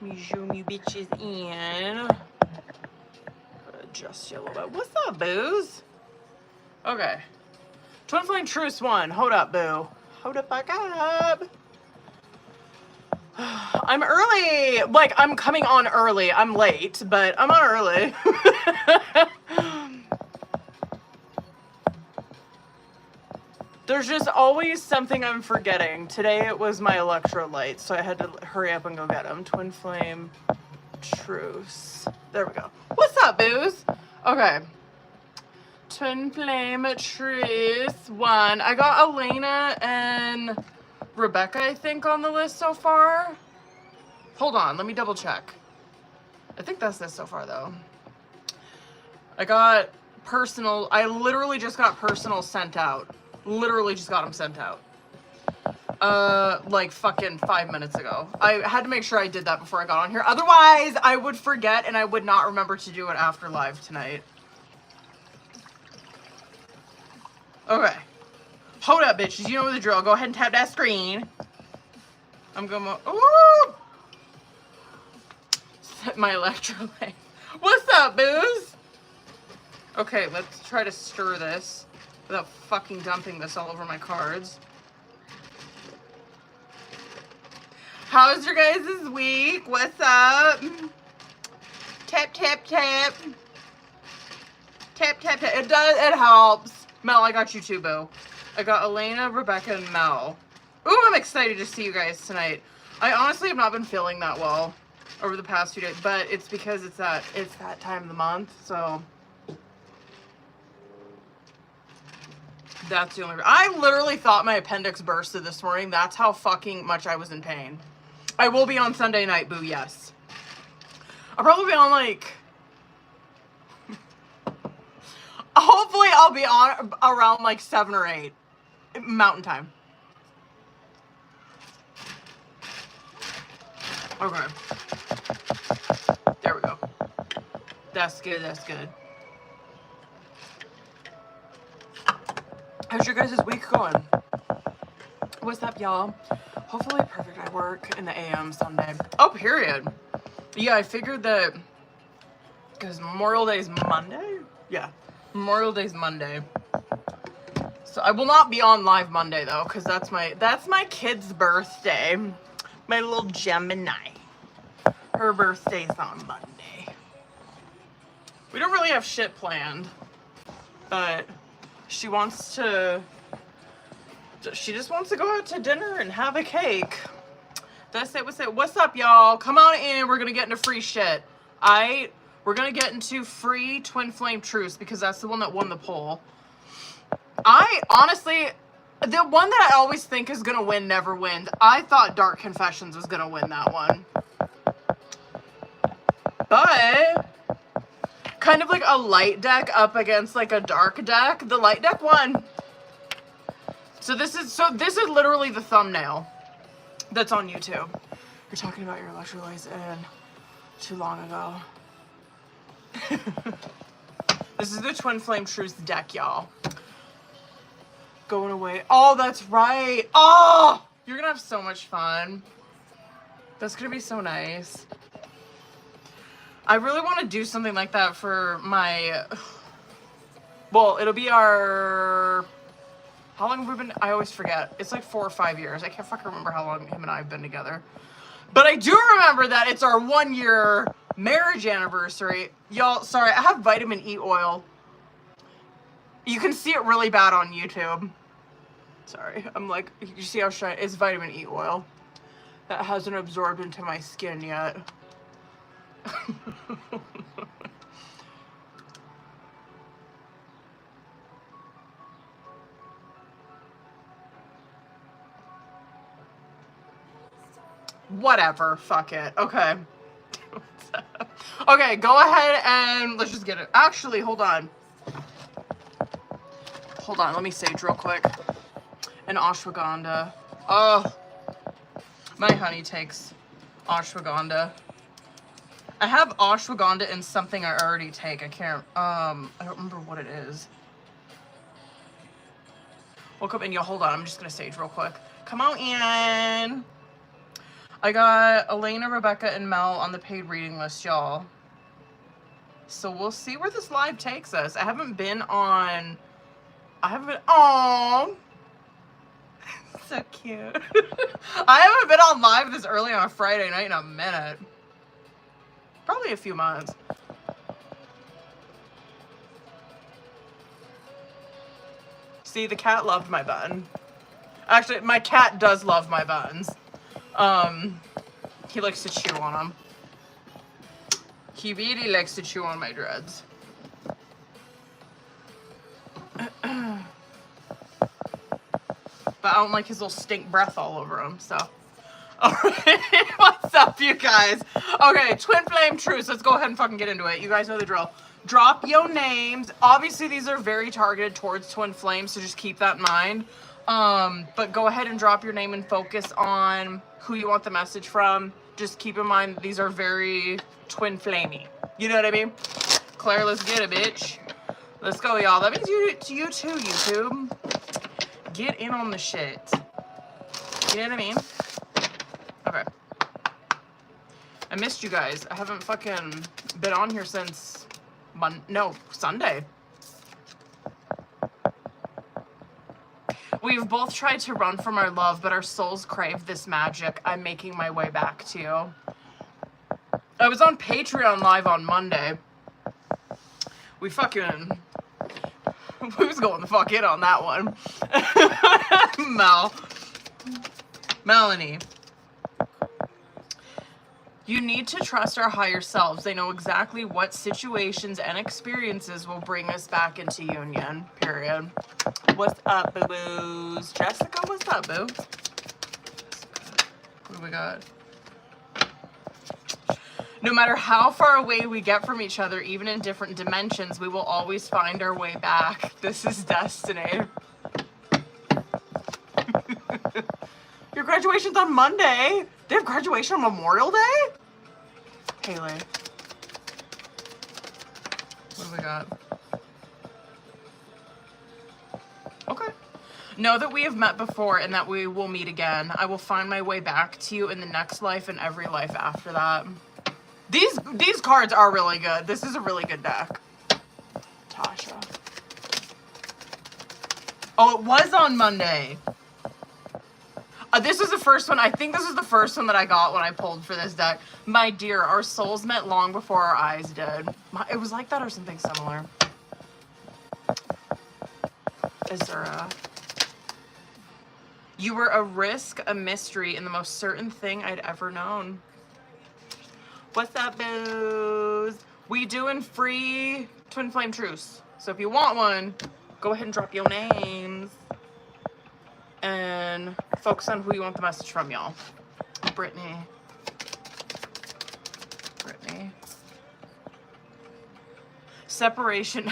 me zoom you bitches in. Adjust you a little bit. What's up, booze? Okay. Twin Flame Truce 1. Hold up, boo. Hold the fuck up. I'm early. Like, I'm coming on early. I'm late, but I'm on early. There's just always something I'm forgetting. Today it was my electrolytes, so I had to hurry up and go get them. Twin Flame Truce. There we go. What's up, booze? Okay. Twin Flame Truce 1. I got Elena and Rebecca, I think, on the list so far. Hold on, let me double check. I think that's this so far, though. I got personal. I literally just got personal sent out. Literally just got them sent out. Like fucking 5 minutes ago. I had to make sure I did that before I got on here. Otherwise, I would forget and I would not remember to do it after live tonight. Okay. Hold up, bitches. You know the drill. Go ahead and tap that screen. I'm gonna... Ooh! Set my electrolyte. What's up, booze? Okay, let's try to stir this without fucking dumping this all over my cards. How's your guys' week? What's up? Tap, tap, tap. Tap, tap, tap. It does. It helps. Mel, I got you too, boo. I got Elena, Rebecca, and Mel. Ooh, I'm excited to see you guys tonight. I honestly have not been feeling that well over the past 2 days, but it's because it's that time of the month, so that's the only reason. I literally thought my appendix bursted this morning. That's how fucking much I was in pain. I will be on Sunday night, boo, yes. I'll probably be on, like... Hopefully I'll be on around, like, 7 or 8. Mountain time. Okay. There we go. That's good, that's good. How's your guys' week going? What's up, y'all? Hopefully perfect. I work in the AM Sunday. Oh, period. Yeah, I figured that because Memorial Day is Monday? Yeah, Memorial Day is Monday. So I will not be on live Monday though, because that's my kid's birthday. My little Gemini. Her birthday's on Monday. We don't really have shit planned, but she wants to, she just wants to go out to dinner and have a cake. That's it. What's up, y'all? Come on in. We're going to get into free shit. We're going to get into free Twin Flame Truce because that's the one that won the poll. I honestly, the one that I always think is going to win never wins. I thought Dark Confessions was going to win that one. But kind of like a light deck up against like a dark deck. The light deck won. So this is literally the thumbnail that's on YouTube. You're talking about your electrolytes and too long ago. This is the Twin Flame Truce deck, y'all. Going away. Oh, that's right. Oh, you're gonna have so much fun. That's gonna be so nice. I really want to do something like that for my, well, it'll be our, how long have we been, I always forget. It's like 4 or 5 years. I can't fucking remember how long him and I have been together. But I do remember that it's our 1 year marriage anniversary. Y'all, sorry, I have vitamin E oil. You can see it really bad on YouTube. Sorry, I'm like, you see how shiny, it's vitamin E oil. That hasn't absorbed into my skin yet. Whatever, fuck it. Okay. Okay, go ahead and let's just get it. Actually, hold on. Hold on, let me sage real quick. And ashwagandha. Oh, my honey takes ashwagandha. I have ashwagandha in something I already take. I can't, I don't remember what it is. Woke up and y'all, hold on, I'm just gonna sage real quick. Come on in. I got Elena, Rebecca, and Mel on the paid reading list, y'all. So we'll see where this live takes us. I haven't been on... Oh, so cute. I haven't been on live this early on a Friday night in a minute. Probably a few months. See, the cat loved my bun. Actually, my cat does love my buns. He likes to chew on them. He really likes to chew on my dreads. But I don't like his little stink breath all over him, so. Alright, what's up, you guys? Okay, Twin Flame Truce. Let's go ahead and fucking get into it. You guys know the drill. Drop your names. Obviously, these are very targeted towards Twin Flames, so just keep that in mind. But go ahead and drop your name and focus on who you want the message from. Just keep in mind these are very Twin Flamey. You know what I mean? Claire, let's get it, bitch. Let's go, y'all. That means you too, YouTube. Get in on the shit. You know what I mean? Okay. I missed you guys. I haven't fucking been on here since Sunday. We've both tried to run from our love, but our souls crave this magic. I'm making my way back to you. I was on Patreon live on Monday. We was going the fuck in on that one. Melanie. You need to trust our higher selves. They know exactly what situations and experiences will bring us back into union. Period. What's up, boo-boos? Jessica, what's up, boo? What do we got? No matter how far away we get from each other, even in different dimensions, we will always find our way back. This is destiny. Your graduation's on Monday. They have graduation on Memorial Day? Haley. What do we got? Okay. Know that we have met before and that we will meet again. I will find my way back to you in the next life and every life after that. These cards are really good. This is a really good deck. Tasha. Oh, it was on Monday. This was the first one. I think this was the first one that I got when I pulled for this deck. My dear, our souls met long before our eyes did. It was like that or something similar. Is there a... You were a risk, a mystery, and the most certain thing I'd ever known. What's up, boos? We doing free Twin Flame Truce. So if you want one, go ahead and drop your names. And focus on who you want the message from, y'all. Brittany. Separation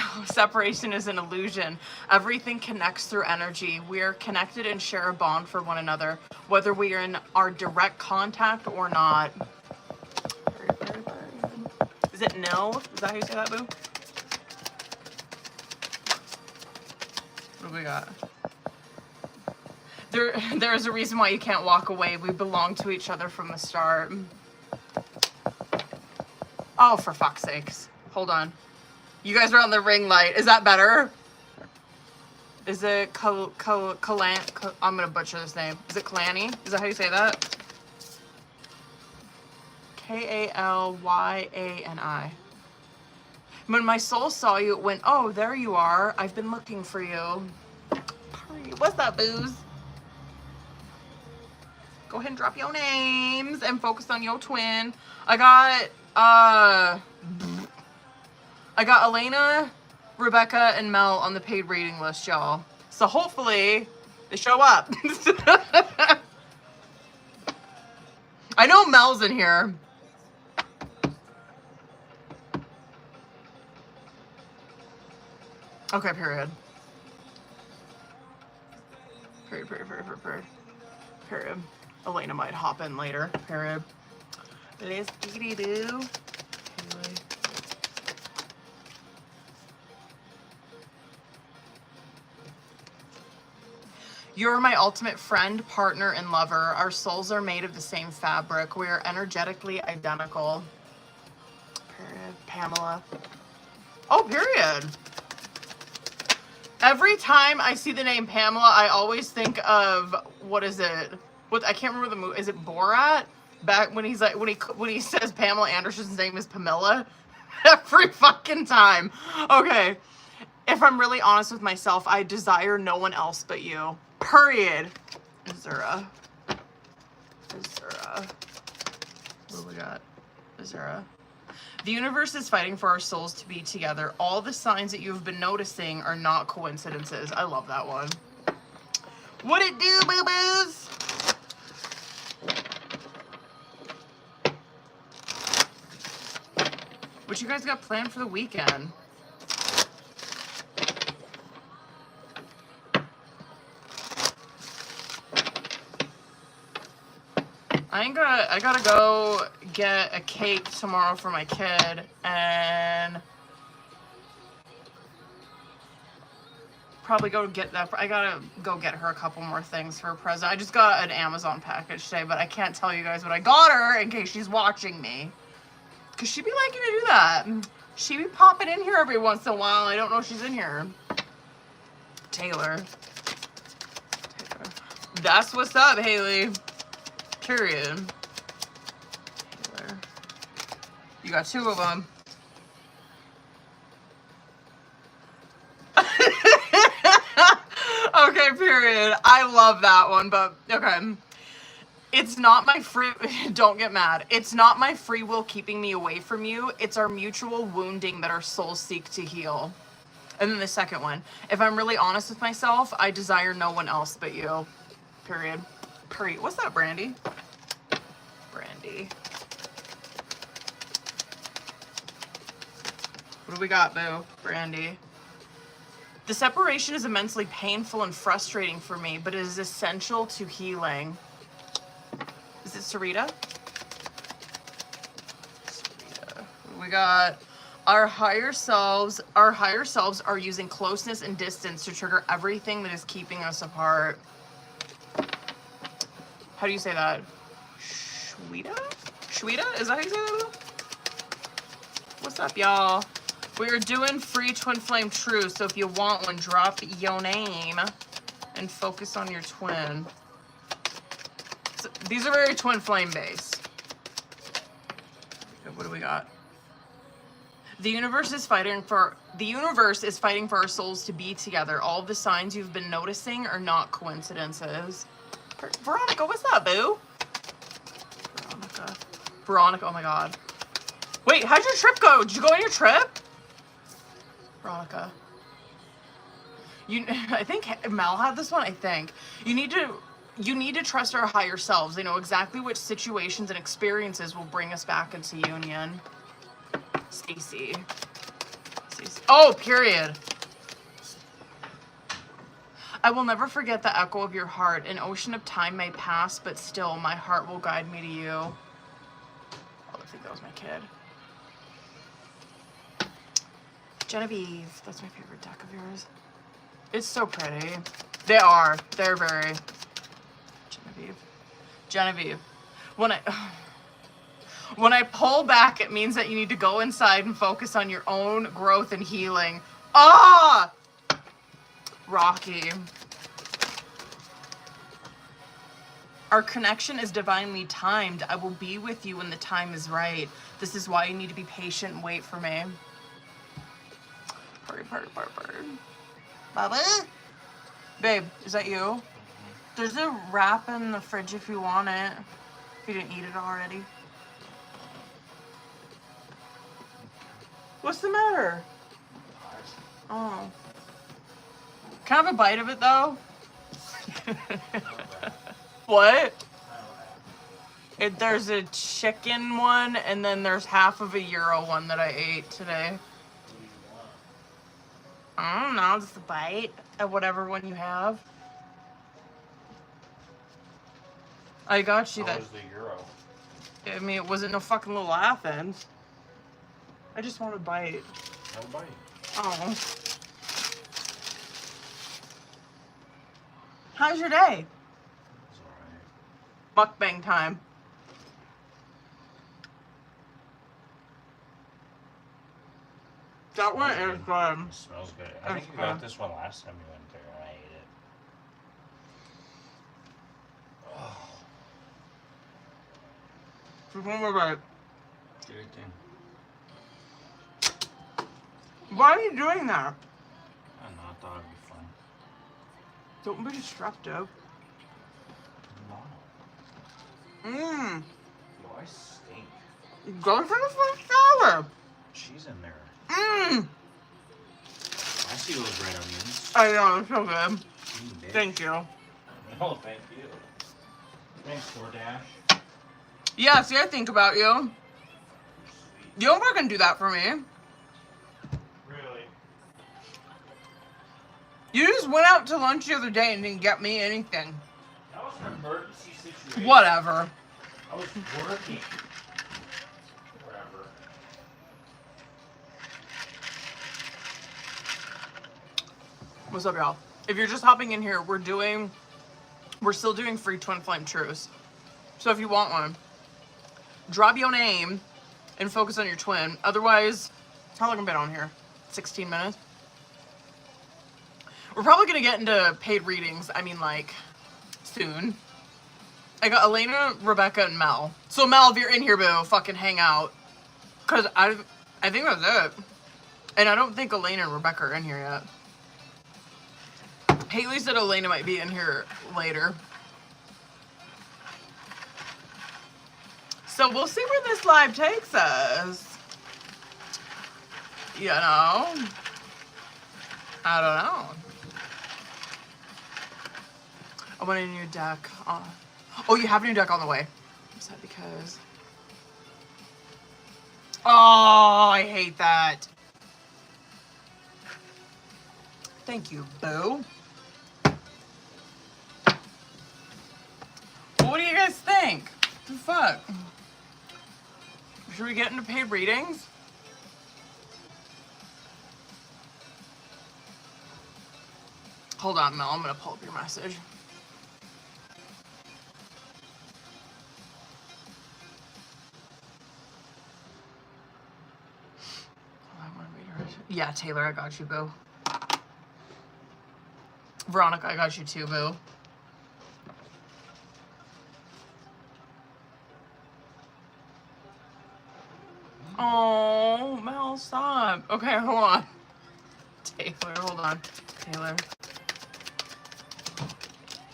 is an illusion. Everything connects through energy. We are connected and share a bond for one another, whether we are in our direct contact or not. Is it nil? Is that how you say that, boo? What do we got? There is a reason why you can't walk away. We belong to each other from the start. Oh, for fuck's sakes. Hold on. You guys are on the ring light. Is that better? Is it I'm gonna butcher this name. Is it Kalani? Is that how you say that? K-A-L-Y-A-N-I. When my soul saw you, it went, oh, there you are. I've been looking for you. What's up, booze? Go ahead and drop your names and focus on your twin. I got Elena, Rebecca, and Mel on the paid reading list, y'all. So hopefully they show up. I know Mel's in here. Okay, period. Period. Elena might hop in later. Period. Let's do. You're my ultimate friend, partner, and lover. Our souls are made of the same fabric. We are energetically identical. Period. Pamela. Oh, period. Every time I see the name Pamela, I always think of, what is it? What, I can't remember the movie. Is it Borat? Back when he's like, when he says Pamela Anderson's name is Pamela. Every fucking time. Okay. If I'm really honest with myself, I desire no one else but you. Period. Azura. Azura. What do we got? Azura. The universe is fighting for our souls to be together. All the signs that you've been noticing are not coincidences. I love that one. What it do, boo-boos? What you guys got planned for the weekend? I gotta go get a cake tomorrow for my kid, and probably go get that. I gotta go get her a couple more things for a present. I just got an Amazon package today, but I can't tell you guys what I got her in case she's watching me. Cause she be liking to do that. She be popping in here every once in a while. I don't know if she's in here. Taylor. That's what's up, Haley. Period. Taylor. You got two of them. Okay, period. I love that one, but okay. It's not my free, don't get mad. It's not my free will keeping me away from you. It's our mutual wounding that our souls seek to heal. And then the second one. If I'm really honest with myself, I desire no one else but you. Period. Period. What's that, Brandy? Brandy. What do we got, boo? Brandy. The separation is immensely painful and frustrating for me, but it is essential to healing. Is it Sarita? Sarita. We got our higher selves. Our higher selves are using closeness and distance to trigger everything that is keeping us apart. How do you say that? Shweta? Shweta? Is that how you say that? What's up, y'all? We're doing free twin flame truth, so if you want one, drop your name and focus on your twin. So, these are very twin flame based. What do we got? The universe is fighting for our souls to be together. All the signs you've been noticing are not coincidences. Veronica, what's up, boo? Veronica, oh my god. Wait, how'd your trip go? Did you go on your trip? Veronica. I think Mel had this one, I think. You need to trust our higher selves. They know exactly which situations and experiences will bring us back into union. Stacy. Oh, period. I will never forget the echo of your heart. An ocean of time may pass, but still my heart will guide me to you. Oh, I think that was my kid. Genevieve. That's my favorite deck of yours. It's so pretty. They are. They're very... Genevieve. When I pull back, it means that you need to go inside and focus on your own growth and healing. Ah! Rocky. Our connection is divinely timed. I will be with you when the time is right. This is why you need to be patient and wait for me. Party. Baba? Babe, is that you? There's a wrap in the fridge if you want it. If you didn't eat it already. What's the matter? Oh. Can I have a bite of it, though? What? There's a chicken one, and then there's half of a gyro one that I ate today. I don't know, just a bite of whatever one you have. I got you that. How was the gyro? I mean, it wasn't no fucking little Athens. I just want a bite. Have a bite. Oh. How's your day? It's alright. Mukbang time. That one is good. It smells good. I think you got this one last time you went there and I ate it. Oh. Just one more bite. Good thing. Why are you doing that? I don't know, I thought it'd be fun. Don't be disruptive. No. Mmm. Yo, I stink. Go for the first shower. She's in there. Mmm. I see those red onions. I know, it's so good. Bitch. Thank you. Oh, thank you. Thanks, DoorDash. Yeah, see, I think about you. You don't fucking do that for me. Really? You just went out to lunch the other day and didn't get me anything. That was an emergency situation. Whatever. I was working. Whatever. What's up, y'all? If you're just hopping in here, we're still doing free twin flame truce. So if you want one, drop your name and focus on your twin. Otherwise, how long have I been on here? 16 minutes? We're probably gonna get into paid readings. I mean, like, soon. I got Elena, Rebecca, and Mel. So Mel, if you're in here, boo, fucking hang out. Cause I think that's it. And I don't think Elena and Rebecca are in here yet. Haley said Elena might be in here later. So we'll see where this live takes us. You know? I don't know. I want a new deck. Oh, you have a new deck on the way. Is that because... Oh, I hate that. Thank you, boo. What do you guys think? What the fuck? Should we get into paid readings? Hold on, Mel. I'm gonna pull up your message. Yeah, Taylor, I got you, boo. Veronica, I got you too, boo. Oh, Mel, stop. Okay, hold on. Taylor, hold on. Taylor.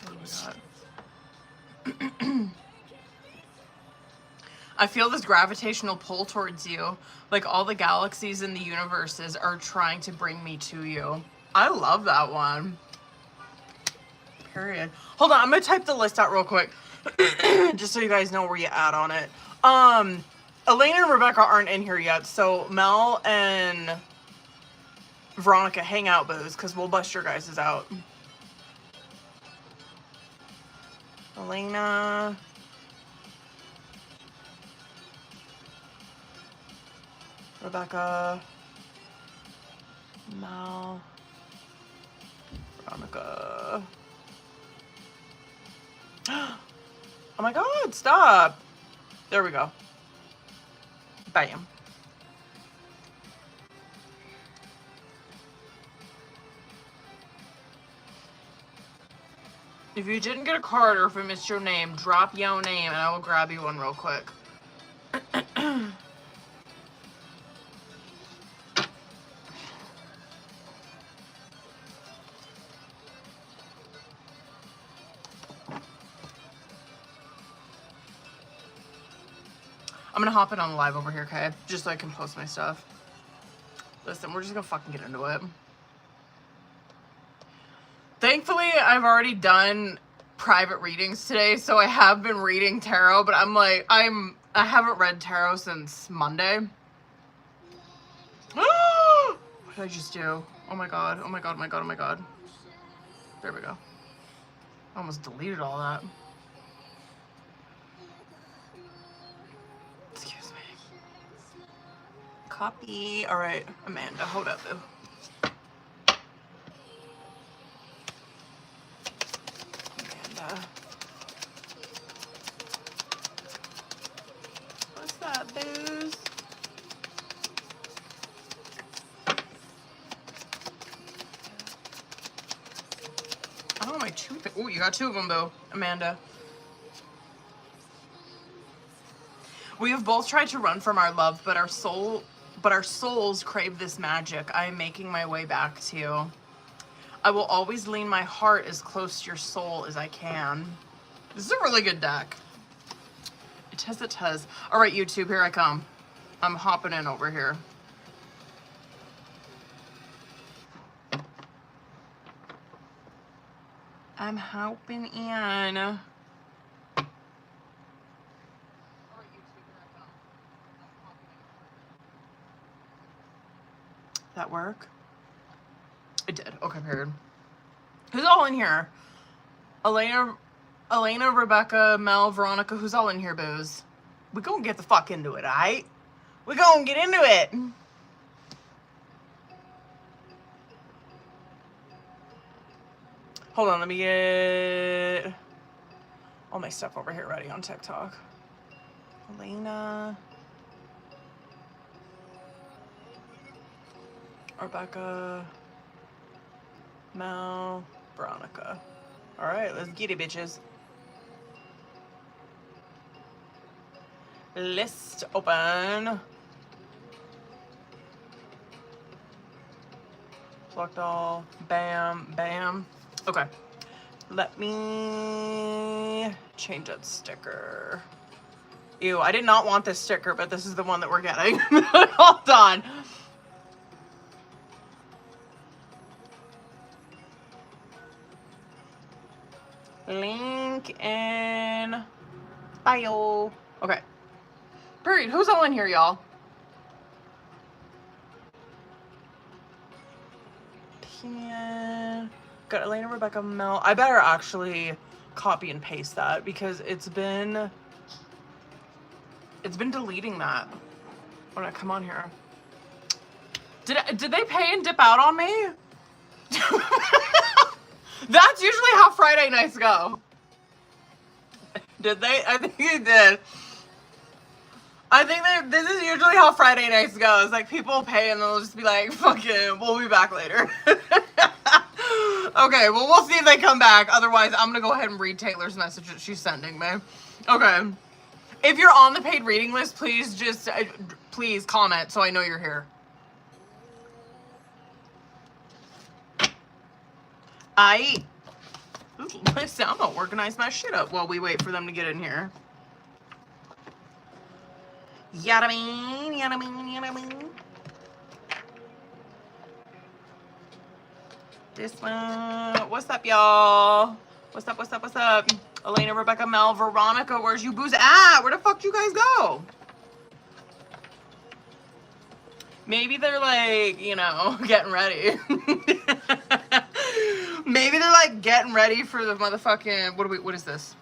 What do we got? I feel this gravitational pull towards you. Like all the galaxies in the universes are trying to bring me to you. I love that one. Period. Hold on, I'm gonna type the list out real quick. Just so you guys know where you at on it. Elena and Rebecca aren't in here yet, so Mel and Veronica, hang out, booze, because we'll bust your guys' out. Elena. Rebecca. Mel. Veronica. Oh my god, stop. There we go. Bam. If you didn't get a card or if I missed your name, drop your name and I will grab you one real quick. I'm gonna hop in on the live over here, okay? Just so I can post my stuff. Listen, we're just gonna fucking get into it. Thankfully, I've already done private readings today, so I have been reading tarot, but I'm like, I haven't read tarot since Monday. What did I just do? Oh my god, oh my god, oh my god, oh my god. There we go. I almost deleted all that. Excuse me. Copy. All right, Amanda, hold up, boo. up, booze? I don't know my tooth. Oh, you got two of them, boo, Amanda. We have both tried to run from our love, but our souls crave this magic. I am making my way back to you. I will always lean my heart as close to your soul as I can. This is a really good deck. It is, it is. All right, YouTube, here I come. I'm hopping in over here. I'm hopping in. That work? It did. Okay, period. Who's all in here? Elena, Rebecca, Mel, Veronica. Who's all in here, booze? We gonna get the fuck into it, alright? We gonna get into it. Hold on, let me get all my stuff over here ready on TikTok. Elena. Rebecca, Mel, Veronica. All right, let's get it, bitches. List open. Plucked all. Bam, bam. Okay. Let me change that sticker. Ew, I did not want this sticker, but this is the one that we're getting. Hold on. Link in bio. Okay. Period. Who's all in here, y'all? Pen. Got Elena, Rebecca, Mel. I better actually copy and paste that because it's been deleting that when I come on here. Did they pay and dip out on me? That's usually how Friday nights go. Did they? I think they did. I think this is usually how Friday nights go. It's like people pay and they'll just be like, fuck it, we'll be back later. Okay, well, we'll see if they come back. Otherwise, I'm going to go ahead and read Taylor's message that she's sending me. Okay. If you're on the paid reading list, please just, please comment so I know you're here. My sound don't organize my shit up while we wait for them to get in here. Yada mean, yada mean, yada mean. This one. What's up, y'all? What's up, what's up, what's up? Elena, Rebecca, Mel, Veronica, where's you booze at? Where the fuck you guys go? Maybe they're like, you know, getting ready. Maybe they're like getting ready for the motherfucking, what is this?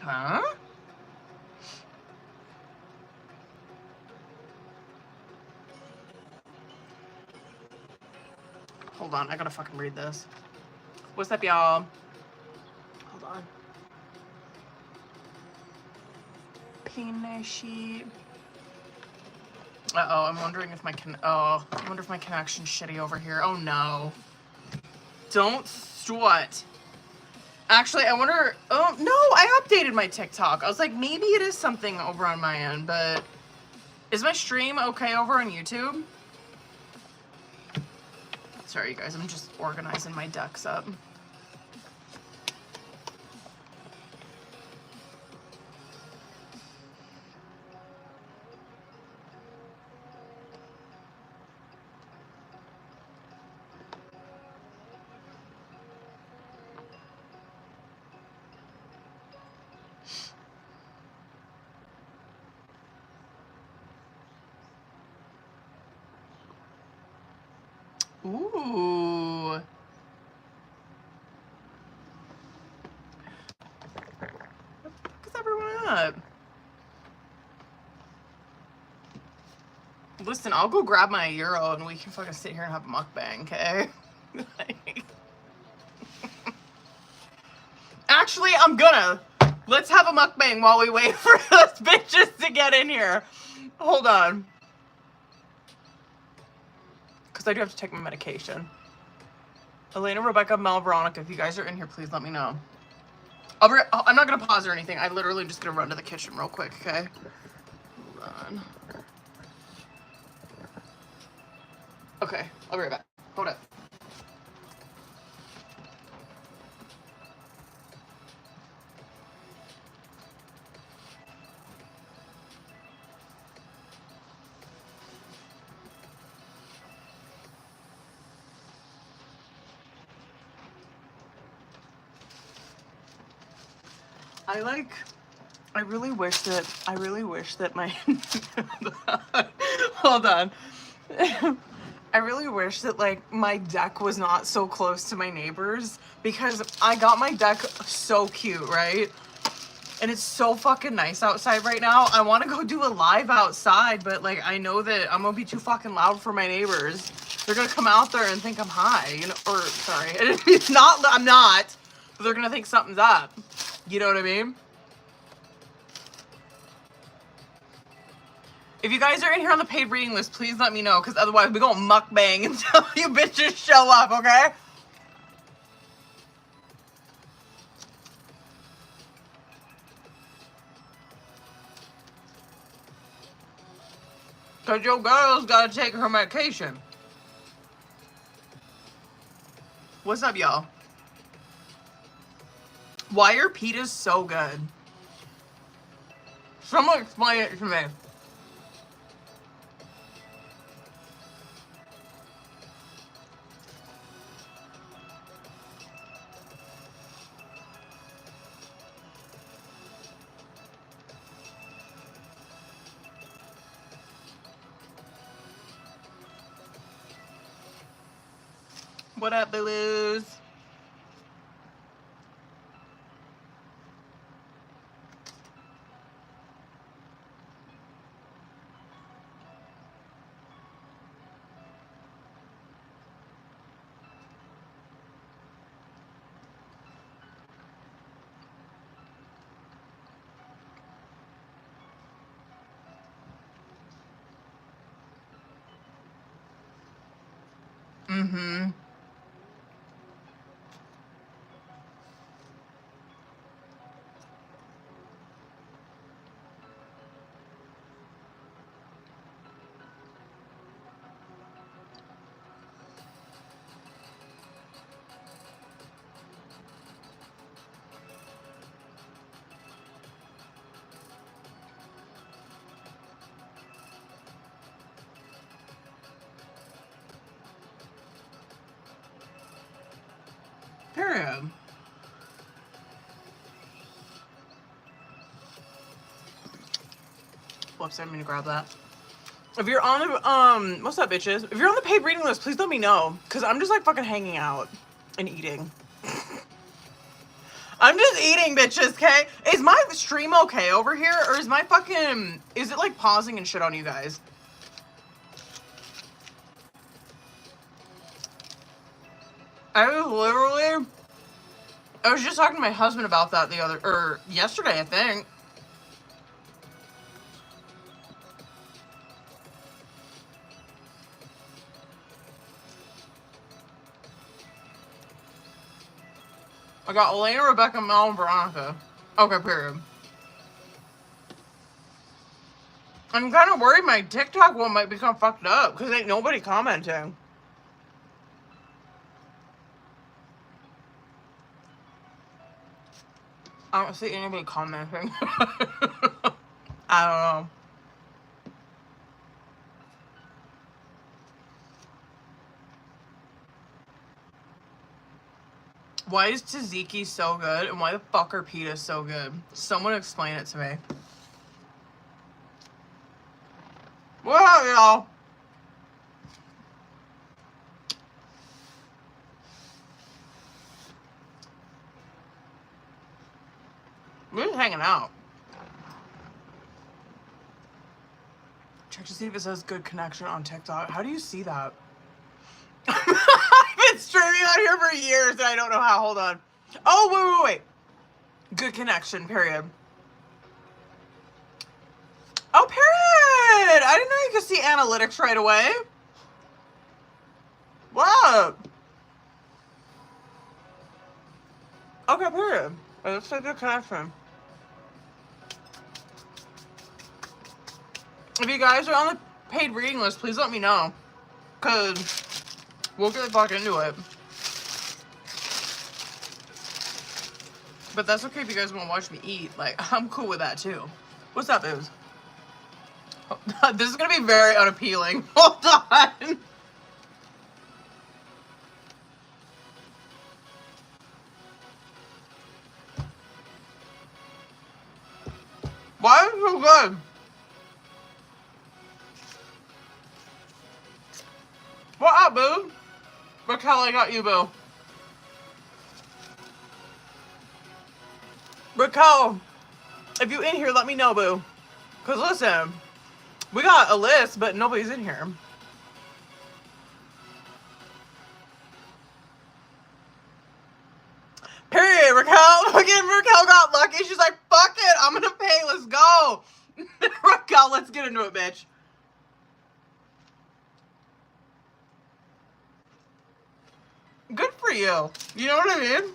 Huh? Hold on, I gotta fucking read this. What's up, y'all? Hold on. Penis sheet. Uh-oh, I'm wondering if I wonder if my connection's shitty over here. Oh no. Don't sweat. Actually, I wonder, oh no, I updated my TikTok. I was like, maybe it is something over on my end, but is my stream okay over on YouTube? Sorry, you guys, I'm just organizing my decks up. Ooh. What the fuck is everyone up? Listen, I'll go grab my euro and we can fucking sit here and have a mukbang, okay? Actually, I'm gonna. Let's have a mukbang while we wait for those bitches to get in here. Hold on. Because I do have to take my medication. Elena, Rebecca, Mel, Veronica, if you guys are in here, please let me know. I'm not going to pause or anything. I literally just going to run to the kitchen real quick, okay? Hold on. Okay, I'll be right back. Hold up. I really wish that my, hold on. I really wish that like my deck was not so close to my neighbors because I got my deck so cute, right? And it's so fucking nice outside right now. I want to go do a live outside, but like I know that I'm gonna be too fucking loud for my neighbors. They're gonna come out there and think I'm high, you know, or sorry, it's not, I'm not, but they're gonna think something's up. You know what I mean? If you guys are in here on the paid reading list, please let me know, because otherwise we gonna mukbang until you bitches show up, okay? Because your girl's gotta take her medication. What's up, y'all? Why are pitas so good? Someone explain it to me. What up, boo-boos? Mm-hmm. Period. Whoops, I didn't mean to grab that. If you're on the, what's up, bitches? If you're on the paid reading list, please let me know. Because I'm just, like, fucking hanging out and eating. I'm just eating, bitches, okay? Is my stream okay over here? Or is my fucking, is it, like, pausing and shit on you guys? I was just talking to my husband about that yesterday, I think. I got Elena, Rebecca, Mel, and Veronica. Okay, period. I'm kind of worried my TikTok one might become fucked up because ain't nobody commenting. I don't see anybody commenting. I don't know. Why is tzatziki so good, and why the fuck are pitas so good? Someone explain it to me. What up, y'all? We're just hanging out. Check to see if it says good connection on TikTok. How do you see that? I've been streaming on here for years and I don't know how. Hold on. Oh, wait. Good connection, period. Oh, period. I didn't know you could see analytics right away. What? Okay, period. Let's say good connection. If you guys are on the paid reading list, please let me know. Because we'll get the fuck into it. But that's okay if you guys want to watch me eat. Like, I'm cool with that too. What's up, booze? Oh, this is going to be very unappealing. Hold on. Why is it so good? What up, boo? Raquel, I got you, boo. Raquel, if you in here, let me know, boo. Because listen, we got a list, but nobody's in here. Period, Raquel. Fucking Raquel got lucky. She's like, fuck it, I'm gonna pay, let's go. Raquel, let's get into it, bitch. Good for you. You know what I mean?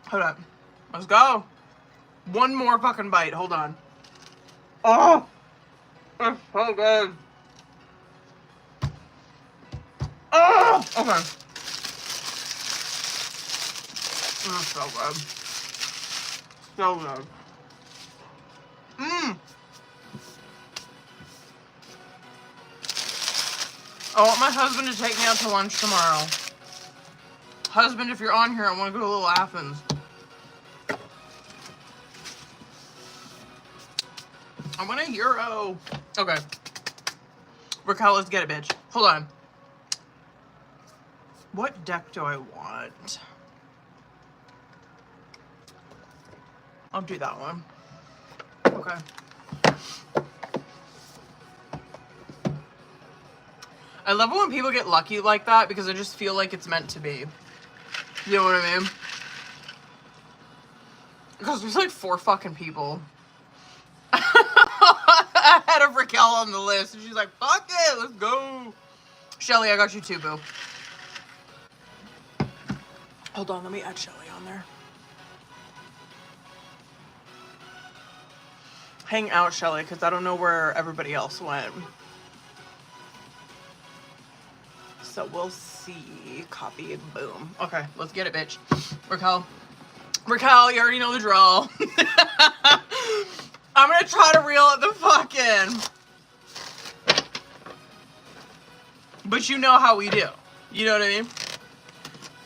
Hold up. Let's go. One more fucking bite. Hold on. Oh! It's so good. Oh! Okay. It's so good. So good. Mmm. I want my husband to take me out to lunch tomorrow. Husband, if you're on here, I want to go to Little Athens. I want a euro. Okay. Raquel, let's get it, bitch. Hold on. What deck do I want? I'll do that one. Okay. I love it when people get lucky like that because I just feel like it's meant to be. You know what I mean? Because there's like 4 fucking people ahead of Raquel on the list. And she's like, fuck it, let's go. Shelly, I got you too, boo. Hold on, let me add Shelly on there. Hang out, Shelly, because I don't know where everybody else went. So we'll see. Copy, boom. Okay, let's get it, bitch. Raquel, you already know the drill. I'm gonna try to reel it the fuck in. But you know how we do. You know what I mean?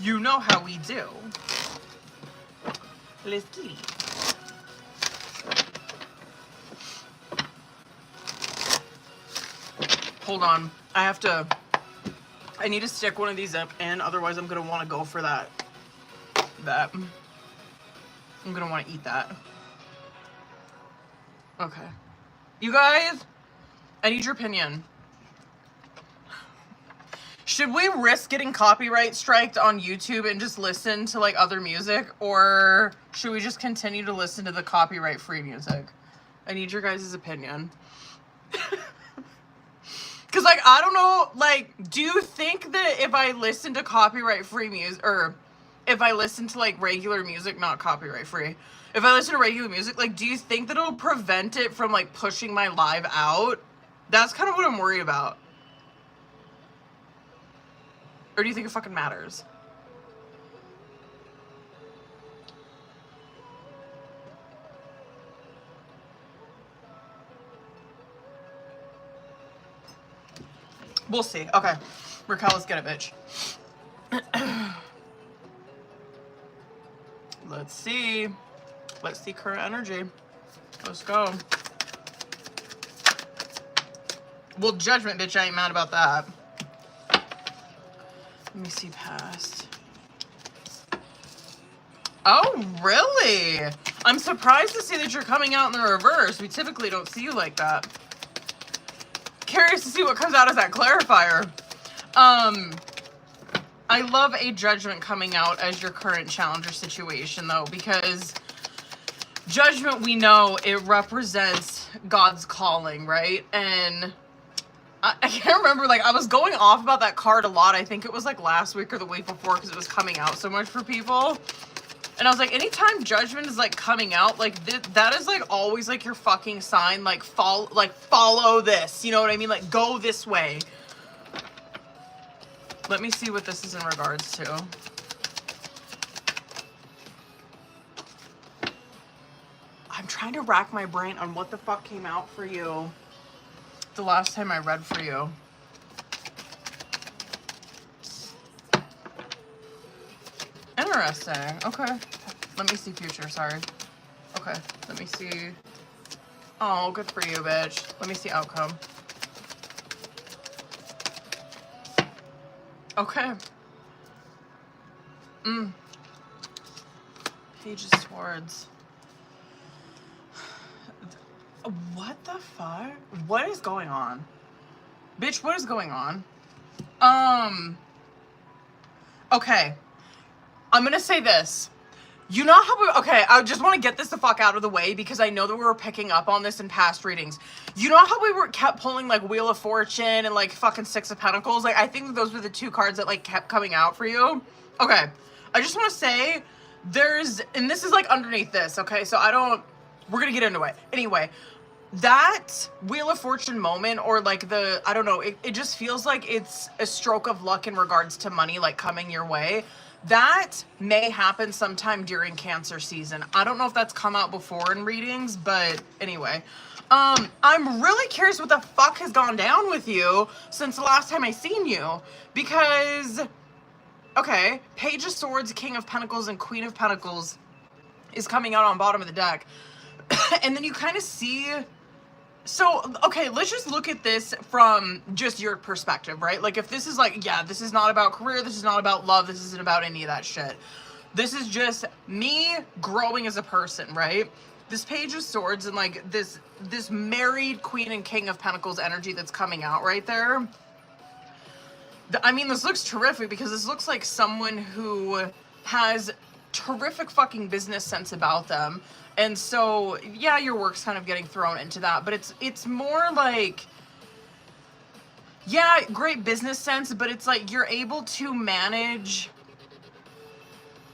You know how we do. Let's get it. Hold on. I need to stick one of these up in, otherwise I'm gonna want to go for that. I'm gonna want to eat that. Okay. You guys, I need your opinion. Should we risk getting copyright striked on YouTube and just listen to like other music, or should we just continue to listen to the copyright free music? I need your guys' opinion. Cause like, I don't know, like, do you think that if I listen to copyright free music, or if I listen to like regular music, not copyright free, if I listen to regular music, like, do you think that it'll prevent it from like pushing my live out? That's kind of what I'm worried about. Or do you think it fucking matters? We'll see. Okay. Raquel, let's get it, bitch. Let's see. Let's see current energy. Let's go. Well, judgment, bitch, I ain't mad about that. Let me see past. Oh, really? I'm surprised to see that you're coming out in the reverse. We typically don't see you like that. Curious to see what comes out as that clarifier. I love a judgment coming out as your current challenger situation, though, because judgment, we know it represents God's calling, right? And I can't remember, like, I was going off about that card a lot. I think it was like last week or the week before because it was coming out so much for people. And I was like, anytime judgment is like coming out, like that is like always like your fucking sign, like follow this, you know what I mean? Like go this way. Let me see what this is in regards to. I'm trying to rack my brain on what the fuck came out for you the last time I read for you. Interesting. Okay. Let me see future, sorry. Okay. Let me see. Oh, good for you, bitch. Let me see outcome. Okay. Page of Swords. What the fuck? What is going on? Bitch, what is going on? Okay. I'm gonna say this. You know how we, okay, I just want to get this the fuck out of the way because I know that we were picking up on this in past readings. You know how we kept pulling like Wheel of Fortune and like fucking Six of Pentacles? Like I think those were the two cards that like kept coming out for you. Okay. I just want to say and this is like underneath this, okay? So we're gonna get into it. Anyway, that Wheel of Fortune moment or like I don't know, it just feels like it's a stroke of luck in regards to money like coming your way. That may happen sometime during Cancer season. I don't know if that's come out before in readings, but anyway. I'm really curious what the fuck has gone down with you since the last time I seen you. Because, okay, Page of Swords, King of Pentacles, and Queen of Pentacles is coming out on bottom of the deck. And then you kind of see... So, okay, let's just look at this from just your perspective, right? Like, if this is like, yeah, this is not about career, this is not about love, this isn't about any of that shit. This is just me growing as a person, right? This Page of Swords and, like, this married Queen and King of Pentacles energy that's coming out right there. I mean, this looks terrific because this looks like someone who has terrific fucking business sense about them. And so, yeah, your work's kind of getting thrown into that, but it's more like, yeah, great business sense, but it's like you're able to manage.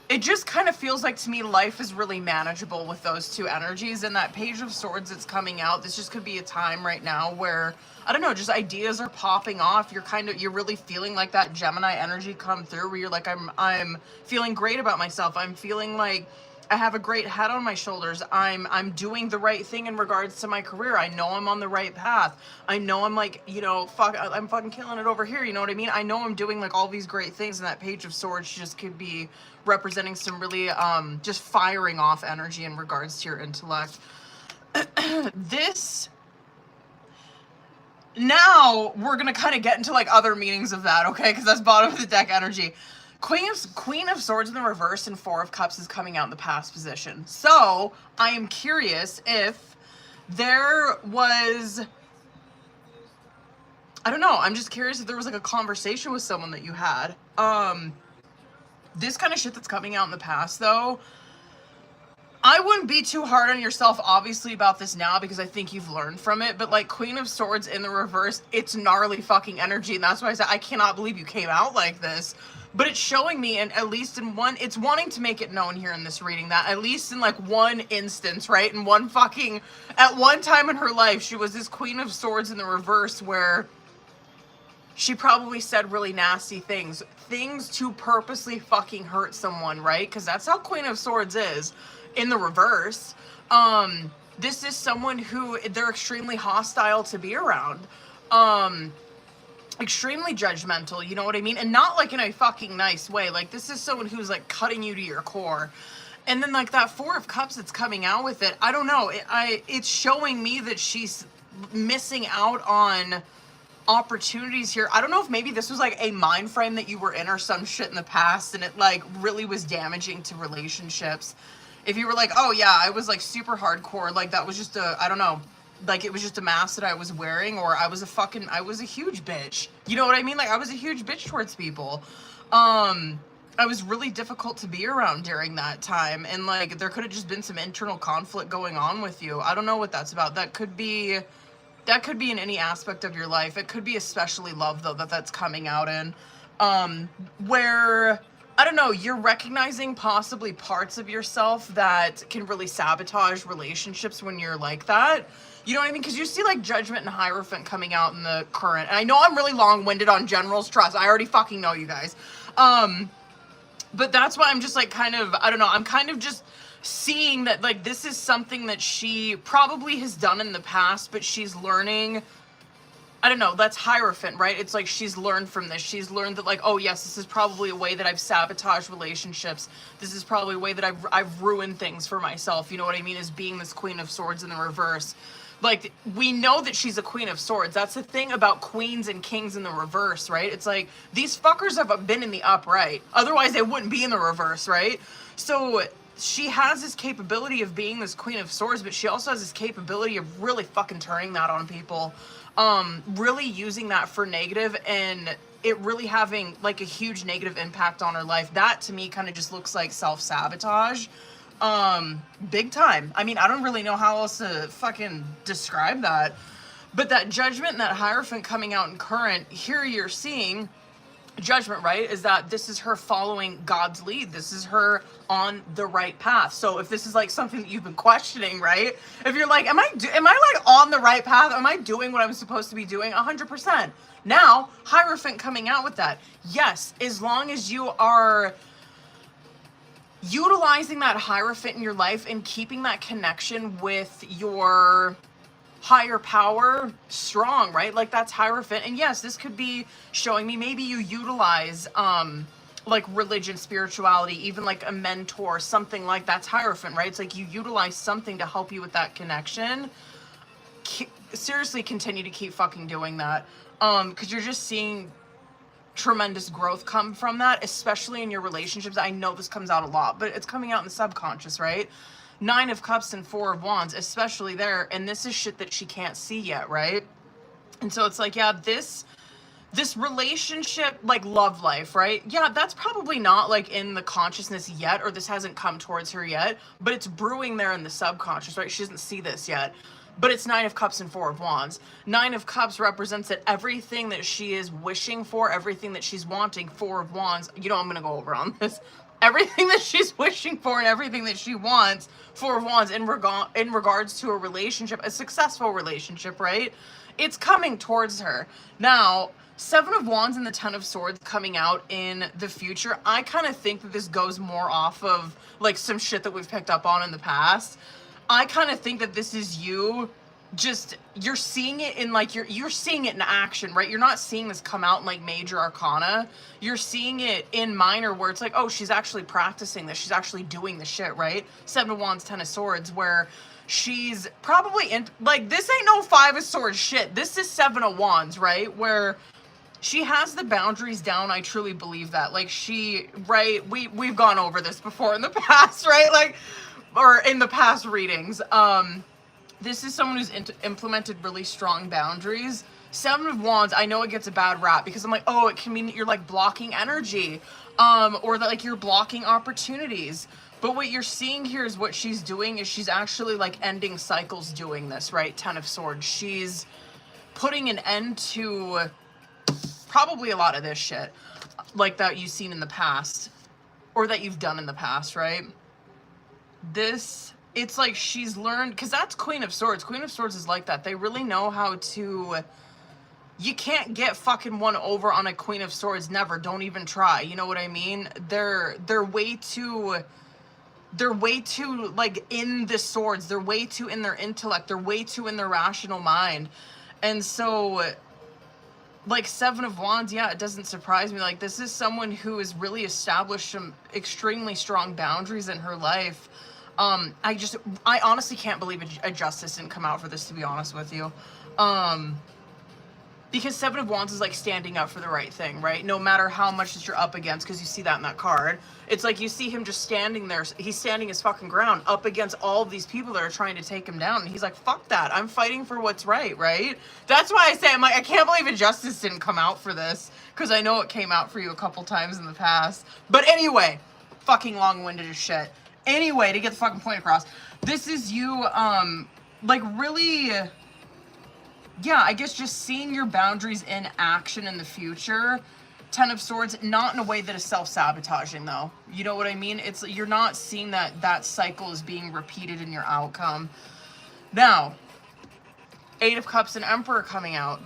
It just kind of feels like to me life is really manageable with those two energies. And that Page of Swords that's coming out, this just could be a time right now where, I don't know, just ideas are popping off. You're really feeling like that Gemini energy come through where you're like, I'm feeling great about myself. I'm feeling like I have a great head on my shoulders. I'm doing the right thing in regards to my career. I know I'm on the right path. I know I'm like, you know, I'm fucking killing it over here. You know what I mean? I know I'm doing like all these great things, and that Page of Swords just could be representing some really just firing off energy in regards to your intellect. Now we're gonna kind of get into like other meanings of that, okay? Because that's bottom of the deck energy. Queen of Swords in the reverse and Four of Cups is coming out in the past position. So I am curious if there was, I don't know, I'm just curious if there was like a conversation with someone that you had. This kind of shit that's coming out in the past though, I wouldn't be too hard on yourself obviously about this now because I think you've learned from it, but like Queen of Swords in the reverse, it's gnarly fucking energy, and that's why I said I cannot believe you came out like this. But it's showing me, and at least in one, it's wanting to make it known here in this reading that at least in like one instance, right, in one fucking, at one time in her life, she was this Queen of Swords in the reverse where she probably said really nasty things to purposely fucking hurt someone, right? Because that's how Queen of Swords is in the reverse. This is someone who they're extremely hostile to be around. Extremely judgmental, you know what I mean? And not like in a fucking nice way. Like this is someone who's like cutting you to your core. And then like that Four of Cups that's coming out with it, I don't know. It's showing me that she's missing out on opportunities here. I don't know if maybe this was like a mind frame that you were in or some shit in the past and it like really was damaging to relationships. If you were like, oh yeah, I was like super hardcore, like that was just a, I don't know, like it was just a mask that I was wearing, or I was a huge bitch. You know what I mean? Like I was a huge bitch towards people. I was really difficult to be around during that time, and like there could have just been some internal conflict going on with you. I don't know what that's about. That could be in any aspect of your life. It could be especially love though that's coming out in, where I don't know, you're recognizing possibly parts of yourself that can really sabotage relationships when you're like that. You know what I mean? Because you see like Judgment and Hierophant coming out in the current, and I know I'm really long-winded on Generals, trust, I already fucking know you guys. But that's why I'm just like kind of, I don't know, I'm kind of just seeing that like this is something that she probably has done in the past, but she's learning. I don't know, that's Hierophant, right? It's like she's learned from this. She's learned that like, oh yes, this is probably a way that I've sabotaged relationships. This is probably a way that I've ruined things for myself. You know what I mean? As being this Queen of Swords in the reverse. Like, we know that she's a Queen of Swords. That's the thing about queens and kings in the reverse, right? It's like, these fuckers have been in the upright. Otherwise, they wouldn't be in the reverse, right? So, she has this capability of being this Queen of Swords, but she also has this capability of really fucking turning that on people. Really using that for negative, and it really having, like, a huge negative impact on her life. That, to me, kind of just looks like self-sabotage. Big time. I mean, I don't really know how else to fucking describe that. But that Judgment and that Hierophant coming out in current, here you're seeing Judgment, right? Is that this is her following God's lead. This is her on the right path. So if this is like something that you've been questioning, right? If you're like, am I like on the right path? Am I doing what I'm supposed to be doing? 100%. Now, Hierophant coming out with that. Yes, as long as you are utilizing that Hierophant in your life and keeping that connection with your higher power strong, right? Like that's Hierophant. And yes, this could be showing me maybe you utilize like religion, spirituality, even like a mentor, something like that's Hierophant, right? It's like you utilize something to help you with that connection. Seriously, continue to keep fucking doing that, because you're just seeing tremendous growth come from that, especially in your relationships. I know this comes out a lot, but it's coming out in the subconscious, right? 9 of Cups and 4 of Wands, especially there, and this is shit that she can't see yet, right? And so it's like, yeah, this relationship, like love life, right? Yeah, that's probably not like in the consciousness yet, or this hasn't come towards her yet, but it's brewing there in the subconscious, right? She doesn't see this yet. But it's 9 of Cups and 4 of Wands. 9 of Cups represents that everything that she is wishing for, everything that she's wanting. 4 of Wands, you know I'm going to go over on this. Everything that she's wishing for and everything that she wants, 4 of Wands, in regards to a relationship, a successful relationship, right? It's coming towards her. Now, 7 of Wands and the 10 of Swords coming out in the future, I kind of think that this goes more off of like some shit that we've picked up on in the past. I kind of think that this is you just, you're seeing it in like, you're seeing it in action, right? You're not seeing this come out in like major arcana. You're seeing it in minor where it's like, oh, she's actually practicing this. She's actually doing the shit, right? 7 of Wands, 10 of Swords, where she's probably in, like, this ain't no 5 of Swords shit. This is 7 of Wands, right? Where she has the boundaries down. I truly believe that. Like she, right? We've gone over this before in the past, right? Like, or in the past readings. This is someone who's implemented really strong boundaries. 7 of Wands, I know it gets a bad rap because I'm like, oh, it can mean that you're like blocking energy, or that like you're blocking opportunities. But what you're seeing here is what she's doing is she's actually like ending cycles doing this, right? 10 of Swords. She's putting an end to probably a lot of this shit like that you've seen in the past or that you've done in the past, right? This, it's like she's learned, because that's Queen of Swords. Queen of Swords is like that. They really know how to, you can't get fucking one over on a Queen of Swords. Never. Don't even try. You know what I mean? They're way too like in the swords. They're way too in their intellect. They're way too in their rational mind. And so like 7 of Wands, yeah, it doesn't surprise me. Like this is someone who has really established some extremely strong boundaries in her life. I honestly can't believe a justice didn't come out for this, to be honest with you. Because Seven of Wands is like standing up for the right thing, right? No matter how much that you're up against, because you see that in that card. It's like you see him just standing there. He's standing his fucking ground up against all of these people that are trying to take him down. And he's like, fuck that. I'm fighting for what's right, right? That's why I say, I'm like, I can't believe Injustice didn't come out for this. Because I know it came out for you a couple times in the past. But anyway, fucking long-winded as shit. Anyway, to get the fucking point across, this is you, like really... yeah, I guess just seeing your boundaries in action in the future. Ten of Swords, not in a way that is self-sabotaging though. You know what I mean? It's, you're not seeing that cycle is being repeated in your outcome. Now, Eight of Cups and Emperor coming out.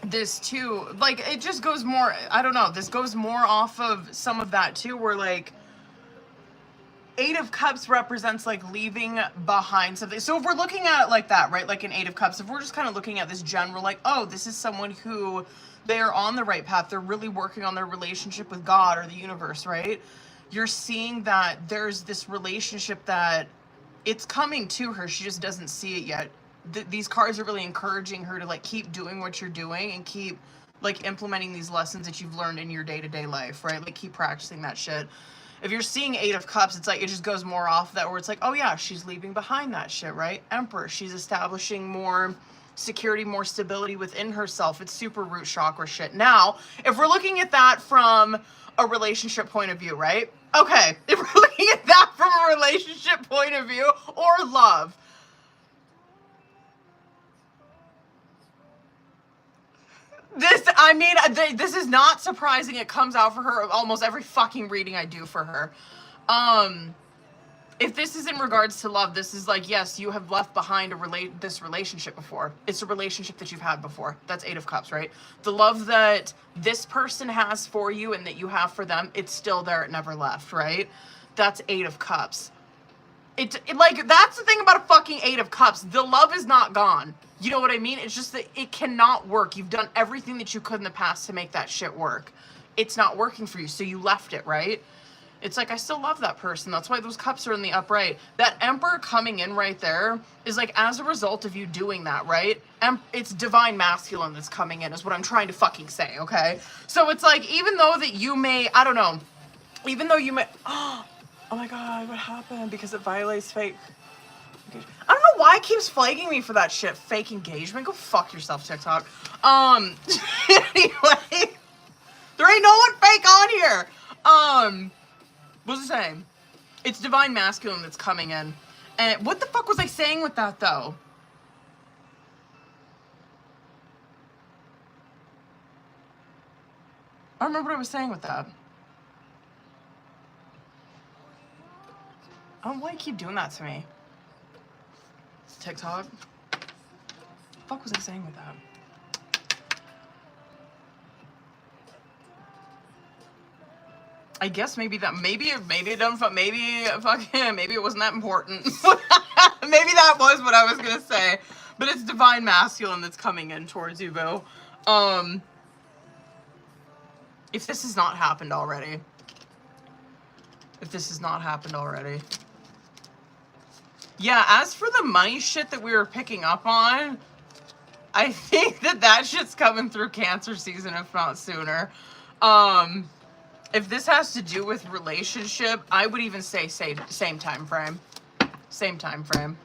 This too, like, it just goes more, I don't know, this goes more off of some of that too, where like, Eight of Cups represents like leaving behind something. So if we're looking at it like that, right? Like an Eight of Cups, if we're just kind of looking at this general, like, oh, this is someone who they're on the right path. They're really working on their relationship with God or the universe, right? You're seeing that there's this relationship that it's coming to her. She just doesn't see it yet. These cards are really encouraging her to like keep doing what you're doing and keep like implementing these lessons that you've learned in your day-to-day life, right? Like keep practicing that shit. If you're seeing Eight of Cups, it's like, it just goes more off that where it's like, oh yeah, she's leaving behind that shit, right? Emperor, she's establishing more security, more stability within herself. It's super root chakra shit. Now, if we're looking at that from a relationship point of view, right? Okay, if we're looking at that from a relationship point of view or love, this, I mean, this is not surprising. It comes out for her almost every fucking reading I do for her. If this is in regards to love, this is like, yes, you have left behind this relationship before. It's a relationship that you've had before. That's Eight of Cups, right? The love that this person has for you and that you have for them, it's still there. It never left, right? That's Eight of Cups. It like, that's the thing about a fucking Eight of Cups. The love is not gone. You know what I mean? It's just that it cannot work. You've done everything that you could in the past to make that shit work. It's not working for you, so you left it, right? It's like, I still love that person. That's why those cups are in the upright. That Emperor coming in right there is like as a result of you doing that, right? It's divine masculine that's coming in is what I'm trying to fucking say, okay? So it's like, even though that you may, I don't know, even though you may, oh my God, what happened? Because it violates fake. I don't know why it keeps flagging me for that shit. Fake engagement. Go fuck yourself, TikTok. Anyway, there ain't no one fake on here. What's it saying? It's divine masculine that's coming in. And what the fuck was I saying with that though? I don't remember what I was saying with that. I don't know why you keep doing that to me. TikTok. What the fuck was I saying with that? I guess maybe that, maybe it don't, maybe it wasn't that important. Maybe that was what I was gonna say. But it's divine masculine that's coming in towards you, boo. If this has not happened already. Yeah, as for the money shit that we were picking up on, I think that shit's coming through Cancer season, if not sooner. If this has to do with relationship, I would even say same time frame. Same time frame.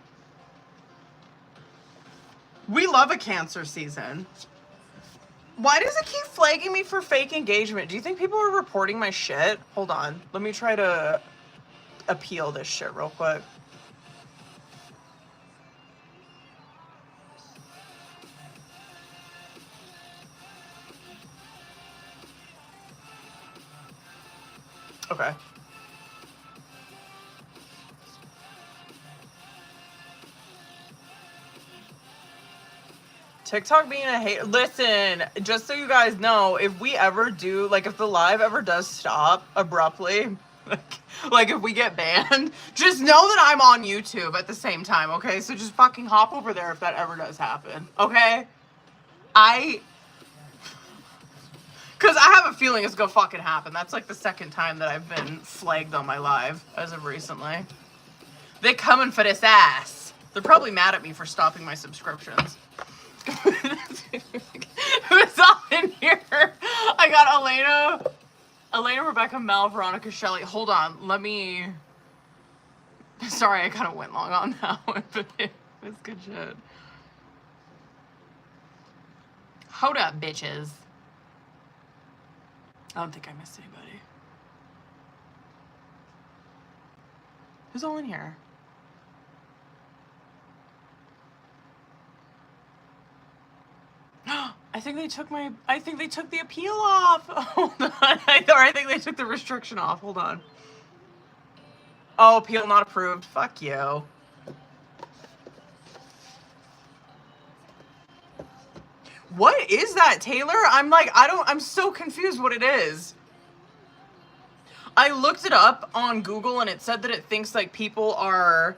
We love a Cancer season. Why does it keep flagging me for fake engagement? Do you think people are reporting my shit? Hold on. Let me try to appeal this shit real quick. Okay. TikTok being a hater. Listen, just so you guys know, if we ever do, like, if the live ever does stop abruptly, like if we get banned, just know that I'm on YouTube at the same time, okay? So just fucking hop over there if that ever does happen, okay? Because I have a feeling it's gonna fucking happen. That's like the second time that I've been flagged on my live as of recently. They're coming for this ass. They're probably mad at me for stopping my subscriptions. Who in here. I got Elena, Rebecca, Mel, Veronica, Shelley. Hold on, let me. Sorry, I kind of went long on that one, but it was good shit. Hold up, bitches. I don't think I missed anybody. Who's all in here? I think they took the appeal off. Hold on. I think they took the restriction off. Hold on. Oh, appeal not approved. Fuck you. What is that, Taylor? I'm so confused what it is. I looked it up on Google and it said that it thinks like people are,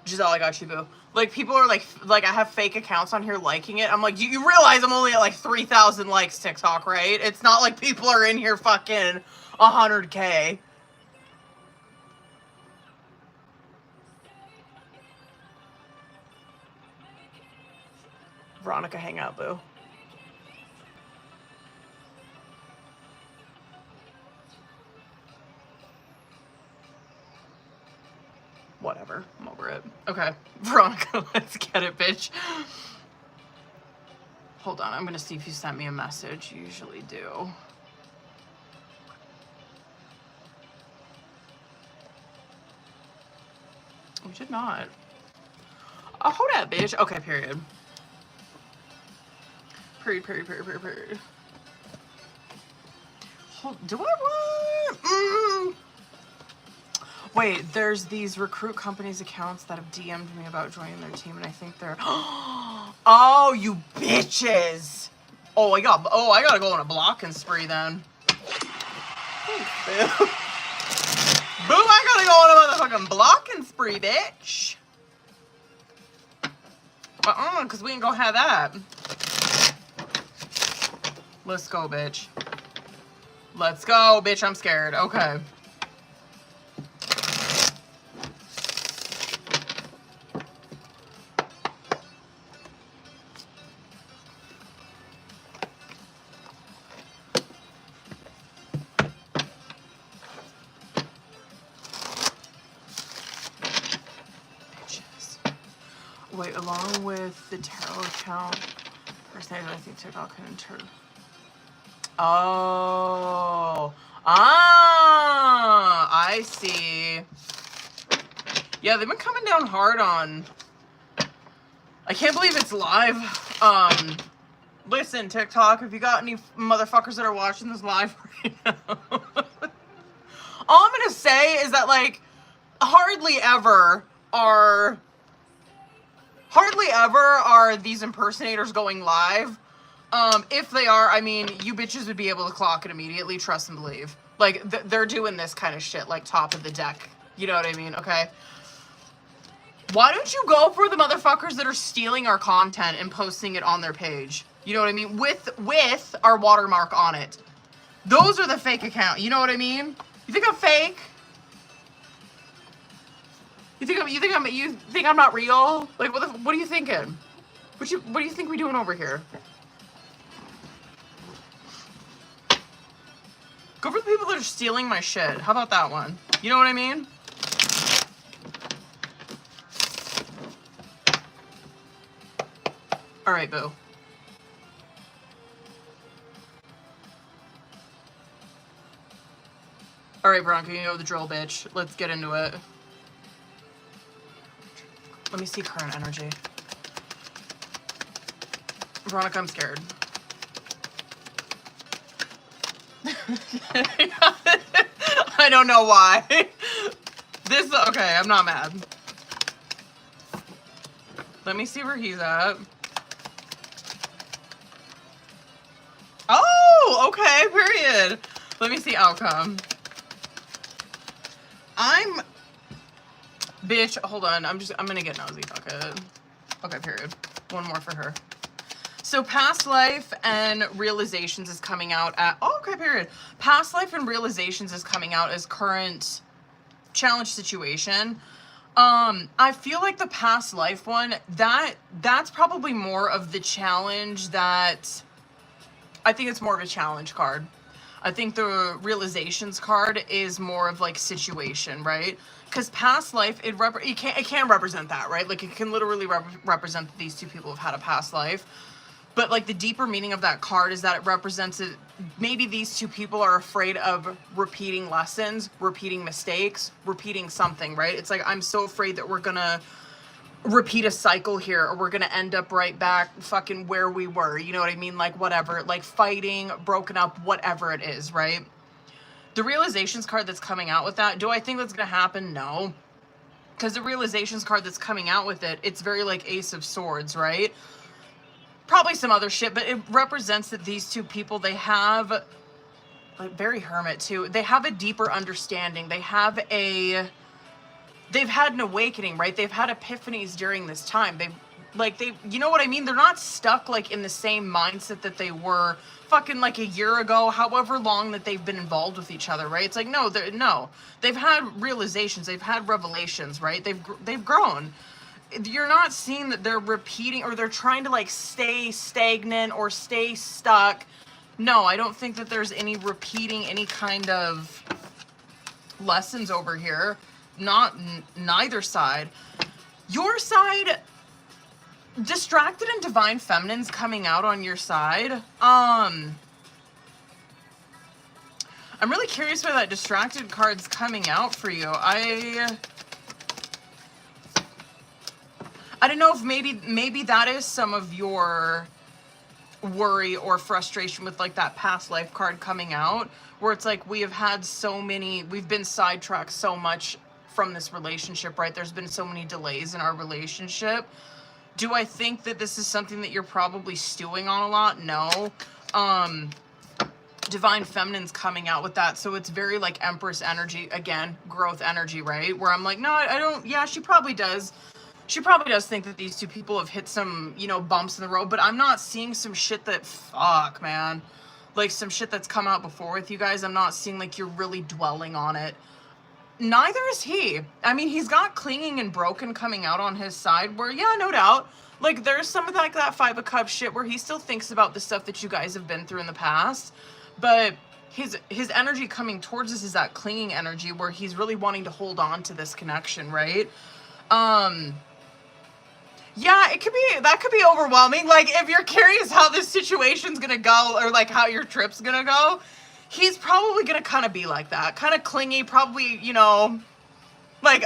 Giselle, I got you, boo. Like, people are like I have fake accounts on here liking it. I'm like, you realize I'm only at like 3,000 likes TikTok, right? It's not like people are in here fucking 100K. Veronica, hang out, boo. Whatever. I'm over it. Okay. Veronica, let's get it, bitch. Hold on. I'm going to see if you sent me a message. You usually do. You did not. Oh, hold that, bitch. Okay, period. Period. Hold, do I want? Wait, there's these recruit companies' accounts that have DM'd me about joining their team, and I think they're. Oh, you bitches! Oh, I gotta go on a blocking spree then. Boom! I gotta go on a motherfucking blocking spree, bitch. Cause we ain't gonna have that. Let's go, bitch. Let's go, bitch. I'm scared. Okay. Wait, along with the tarot account, first name, I think TikTok can enter. Oh. I see. Yeah, they've been coming down hard on. I can't believe it's live. Listen, TikTok, if you got any motherfuckers that are watching this live right now. All I'm gonna say is that, like, hardly ever are these impersonators going live. If they are, I mean, you bitches would be able to clock it immediately, trust and believe. Like, they're doing this kind of shit, like, top of the deck. You know what I mean? Okay? Why don't you go for the motherfuckers that are stealing our content and posting it on their page? You know what I mean? With our watermark on it. Those are the fake accounts. You know what I mean? You think I'm fake? You think I'm not real? Like, what are you thinking? What do you think we doing over here? Go for the people that are stealing my shit. How about that one? You know what I mean? All right, boo. All right, Bronco, you know the drill, bitch. Let's get into it. Let me see current energy. Veronica, I'm scared. I don't know why. Okay, I'm not mad. Let me see where he's at. Oh, okay, period. Let me see outcome. Bitch, hold on. I'm gonna get nosy. Fuck it. Okay, period. One more for her. So Past Life and Realizations is coming out at... Oh, okay, period. Past Life and Realizations is coming out as current challenge situation. I feel like the Past Life one, that's probably more of the challenge that I think it's more of a challenge card. I think the realizations card is more of like situation, right? Because past life, it can represent that, right? Like it can literally represent that these two people have had a past life. But like the deeper meaning of that card is that it represents it. Maybe these two people are afraid of repeating lessons, repeating mistakes, repeating something, right? It's like, I'm so afraid that we're gonna repeat a cycle here, or we're gonna end up right back fucking where we were, you know what I mean? Like whatever, like fighting, broken up, whatever it is, right? The realizations card that's coming out with that, do I think that's gonna happen? No. Because the realizations card that's coming out with it, it's very like Ace of Swords, right? Probably some other shit, but it represents that these two people, they have, like very hermit too, they have a deeper understanding. They've had an awakening, right? They've had epiphanies during this time. You know what I mean? They're not stuck like in the same mindset that they were fucking like a year ago, however long that they've been involved with each other, right? It's like, no, they've had realizations, they've had revelations, right? They've grown. You're not seeing that they're repeating or they're trying to like stay stagnant or stay stuck. No, I don't think that there's any repeating any kind of lessons over here. Neither side. Your side, distracted and divine feminine's coming out on your side. I'm really curious why that distracted card's coming out for you. I don't know if maybe that is some of your worry or frustration with like that past life card coming out, where it's like we've been sidetracked so much from this relationship, right? There's been so many delays in our relationship. Do I think that this is something that you're probably stewing on a lot? No. Divine feminine's coming out with that, so it's very like Empress energy, again, growth energy, right? Where I'm like, no, I don't. Yeah, she probably does think that these two people have hit some, you know, bumps in the road, but I'm not seeing some shit that, fuck, man. Like, some shit that's come out before with you guys. I'm not seeing, like, you're really dwelling on it. Neither is he. I mean, he's got clinging and broken coming out on his side where, yeah, no doubt. Like, there's some of that Five of Cups shit where he still thinks about the stuff that you guys have been through in the past. But his energy coming towards us is that clinging energy where he's really wanting to hold on to this connection, right? Yeah, that could be overwhelming. Like, if you're curious how this situation's gonna go, or like how your trip's gonna go, he's probably gonna kind of be like that. Kind of clingy, probably, you know, like,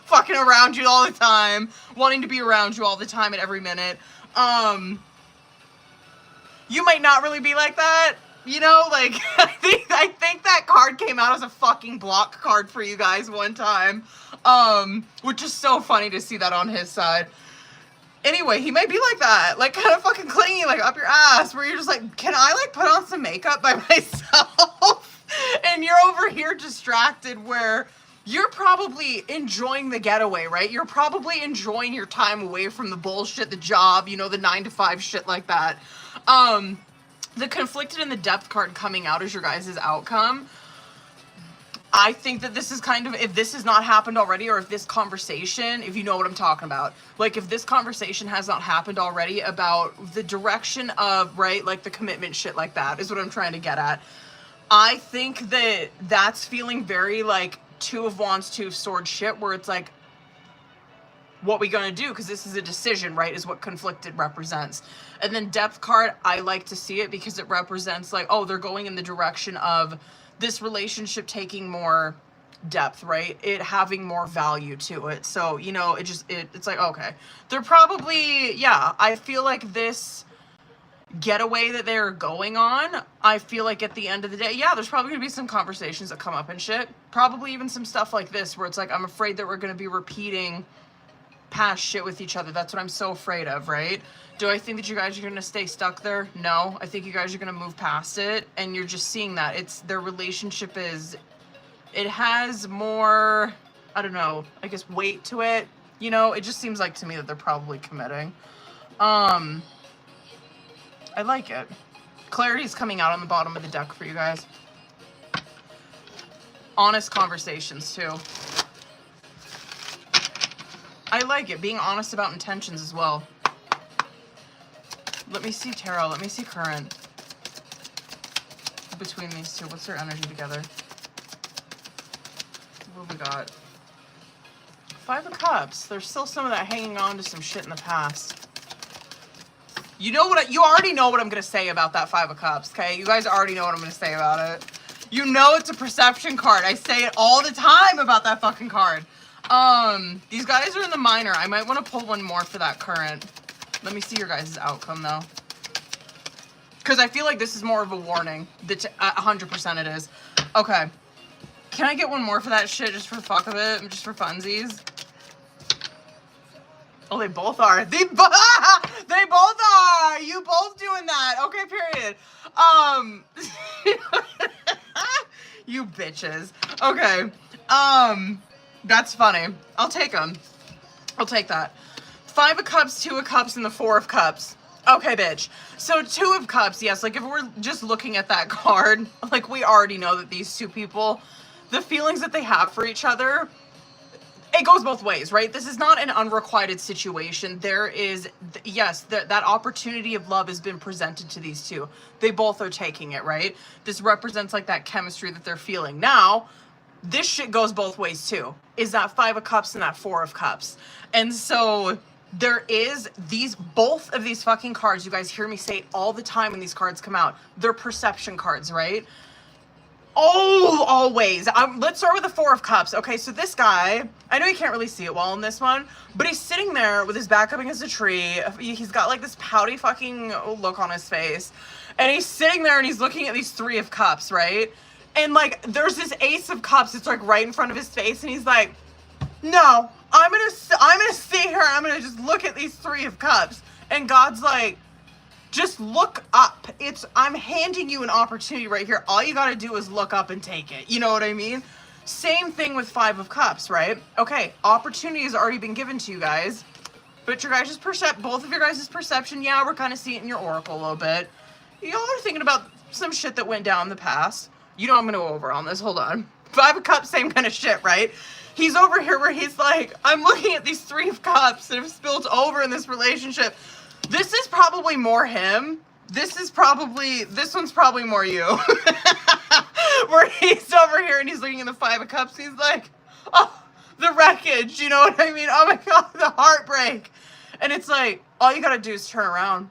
fucking around you all the time, wanting to be around you all the time at every minute. You might not really be like that, you know, like, I think that card came out as a fucking block card for you guys one time, which is so funny to see that on his side. Anyway, he might be like that, like, kind of fucking clingy, like, up your ass, where you're just like, can I, like, put on some makeup by myself? And you're over here distracted, where you're probably enjoying the getaway, right? You're probably enjoying your time away from the bullshit, the job, you know, the 9-to-5 shit like that. The conflicted and the depth card coming out as your guys' outcome. I think that this is kind of, if this has not happened already, or if this conversation, if you know what I'm talking about, like if this conversation has not happened already about the direction of, right, like the commitment shit like that is what I'm trying to get at. I think that that's feeling very like Two of Wands, Two of Swords shit, where it's like, what we gonna do? Because this is a decision, right, is what conflicted represents. And then depth card, I like to see it because it represents like, oh, they're going in the direction of this relationship taking more depth, right? It having more value to it. So, you know, it's like, okay, they're probably, yeah, I feel like this getaway that they're going on, I feel like at the end of the day, yeah, there's probably gonna be some conversations that come up and shit. Probably even some stuff like this where it's like, I'm afraid that we're gonna be repeating past shit with each other. That's what I'm so afraid of, right? Do I think that you guys are going to stay stuck there? No. I think you guys are going to move past it, and you're just seeing that. It's, their relationship is, it has more, I don't know, I guess weight to it. You know, it just seems like to me that they're probably committing. I like it. Clarity's coming out on the bottom of the deck for you guys. Honest conversations, too. I like it. Being honest about intentions as well. Let me see tarot. Let me see current. between these two? What's their energy together? What have we got? Five of Cups. There's still some of that hanging on to some shit in the past. You know what? You already know what I'm going to say about that Five of Cups, okay? You guys already know what I'm going to say about it. You know it's a perception card. I say it all the time about that fucking card. These guys are in the minor. I might want to pull one more for that current. Let me see your guys' outcome, though. Because I feel like this is more of a warning. 100% it is. Okay. Can I get one more for that shit just for fuck of it? Just for funsies? Oh, they both are. They both are! You both doing that. Okay, period. You bitches. Okay. That's funny. I'll take them. I'll take that. Five of Cups, Two of Cups, and the Four of Cups. Okay, bitch. So Two of Cups, yes, like if we're just looking at that card, like we already know that these two people, the feelings that they have for each other, it goes both ways, right? This is not an unrequited situation. There is, yes, that opportunity of love has been presented to these two. They both are taking it, right? This represents like that chemistry that they're feeling. Now, this shit goes both ways too. Is that Five of Cups and that Four of Cups. And so there is both of these fucking cards, you guys hear me say it all the time when these cards come out. They're perception cards, right? Oh, always. Let's start with the Four of Cups. Okay, so this guy, I know you can't really see it well in this one, but he's sitting there with his back up against a tree. He's got like this pouty fucking look on his face. And he's sitting there and he's looking at these Three of Cups, right? And like, there's this Ace of Cups. It's like right in front of his face. And he's like, no, I'm gonna sit here. I'm gonna just look at these Three of Cups. And God's like, just look up. I'm handing you an opportunity right here. All you gotta do is look up and take it. You know what I mean? Same thing with Five of Cups, right? Okay, opportunity has already been given to you guys. But your guys' both of your guys' perception, yeah, we're kind of seeing it in your oracle a little bit. Y'all are thinking about some shit that went down in the past. You know I'm gonna go over on this. Hold on. Five of Cups, same kind of shit, right? He's over here where he's like, I'm looking at these Three of Cups that have spilled over in this relationship. This is probably more him. This one's probably more you. Where he's over here and he's looking at the Five of Cups. He's like, oh, the wreckage. You know what I mean? Oh my God, the heartbreak. And it's like, all you gotta do is turn around.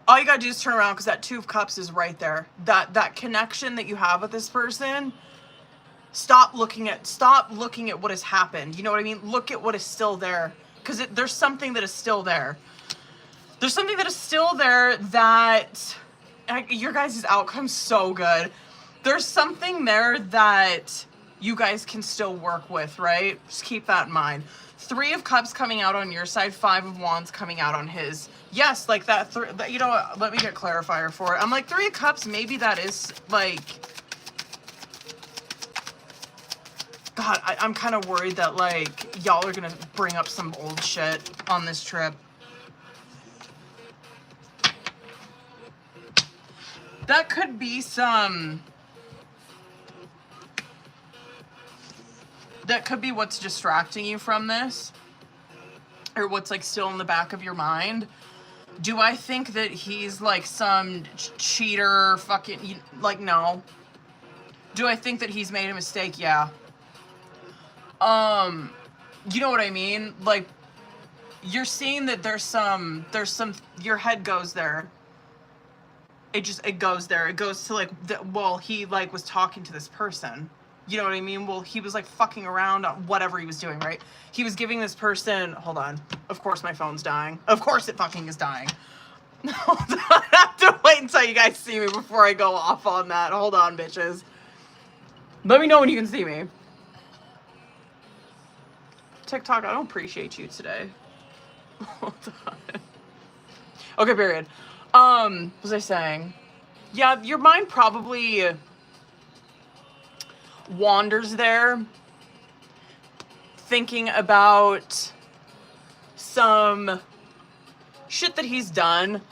All you gotta do is turn around because that Two of Cups is right there. That connection that you have with this person. Stop looking at what has happened. You know what I mean? Look at what is still there. Because there's something that is still there. There's something that is still there that... your guys' outcome's so good. There's something there that you guys can still work with, right? Just keep that in mind. Three of Cups coming out on your side. Five of Wands coming out on his. Yes, like that... you know what? Let me get clarifier for it. I'm like, Three of Cups, maybe that is, like... God, I'm kind of worried that, like, y'all are gonna bring up some old shit on this trip. That could be some... That could be what's distracting you from this. Or what's, like, still in the back of your mind. Do I think that he's, like, some cheater, fucking... Like, no. Do I think that he's made a mistake? Yeah. You know what I mean? Like, you're seeing that there's some, your head goes there. It goes there. It goes to, like, well, he, like, was talking to this person. You know what I mean? Well, he was, like, fucking around on whatever he was doing, right? He was giving this person, hold on. Of course my phone's dying. Of course it fucking is dying. Hold on. I have to wait until you guys see me before I go off on that. Hold on, bitches. Let me know when you can see me. TikTok, I don't appreciate you today. Hold on. Okay, period. What was I saying? Yeah, your mind probably wanders there, thinking about some shit that he's done.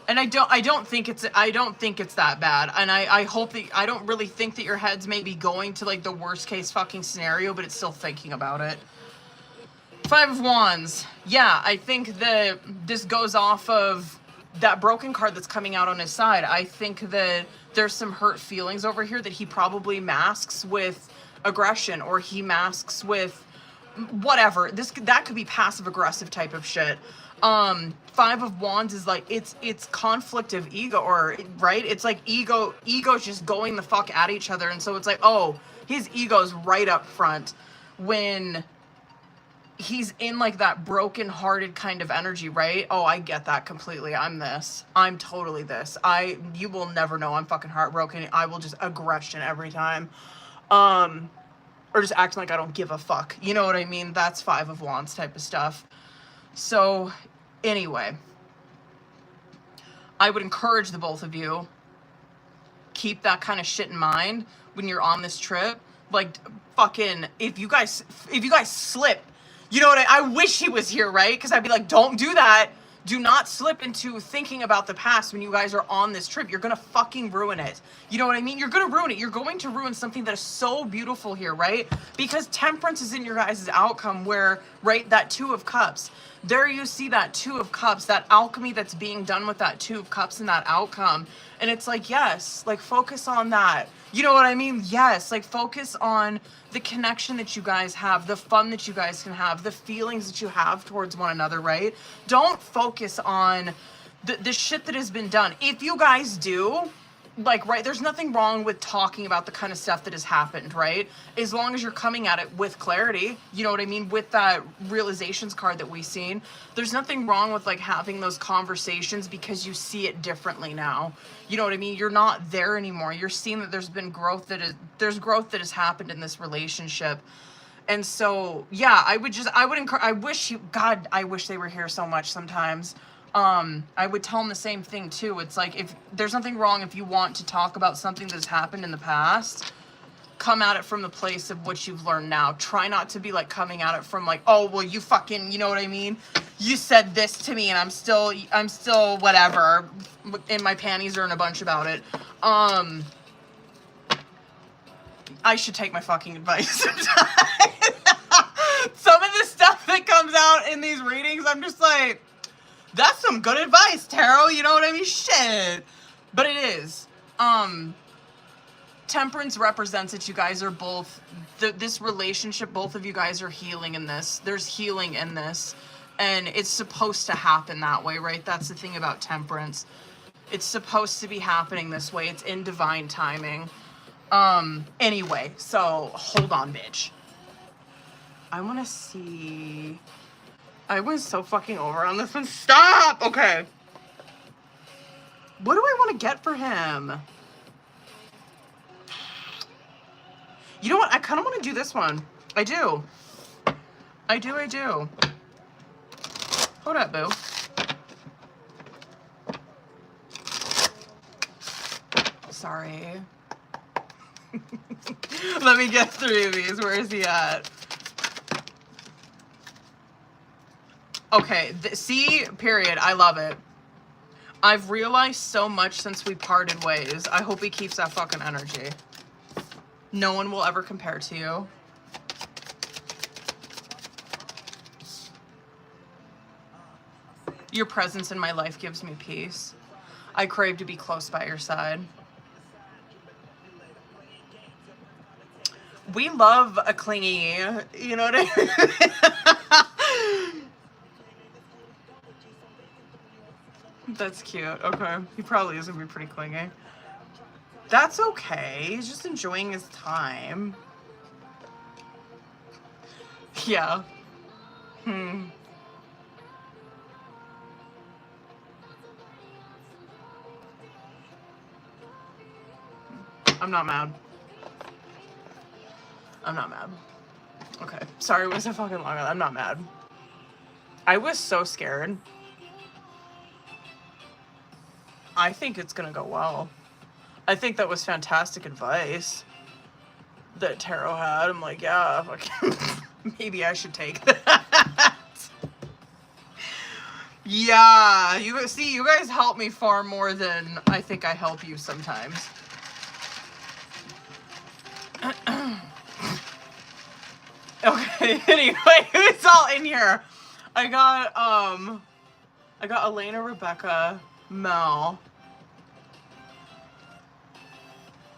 And I don't think it's that bad. And I hope that, I don't really think that your head's maybe going to, like, the worst case fucking scenario, but it's still thinking about it. Five of Wands. Yeah, I think that this goes off of that broken card that's coming out on his side. I think that there's some hurt feelings over here that he probably masks with aggression, or he masks with whatever. That could be passive aggressive type of shit. Five of Wands is like, it's conflict of ego, or right? It's like ego's just going the fuck at each other. And so it's like, oh, his ego's right up front when he's in like that broken hearted kind of energy, right? Oh, I get that completely. I'm this. I'm totally this. You will never know I'm fucking heartbroken. I will just aggression every time. Or just acting like I don't give a fuck. You know what I mean? That's Five of Wands type of stuff. So anyway, I would encourage the both of you, keep that kind of shit in mind when you're on this trip. Like, fucking, if you guys slip, you know what I wish he was here, right? Because I'd be like, don't do that. Do not slip into thinking about the past when you guys are on this trip. You're gonna fucking ruin it. You know what I mean? You're gonna ruin it. You're going to ruin something that is so beautiful here, right? Because temperance is in your guys' outcome where, right, that Two of Cups. There you see that Two of Cups, that alchemy that's being done with that Two of Cups and that outcome. And it's like, yes, like focus on that. You know what I mean? Yes, like focus on the connection that you guys have, the fun that you guys can have, the feelings that you have towards one another, right? Don't focus on the shit that has been done. If you guys do, like, right, there's nothing wrong with talking about the kind of stuff that has happened, right? As long as you're coming at it with clarity, you know what I mean? With that realizations card that we've seen, there's nothing wrong with like having those conversations because you see it differently now. You know what I mean? You're not there anymore. You're seeing that there's been growth there's growth that has happened in this relationship. And so, yeah, I would encourage, I wish they were here so much sometimes. I would tell them the same thing too. It's like, if there's nothing wrong if you want to talk about something that's happened in the past, come at it from the place of what you've learned now. Try not to be like coming at it from like, oh, well, you fucking, you know what I mean? You said this to me and I'm still whatever, in my panties or in a bunch about it. I should take my fucking advice sometimes. Some of the stuff that comes out in these readings, I'm just like, that's some good advice, tarot. You know what I mean? Shit. But it is. Temperance represents that you guys are both, this relationship, both of you guys are healing in this. There's healing in this. And it's supposed to happen that way, right? That's the thing about temperance. It's supposed to be happening this way. It's in divine timing. Anyway, so hold on, bitch. I want to see. I was so fucking over on this one. Stop! Okay. What do I want to get for him? You know what? I kind of want to do this one. I do. I do. Hold up, boo. Sorry. Let me get through these. Where is he at? Okay, see, period. I love it. I've realized so much since we parted ways. I hope he keeps that fucking energy. No one will ever compare to you. Your presence in my life gives me peace. I crave to be close by your side. We love a clingy, you know what I mean? That's cute. Okay. He probably is gonna be pretty clingy. That's okay. He's just enjoying his time. Yeah. I'm not mad. I'm not mad. Okay. Sorry, it was so fucking long. I'm not mad. I was so scared. I think it's gonna go well. I think that was fantastic advice that Tarot had. I'm like, yeah, fucking maybe I should take that. Yeah, you see, you guys help me far more than I think I help you sometimes. Okay, anyway, it's all in here. I got Elena, Rebecca, Mel.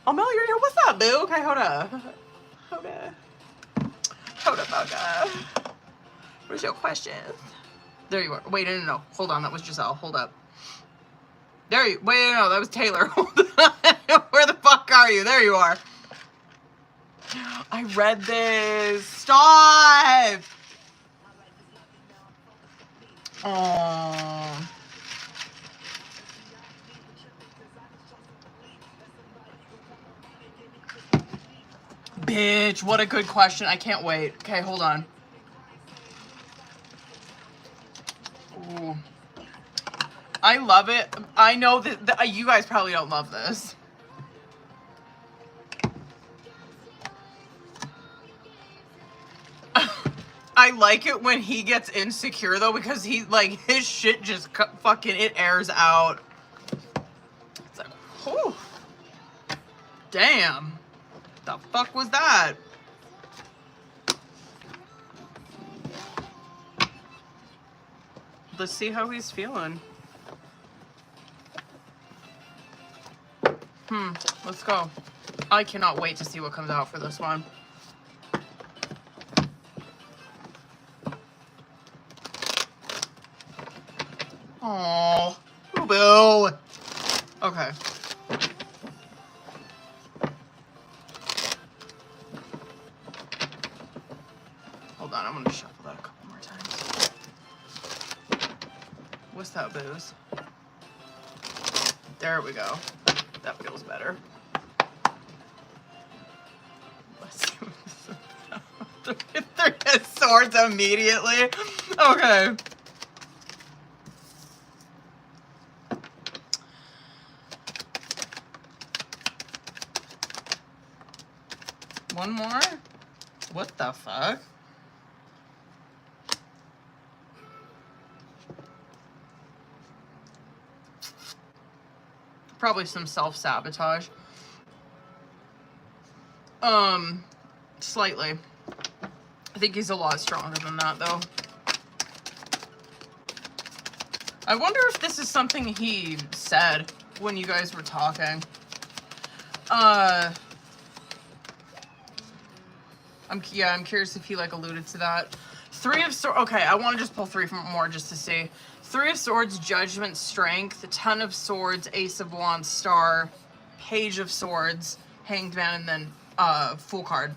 Oh, Mel, you're here. What's up, boo? Okay, hold up. Hold up. What's your question? There you are. Wait, no. Hold on, that was Giselle. Hold up. Wait, no, that was Taylor. Hold on. Where the fuck are you? There you are. I read this. Stop! Oh. Bitch, what a good question. I can't wait. Okay, hold on. Ooh. I love it. I know that you guys probably don't love this. I like it when he gets insecure though, because he like his shit just fucking it airs out. It's like, whew. Damn. The fuck was that? Let's see how he's feeling. Let's go. I cannot wait to see what comes out for this one. Oh, boo. Okay. Hold on, I'm gonna shuffle that a couple more times. What's that, booze? There we go. That feels better. Let's see what this is about. 3 of swords immediately. Okay. One more? What the fuck? Probably some self-sabotage. Slightly. I think he's a lot stronger than that, though. I wonder if this is something he said when you guys were talking. I'm curious if he, like, alluded to that. 3 of Swords. Okay, I want to just pull 3 more just to see. 3 of Swords, Judgment, Strength, 10 of Swords, Ace of Wands, Star, Page of Swords, Hanged Man, and then Fool card.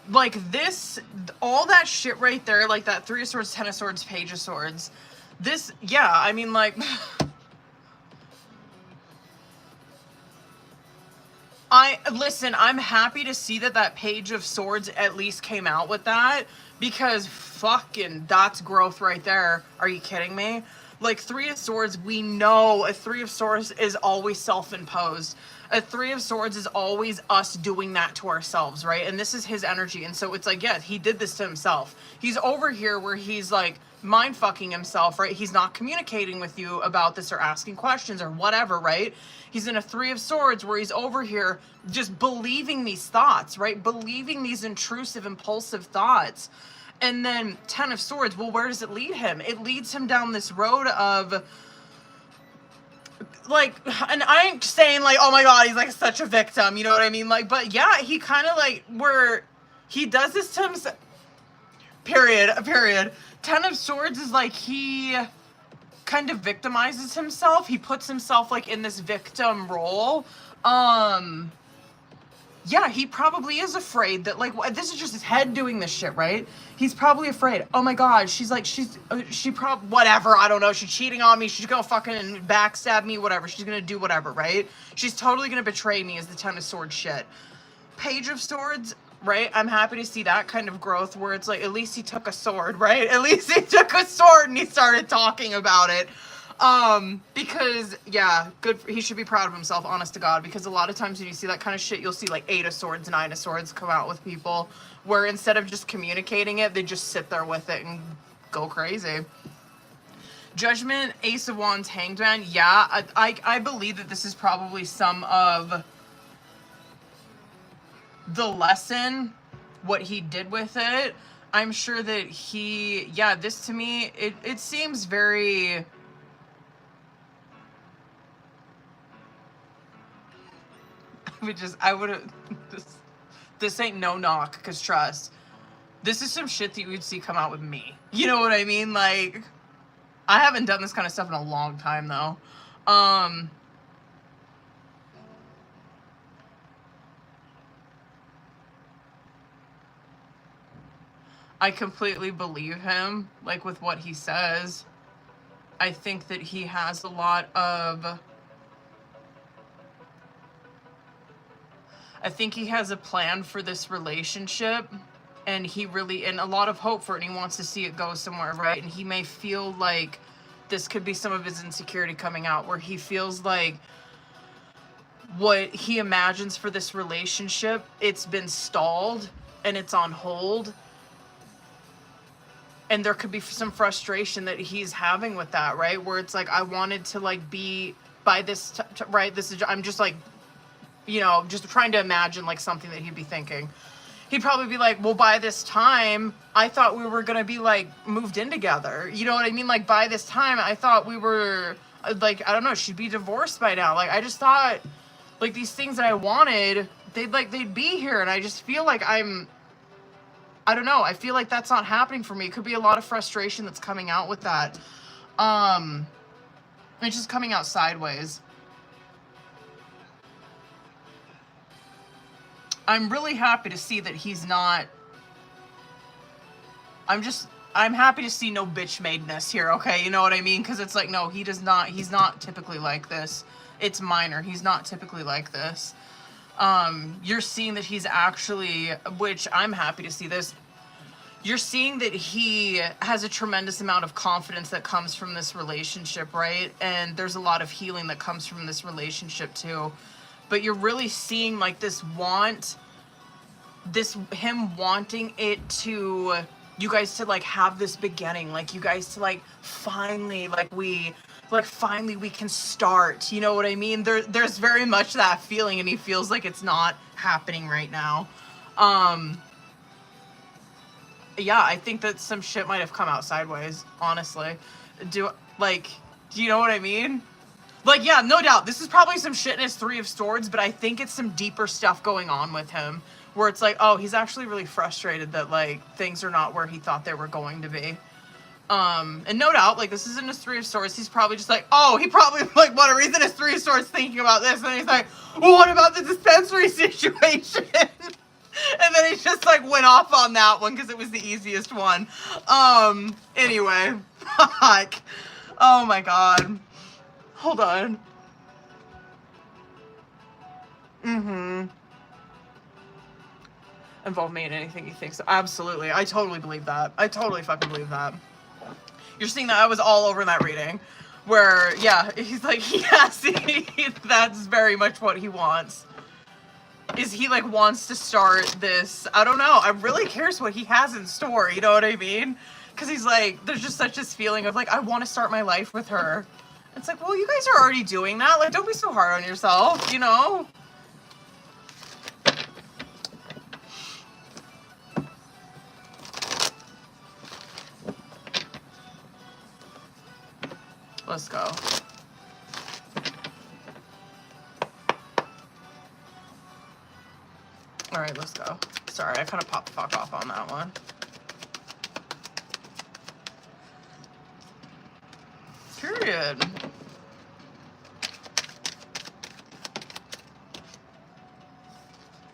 Like this, all that shit right there, like that 3 of Swords, 10 of Swords, Page of Swords. This, yeah, I mean, like... Listen, I'm happy to see that Page of Swords at least came out with that, because fucking that's growth right there. Are you kidding me? Like 3 of Swords, we know a 3 of Swords is always self-imposed. A 3 of Swords is always us doing that to ourselves, right? And this is his energy. And so it's like, yeah, he did this to himself. He's over here where he's like mind fucking himself, right? He's not communicating with you about this or asking questions or whatever, right? He's in a 3 of Swords where he's over here just believing these thoughts, right? Believing these intrusive, impulsive thoughts. And then 10 of Swords, well, where does it lead him? It leads him down this road of, like, and I ain't saying, like, oh my god, he's, like, such a victim, you know what I mean? Like, but yeah, he kind of, like, where he does this to himself, period. 10 of Swords is, like, he kind of victimizes himself. He puts himself, like, in this victim role. Yeah, he probably is afraid that, like, this is just his head doing this shit, right? He's probably afraid. Oh my god, whatever, I don't know. She's cheating on me. She's gonna fucking backstab me, whatever. She's gonna do whatever, right? She's totally gonna betray me, is the 10 of Swords shit. Page of Swords, right? I'm happy to see that kind of growth where it's like, at least he took a sword, right? At least he took a sword and he started talking about it. Because, yeah, he should be proud of himself, honest to God, because a lot of times when you see that kind of shit, you'll see, like, 8 of Swords, 9 of Swords come out with people, where instead of just communicating it, they just sit there with it and go crazy. Judgment, Ace of Wands, Hanged Man, yeah, I believe that this is probably some of the lesson what he did with it. I'm sure that yeah, this to me, it seems very... I would have, this ain't no knock, because trust, this is some shit that you would see come out with me. You know what I mean? Like, I haven't done this kind of stuff in a long time, though. I completely believe him, like, with what he says. I think that he has a lot of... I think he has a plan for this relationship, and and a lot of hope for it, and he wants to see it go somewhere, right? And he may feel like this could be some of his insecurity coming out, where he feels like what he imagines for this relationship, it's been stalled, and it's on hold. And there could be some frustration that he's having with that, right? Where it's like, I wanted to, like, be by this, right? This is, I'm just like, you know, just trying to imagine, like, something that he'd be thinking. He'd probably be like, well, by this time, I thought we were gonna be, like, moved in together. You know what I mean? Like, by this time, I thought we were, like, I don't know, she'd be divorced by now. Like, I just thought, like, these things that I wanted, they'd be here. And I just feel like I don't know. I feel like that's not happening for me. It could be a lot of frustration that's coming out with that. It's just coming out sideways. I'm really happy to see that he's not... I'm happy to see no bitch-madeness here, okay? You know what I mean? Because it's like, no, he's not typically like this. It's minor. He's not typically like this. You're seeing that he's actually, which I'm happy to see this, you're seeing that he has a tremendous amount of confidence that comes from this relationship, right? And there's a lot of healing that comes from this relationship too. But you're really seeing like him wanting it to, you guys to like have this beginning, like you guys to like finally, finally we can start, you know what I mean? There's very much that feeling, and he feels like it's not happening right now. Yeah, I think that some shit might have come out sideways, honestly. Do you know what I mean? Like, yeah, no doubt, this is probably some shit in his Three of Swords, but I think it's some deeper stuff going on with him, where it's like, oh, he's actually really frustrated that, like, things are not where he thought they were going to be. And no doubt, like, this is in his Three of Swords, he's probably just like, oh, he probably, like, what a reason his Three of Swords thinking about this, and then he's like, well, what about the dispensary situation? And then he just, like, went off on that one, because it was the easiest one. Anyway, fuck. Oh my god. Hold on. Involve me in anything you think so. Absolutely. I totally believe that. I totally fucking believe that. You're seeing that I was all over that reading. Where, yeah, he's like, yes, that's very much what he wants. Is he, like, wants to start this, I don't know, I'm really curious what he has in store, you know what I mean? Because he's like, there's just such this feeling of, like, I want to start my life with her. It's like, well, you guys are already doing that. Like, don't be so hard on yourself, you know? Let's go. Alright, let's go. Sorry, I kind of popped the fuck off on that one. Period.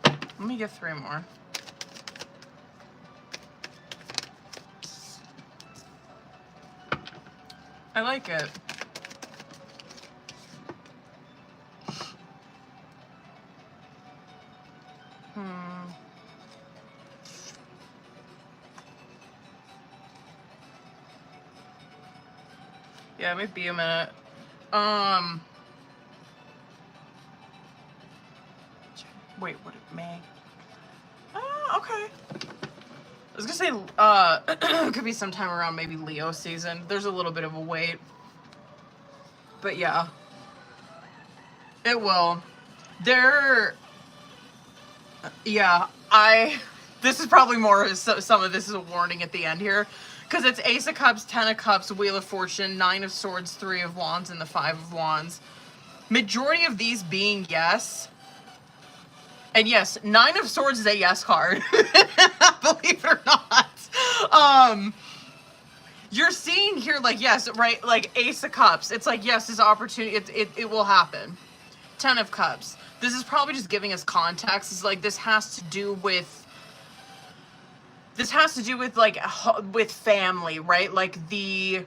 Let me get 3 more. I like it. Yeah, it might be a minute. Wait, what, May? Okay. I was gonna say, it could be sometime around maybe Leo season. There's a little bit of a wait. But yeah. It will. Yeah, This is probably more, some of this is a warning at the end here. Because it's Ace of Cups, 10 of Cups, Wheel of Fortune, 9 of Swords, 3 of Wands, and the 5 of Wands. Majority of these being yes. And yes, 9 of Swords is a yes card. Believe it or not. You're seeing here, like, yes, right, like, Ace of Cups. It's like, yes, this opportunity, it will happen. 10 of Cups. This is probably just giving us context. It's like, this has to do with, like, with family, right? Like, the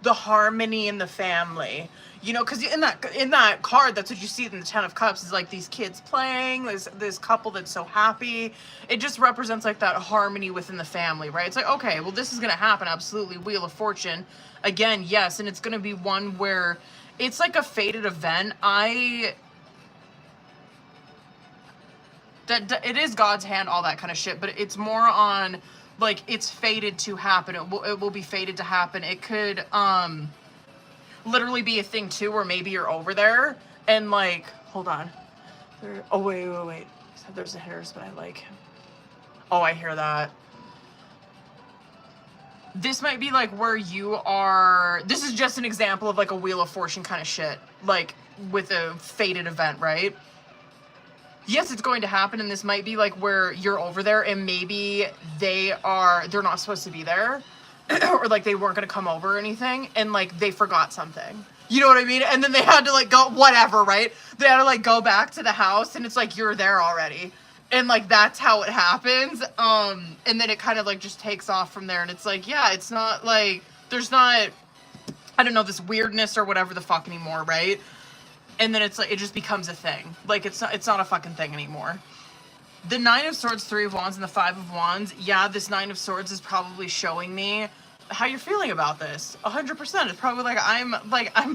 harmony in the family. You know, because in that card, that's what you see in the 10 of Cups, is like these kids playing, this couple that's so happy. It just represents like that harmony within the family, right? It's like, okay, well, this is going to happen, absolutely. Wheel of Fortune, again, yes, and it's going to be one where it's like a fated event. It is God's hand, all that kind of shit, but it's more on, like, it's fated to happen. It will be fated to happen. It could, literally be a thing too where maybe you're over there and like, hold on, oh wait, so there's a hairs, but I like him. Oh, I hear that. This might be like where you are, this is just an example of like a Wheel of Fortune kind of shit, like with a fated event, right? Yes, it's going to happen, and this might be like where you're over there and maybe they're not supposed to be there. Or like they weren't gonna come over or anything, and like they forgot something. You know what I mean? And then they had to like go, whatever, right? They had to like go back to the house, and it's like you're there already. And like that's how it happens. And then it kind of like just takes off from there, and it's like, yeah, it's not like there's not, I don't know, this weirdness or whatever the fuck anymore, right? And then it's like it just becomes a thing. Like it's not a fucking thing anymore. The 9 of Swords, 3 of Wands, and the 5 of Wands. Yeah, this 9 of Swords is probably showing me how you're feeling about this. 100%. It's probably like I'm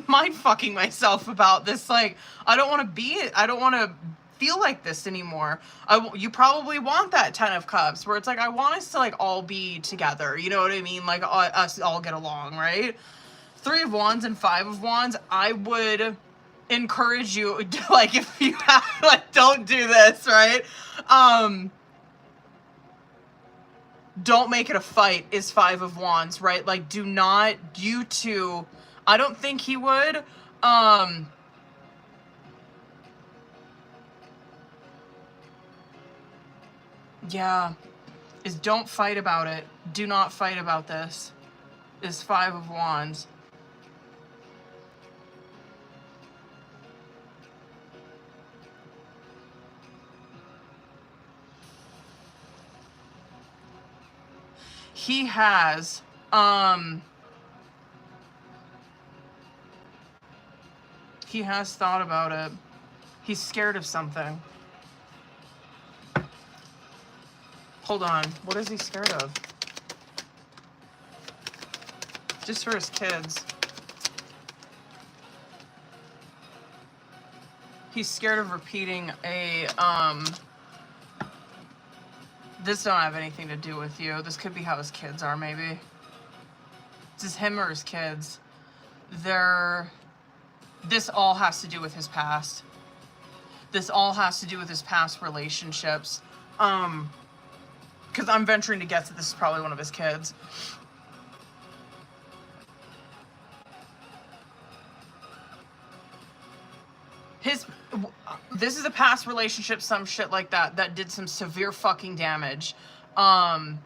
mind fucking myself about this. Like, I don't want to feel like this anymore. You probably want that 10 of Cups where it's like, I want us to like all be together. You know what I mean? Like us all get along, right? 3 of Wands and 5 of Wands. I would encourage you to, like, if you have, like, don't do this, right? Don't make it a fight is 5 of Wands, right? Like, do not, you two, I don't think he would, yeah, is don't fight about it. Do not fight about this is 5 of Wands. He has, he has thought about it. He's scared of something. Hold on. What is he scared of? Just for his kids. He's scared of repeating a, this don't have anything to do with you. This could be how his kids are, maybe. It's just him or his kids. This all has to do with his past. This all has to do with his past relationships. Because I'm venturing to guess that this is probably one of his kids. This is a past relationship, some shit like that, that did some severe fucking damage. I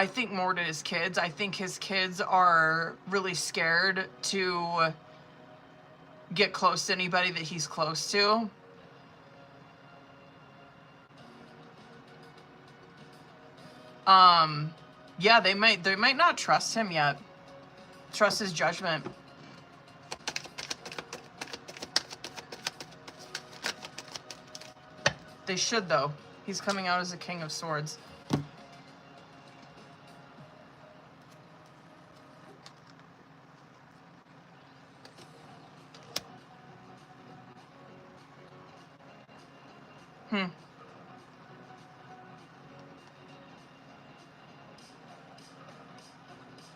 think more to his kids. I think his kids are really scared to get close to anybody that he's close to. Yeah, they might not trust him yet. Trust his judgment. They should, though. He's coming out as a King of Swords.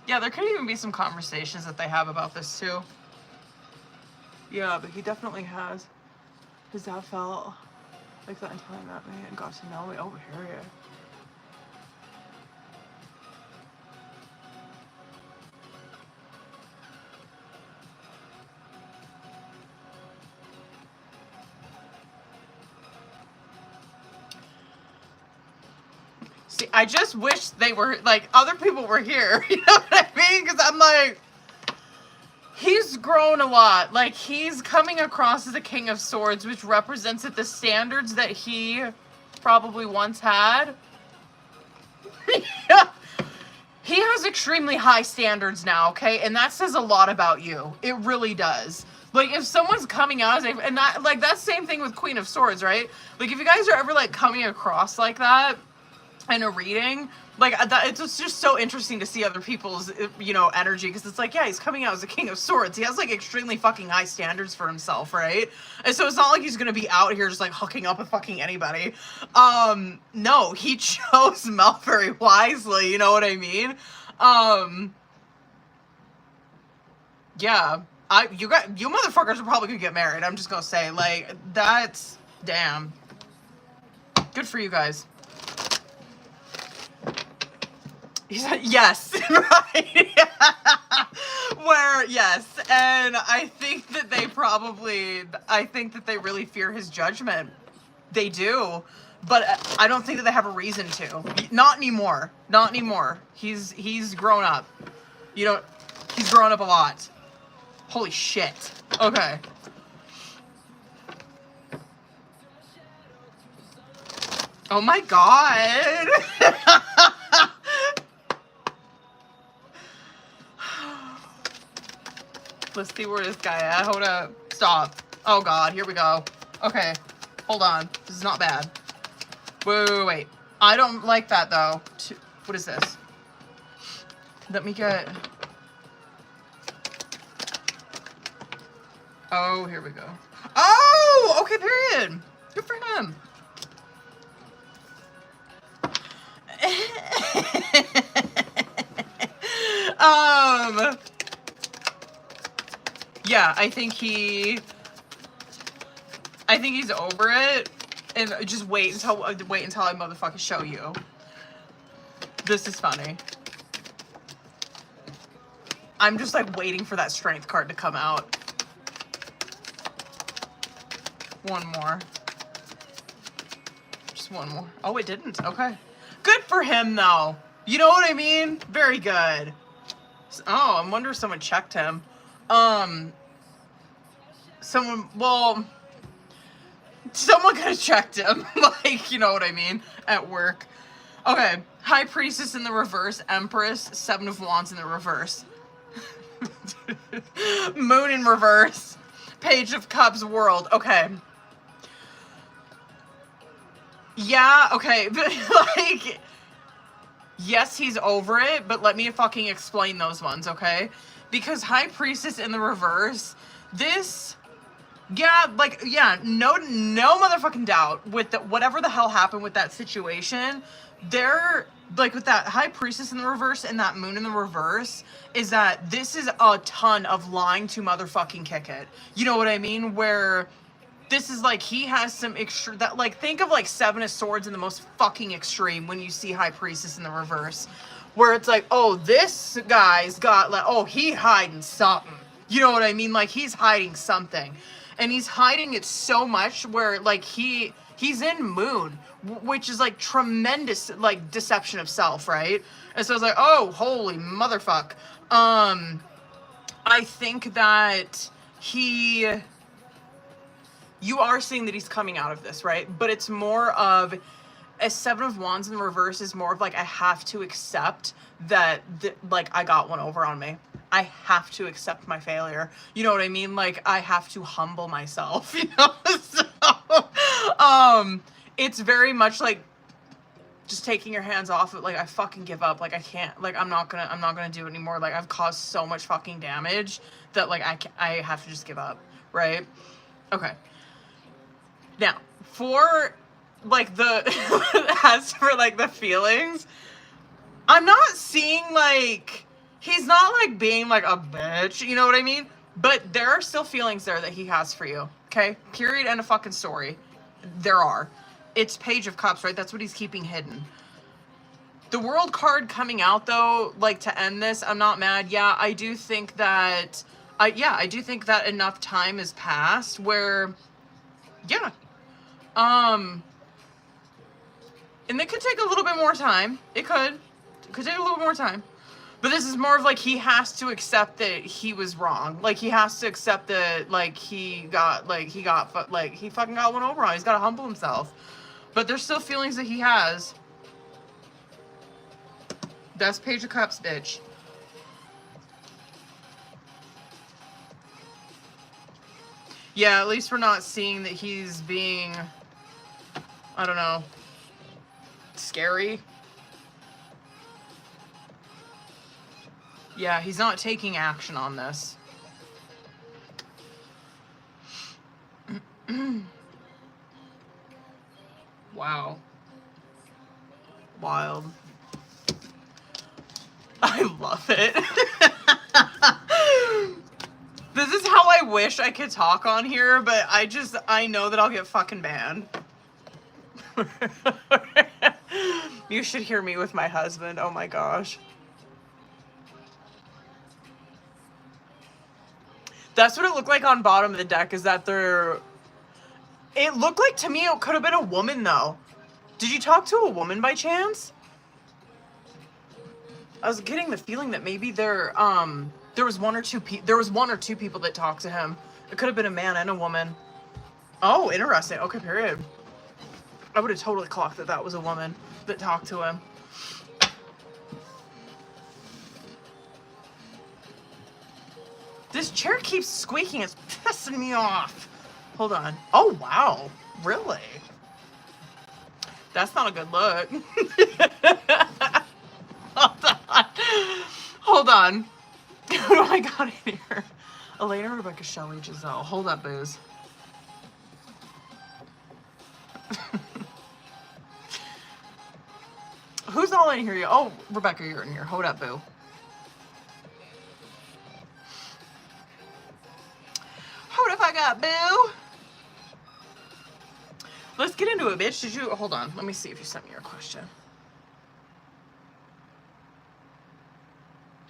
Yeah, there could even be some conversations that they have about this, too. Yeah, but he definitely has. Does that felt? Like that until I met me and got to know me. Oh, period. See, I just wish they were, like, other people were here. You know what I mean? Because I'm like, he's grown a lot. Like, he's coming across as a King of Swords, which represents that the standards that he probably once had. Yeah. He has extremely high standards now, okay? And that says a lot about you. It really does. Like, if someone's coming out as a, and that, like, that's the same thing with Queen of Swords, right? Like, if you guys are ever, like, coming across like that in a reading, like, that, it's just so interesting to see other people's, you know, energy, because it's like, yeah, he's coming out as a King of Swords. He has, like, extremely fucking high standards for himself, right? And so it's not like he's gonna be out here just, like, hooking up with fucking anybody. No, he chose Mel very wisely, you know what I mean? Yeah, you motherfuckers are probably gonna get married. I'm just gonna say, like, that's, damn. Good for you guys. He said, yes, right? Where, yes, and I think that they really fear his judgment. They do, but I don't think that they have a reason to. Not anymore. Not anymore. He's grown up. You know, he's grown up a lot. Holy shit. Okay. Oh my god. Let's see where this guy at. Hold up. Stop. Oh god, here we go. Okay. Hold on. This is not bad. Wait. I don't like that though. What is this? Let me get... Oh, here we go. Oh! Okay, period. Good for him. Yeah, I think he's over it, and just wait until I motherfucking show you. This is funny. I'm just like waiting for that strength card to come out. One more. Just one more. Oh, it didn't. Okay. Good for him, though. You know what I mean? Very good. Oh, I wonder if someone checked him. Someone could have checked him. Like, you know what I mean? At work. Okay. High Priestess in the reverse. Empress. Seven of Wands in the reverse. Moon in reverse. Page of Cups. World. Okay. Yeah, okay. But, like... Yes, he's over it, but let me fucking explain those ones, okay? Because High Priestess in the reverse, this, yeah, like, yeah, no motherfucking doubt with whatever the hell happened with that situation, they're, like, with that High Priestess in the reverse and that Moon in the reverse, is that this is a ton of lying to motherfucking kick it. You know what I mean? Where... This is like, he has some extra, that, like, think of like Seven of Swords in the most fucking extreme when you see High Priestess in the reverse. Where it's like, oh, this guy's got, like, oh, he hiding something. You know what I mean? Like, he's hiding something. And he's hiding it so much where, like, he's in Moon, which is, like, tremendous, like, deception of self, right? And so it's like, oh, holy motherfuck. I think that you are seeing that he's coming out of this, right? But it's more of a Seven of Wands in the reverse is more of like, I have to accept that, like, I got one over on me. I have to accept my failure. You know what I mean? Like, I have to humble myself, you know? So, it's very much like just taking your hands off it. Like, I fucking give up. Like, I can't, like, I'm not gonna do it anymore. Like, I've caused so much fucking damage that, like, I have to just give up, right? Okay. Now, for, like, as for, like, the feelings, I'm not seeing, like, he's not, like, being, like, a bitch, you know what I mean? But there are still feelings there that he has for you, okay? Period, end of fucking story. there are. It's Page of Cups, right? That's what he's keeping hidden. The World card coming out, though, like, to end this, I'm not mad. Yeah, I do think that... I do think that enough time has passed where... Yeah. And it could take a little bit more time. It could. It could take a little more time. But this is more of, like, he has to accept that he was wrong. Like, he has to accept that, like, he fucking got one over on. He's got to humble himself. But there's still feelings that he has. That's Page of Cups, bitch. Yeah, at least we're not seeing that he's being, I don't know, scary. Yeah, he's not taking action on this. Wow. Wild. I love it. This is how I wish I could talk on here, but I know that I'll get fucking banned. You should hear me with my husband. Oh my gosh. That's what it looked like on bottom of the deck, is that it looked like to me it could have been a woman, though. Did you talk to a woman by chance? I was getting the feeling that maybe there was one or two people that talked to him. It could have been a man and a woman. Oh, interesting. Okay, period. I would have totally clocked that that was a woman that talked to him. This chair keeps squeaking. It's pissing me off. Hold on. Oh, wow. Really? That's not a good look. Hold on. Who do I got in here? Elena, Rebecca, Shelley, Giselle. Hold up, booze. Who's all in here? Oh, Rebecca, you're in here. Hold up, boo. Hold up, I got boo. Let's get into it, bitch. Did you... Hold on. Let me see if you sent me your question.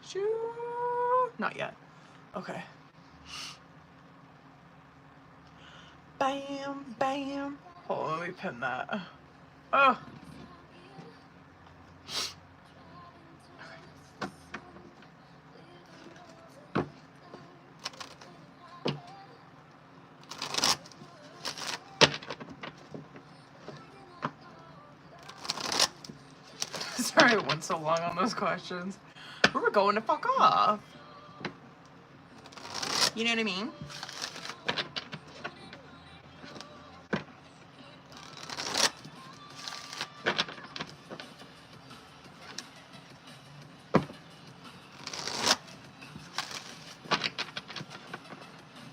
Did you... Not yet. Okay. Bam, bam. Hold on, let me pin that. Oh. Sorry it went so long on those questions. We were going to fuck off. You know what I mean? I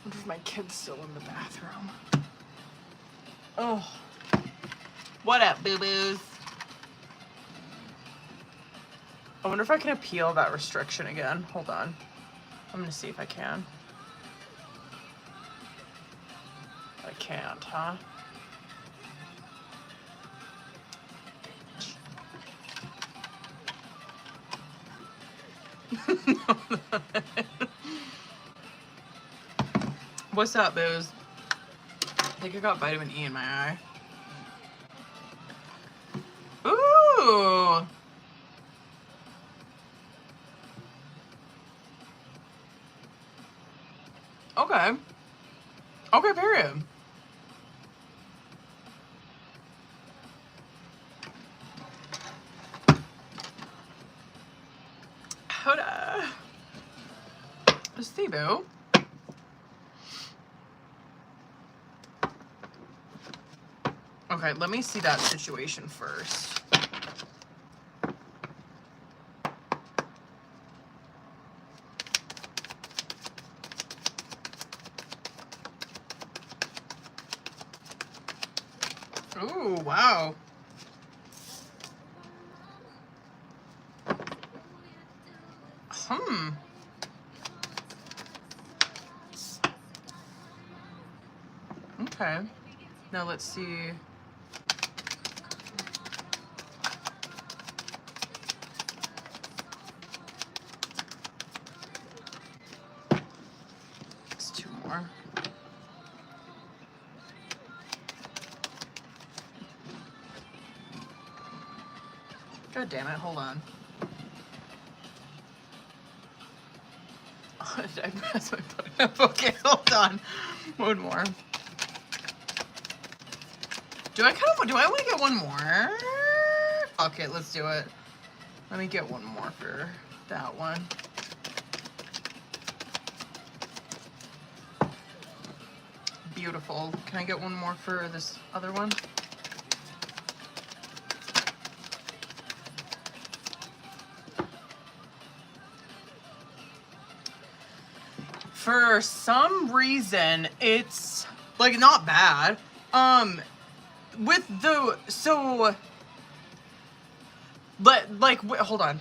wonder if my kid's still in the bathroom. Oh. What up, boo-boos? I wonder if I can appeal that restriction again. Hold on. I'm gonna see if I can. I can't, huh? What's up, booze? I think I got vitamin E in my eye. Ooh! Okay. Okay, period. Hold up. Let's see, boo. Okay, let me see that situation first. Ooh, wow. Okay. Now let's see. It's 2 more. God damn it, hold on. Did I press my button? Okay, hold on. One more. Do I want to get one more? Okay, let's do it. Let me get one more for that one. Beautiful. Can I get one more for this other one? For some reason, it's like not bad. With the but like hold on.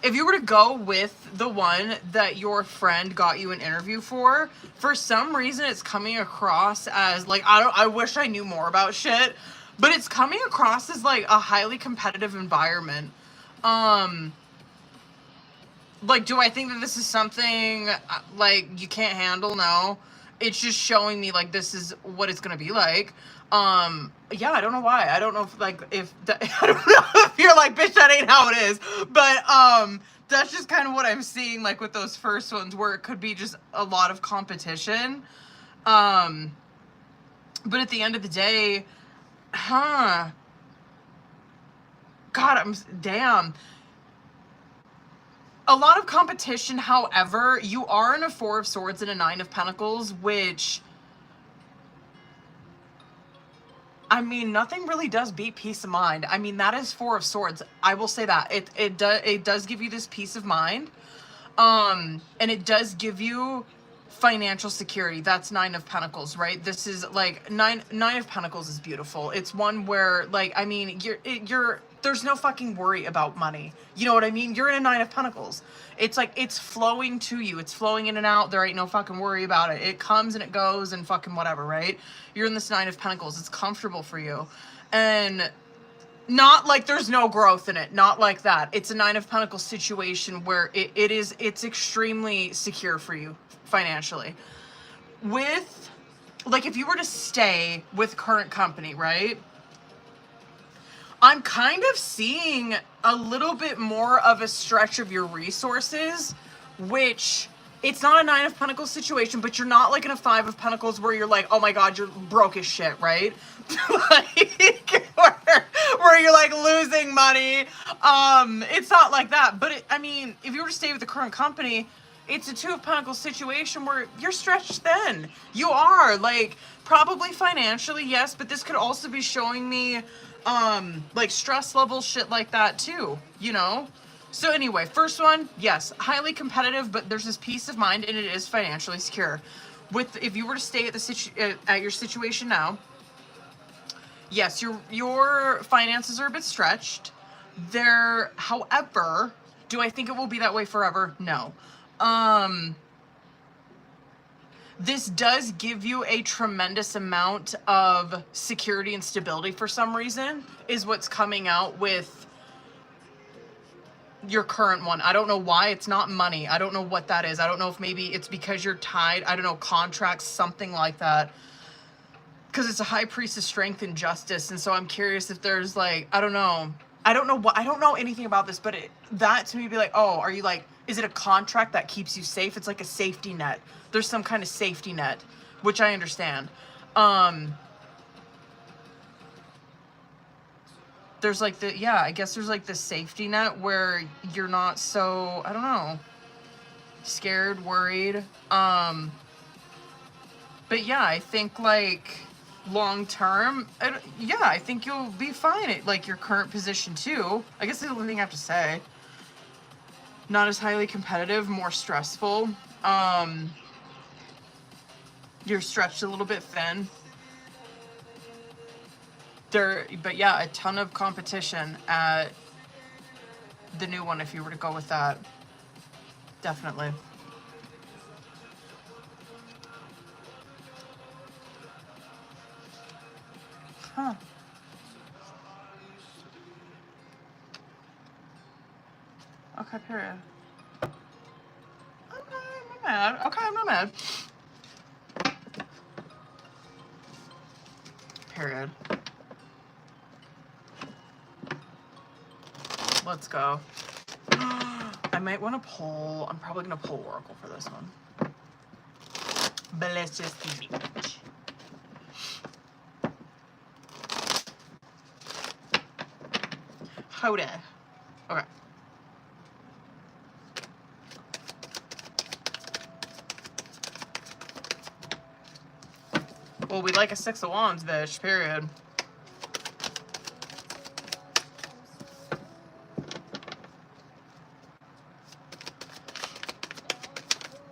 If you were to go with the one that your friend got you an interview for some reason it's coming across as like I wish I knew more about shit, but it's coming across as like a highly competitive environment. Like, do I think that this is something like you can't handle? No. It's just showing me like this is what it's gonna be like. Yeah, I don't know why. I don't know if like if that, I don't know if you're like, bitch, that ain't how it is. But that's just kind of what I'm seeing like with those first ones where it could be just a lot of competition. But at the end of the day, God, damn. A lot of competition, however, you are in a 4 of Swords and a 9 of Pentacles, which, I mean, nothing really does beat peace of mind. I mean, that is 4 of Swords. I will say that. It does give you this peace of mind. And it does give you financial security. That's 9 of Pentacles, right? This is like nine of Pentacles is beautiful. It's one where like, I mean, there's no fucking worry about money. You know what I mean? You're in a 9 of Pentacles. It's like, it's flowing to you. It's flowing in and out. There ain't no fucking worry about it. It comes and it goes and fucking whatever, right? You're in this 9 of Pentacles. It's comfortable for you. And not like there's no growth in it. Not like that. It's a 9 of Pentacles situation where it's extremely secure for you financially. With, like, if you were to stay with current company, right? I'm kind of seeing a little bit more of a stretch of your resources, which it's not a 9 of Pentacles situation, but you're not like in a 5 of Pentacles where you're like, oh my God, you're broke as shit, right? Like, where you're like losing money. It's not like that. But I mean, if you were to stay with the current company, it's a 2 of Pentacles situation where you're stretched thin. You are like probably financially, yes, but this could also be showing me like stress level shit like that too, you know? So anyway, first one, yes, highly competitive, but there's this peace of mind and it is financially secure. If you were to stay at your situation now, yes, your finances are a bit stretched. However, do I think it will be that way forever? No. This does give you a tremendous amount of security and stability for some reason, is what's coming out with your current one. I don't know why. It's not money. I don't know what that is. I don't know if maybe it's because you're tied, I don't know, contracts, something like that. Because it's a high priest of strength and justice. And so I'm curious if there's like, I don't know anything about this, but that to me be like, oh, are you like, is it a contract that keeps you safe? It's like a safety net. There's some kind of safety net, which I understand. There's like I guess there's like the safety net where you're not so, I don't know, scared, worried. But yeah, I think like long term, I think you'll be fine at like your current position too. I guess that's the only thing I have to say. Not as highly competitive, more stressful. You're stretched a little bit thin. But yeah, a ton of competition at the new one if you were to go with that. Definitely. Huh. Okay, period. Okay, I'm not mad. Okay, I'm not mad. Period. Let's go. I might want to pull. I'm probably going to pull Oracle for this one. But let's just see. Hold it. Okay. Well, we like a 6 of Wands, bitch. Period.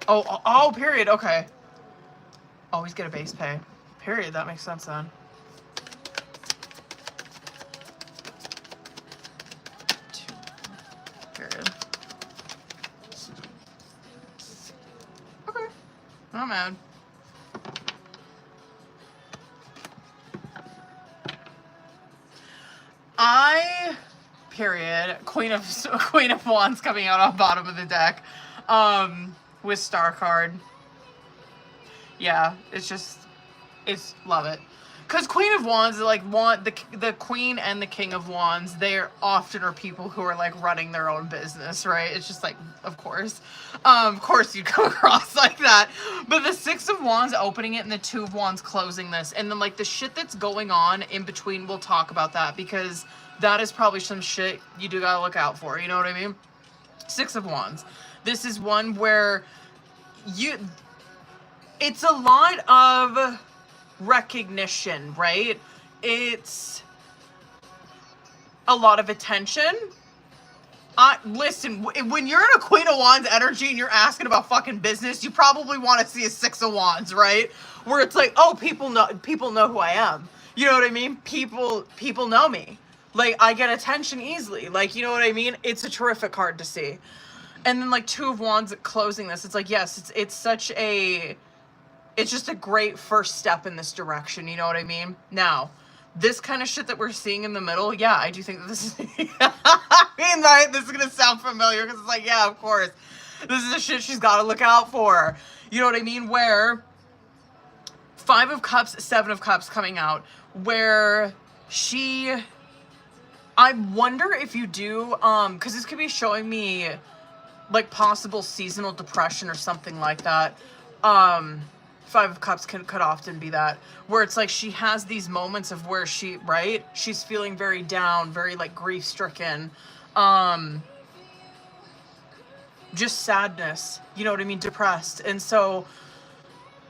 Oh, period. Okay. Always get a base pay. Period. That makes sense then. Period. Okay. Not mad. Period. Queen of Wands coming out on bottom of the deck. With star card. Yeah, it's love it. Because Queen of Wands, like, the Queen and the King of Wands, they often are people who are, like, running their own business, right? It's just like, of course you'd come across like that. But the 6 of Wands opening it and the 2 of Wands closing this. And then, like, the shit that's going on in between, we'll talk about that. Because that is probably some shit you do gotta look out for. You know what I mean? 6 of Wands. This is one where it's a lot of recognition, right? It's a lot of attention. Listen, when you're in a Queen of Wands energy and you're asking about fucking business, you probably want to see a 6 of Wands, right? Where it's like, oh, people know who I am. You know what I mean? People know me. Like, I get attention easily. Like, you know what I mean? It's a terrific card to see. And then, like, 2 of Wands closing this. It's like, yes, it's just a great first step in this direction. You know what I mean? Now, this kind of shit that we're seeing in the middle, yeah, I do think that this is... I mean, right? This is going to sound familiar because it's like, yeah, of course. This is the shit she's got to look out for. You know what I mean? Where 5 of Cups, 7 of Cups coming out. Where I wonder if you do, because this could be showing me, like, possible seasonal depression or something like that. 5 of Cups could often be that, where it's like she has these moments of where she's feeling very down, very, like, grief-stricken, just sadness, you know what I mean, depressed. And so,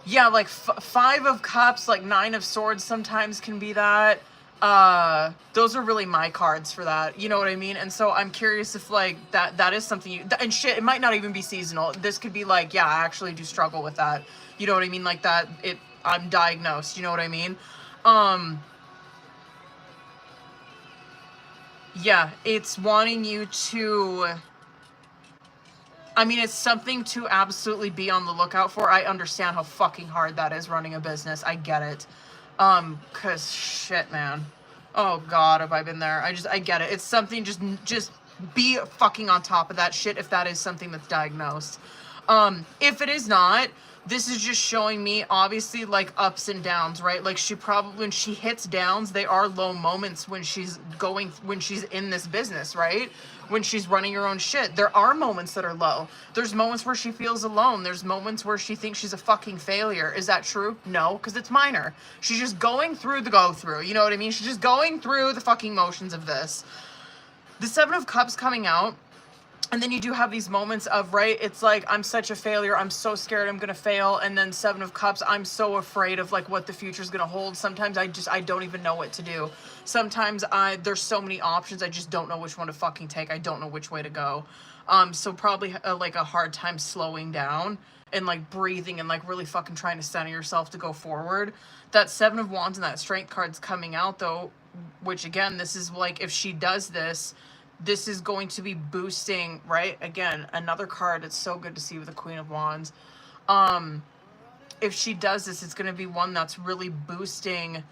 yeah, like, 5 of Cups, like, 9 of Swords sometimes can be that. Those are really my cards for that, you know what I mean? And so I'm curious if, like, that is something and shit, it might not even be seasonal. This could be like, yeah, I actually do struggle with that. You know what I mean? Like that, I'm diagnosed, you know what I mean? Yeah, it's wanting you to, I mean, it's something to absolutely be on the lookout for. I understand how fucking hard that is running a business. I get it. Cause shit, man. Oh God, have I been there? I get it. It's something, just be fucking on top of that shit if that is something that's diagnosed. If it is not, this is just showing me, obviously, like, ups and downs, right? Like, when she hits downs, they are low moments when she's in this business, right? When she's running her own shit. There are moments that are low. There's moments where she feels alone. There's moments where she thinks she's a fucking failure. Is that true? No, because it's minor. She's just going through the go-through. You know what I mean? She's just going through the fucking motions of this. The 7 of Cups coming out. And then you do have these moments of, right, it's like, I'm such a failure, I'm so scared I'm gonna fail, and then 7 of Cups, I'm so afraid of, like, what the future's gonna hold. Sometimes I don't even know what to do. Sometimes there's so many options, I just don't know which one to fucking take. I don't know which way to go. So probably, like, a hard time slowing down and, like, breathing and, like, really fucking trying to center yourself to go forward. That 7 of Wands and that Strength card's coming out, though, which, again, this is, like, if she does this is going to be boosting, right? Again, another card it's so good to see with the Queen of Wands. If she does this, it's going to be one that's really boosting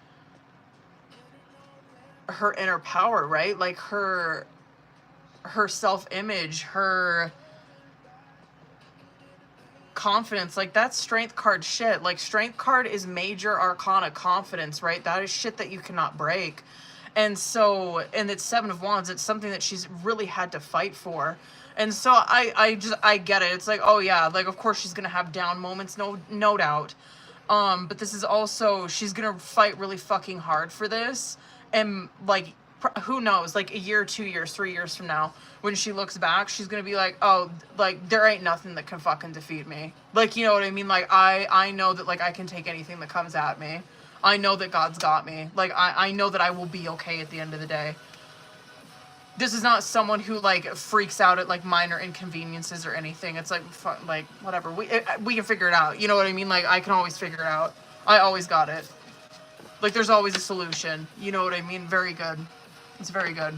her inner power, right? Like her self-image, her confidence. Like that's strength card shit. Like strength card is major arcana confidence, right? That is shit that you cannot break. And so, and it's 7 of Wands. It's something that she's really had to fight for. And so I get it. It's like, oh yeah, like of course she's gonna have down moments, no doubt. But this is also, she's gonna fight really fucking hard for this. And like, who knows, like a year, 2 years, 3 years from now, when she looks back, she's gonna be like, oh, like there ain't nothing that can fucking defeat me. Like, you know what I mean? Like I know that like I can take anything that comes at me. I know that God's got me. Like I know that I will be okay at the end of the day. This is not someone who like freaks out at like minor inconveniences or anything. It's like like whatever. We can figure it out. You know what I mean? Like I can always figure it out. I always got it. Like there's always a solution. You know what I mean? Very good. It's very good.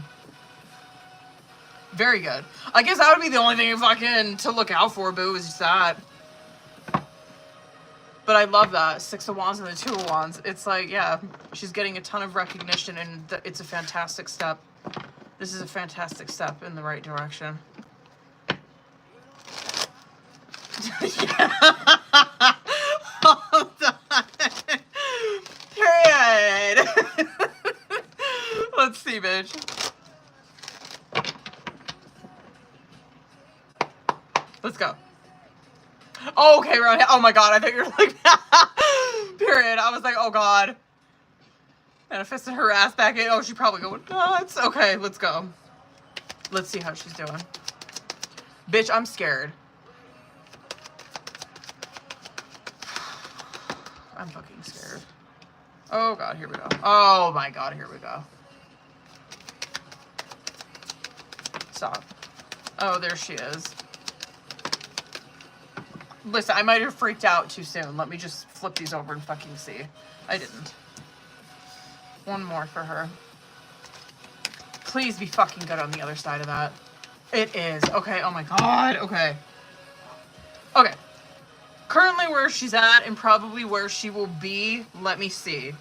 Very good. I guess that would be the only thing fucking to look out for, boo, is just that. But I love that. 6 of Wands and the 2 of Wands. It's like, yeah, she's getting a ton of recognition and it's a fantastic step. This is a fantastic step in the right direction. Hold on. Period. Let's see, bitch. Let's go. Oh, okay, right. Oh my god, I thought you were like, period. I was like, oh god. Manifested her ass back in. Oh, she probably going nuts. Okay, let's go. Let's see how she's doing. Bitch, I'm scared. I'm fucking scared. Oh god, here we go. Oh my god, here we go. Stop. Oh, there she is. Listen, I might have freaked out too soon. Let me just flip these over and fucking see. I didn't. One more for her. Please be fucking good on the other side of that. It is. Okay, oh my god. Okay. Okay. Currently where she's at and probably where she will be. Let me see.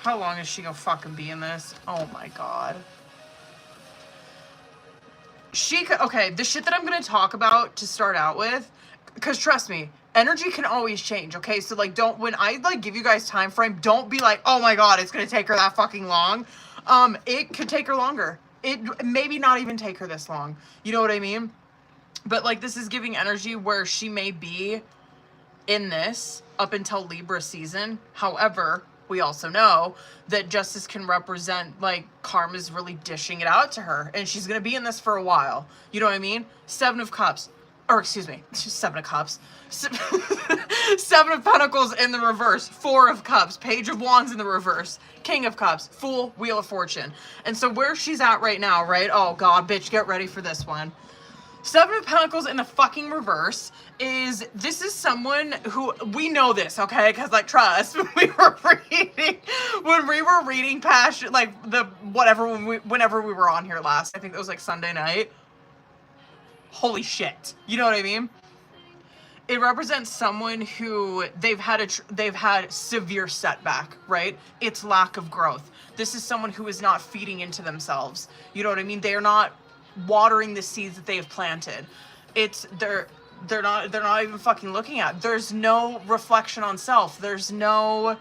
How long is she gonna fucking be in this? Oh my god. She could, okay, the shit that I'm gonna talk about to start out with, because trust me, energy can always change, okay? So like, don't, when I like give you guys time frame, don't be like, oh my god, it's gonna take her that fucking long. It could take her longer. It maybe not even take her this long. You know what I mean? But like, this is giving energy where she may be in this up until Libra season. However, we also know that justice can represent, like, karma's really dishing it out to her. And she's going to be in this for a while. You know what I mean? 7 of Cups. Or, excuse me. 7 of Cups. 7 of Pentacles in the reverse. 4 of Cups. Page of Wands in the reverse. King of Cups. Fool. Wheel of Fortune. And so where she's at right now, right? Oh, God, bitch, get ready for this one. 7 of Pentacles in the fucking reverse is, this is someone who, we know this, okay? Because, like, trust, when we were reading past, like, the, whatever, whenever we were on here last, I think it was, like, Sunday night. Holy shit. You know what I mean? It represents someone who they've had severe setback, right? It's lack of growth. This is someone who is not feeding into themselves. You know what I mean? They are not watering the seeds that they have planted. It's they're not even fucking looking at. There's no reflection on self. There's no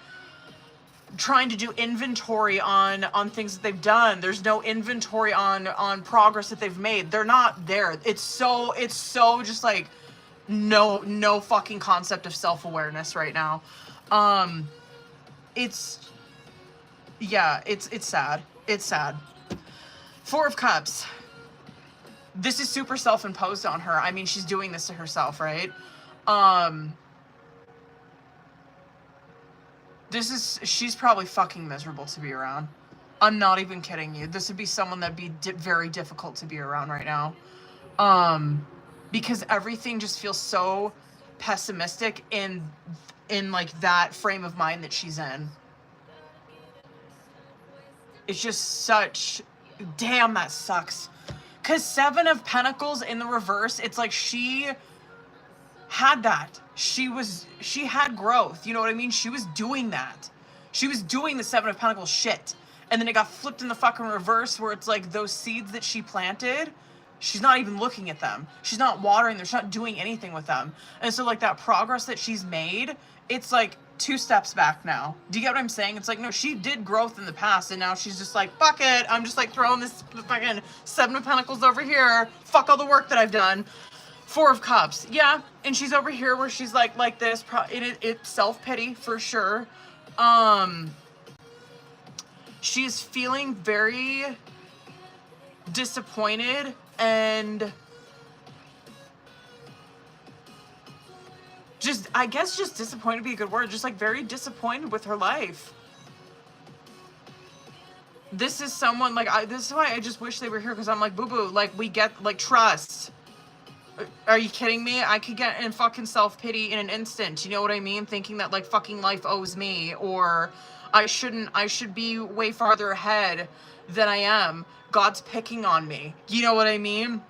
trying to do inventory on things that they've done. There's no inventory on progress that they've made. They're not there. It's so just like no fucking concept of self-awareness right now. It's sad. It's sad. 4 of Cups. This is super self-imposed on her. I mean, she's doing this to herself, right? She's probably fucking miserable to be around. I'm not even kidding you. This would be someone that'd be very difficult to be around right now. Because everything just feels so pessimistic in like that frame of mind that she's in. It's just such, damn, that sucks. Because 7 of Pentacles in the reverse, it's like she had that. She had growth. You know what I mean? She was doing that. She was doing the Seven of Pentacles shit. And then it got flipped in the fucking reverse where it's like those seeds that she planted, she's not even looking at them. She's not watering them. She's not doing anything with them. And so like that progress that she's made, it's like 2 steps back now. Do you get what I'm saying? It's like, no, she did growth in the past and now she's just like, fuck it. I'm just like throwing this fucking Seven of Pentacles over here. Fuck all the work that I've done. 4 of Cups. Yeah. And she's over here where she's like this. It's self-pity for sure. She's feeling very disappointed and just, I guess just disappointed would be a good word. Just like very disappointed with her life. This is someone like, this is why I just wish they were here. Cause I'm like, boo-boo, like we get like trust. Are you kidding me? I could get in fucking self-pity in an instant. You know what I mean? Thinking that like fucking life owes me, or I should be way farther ahead than I am. God's picking on me. You know what I mean?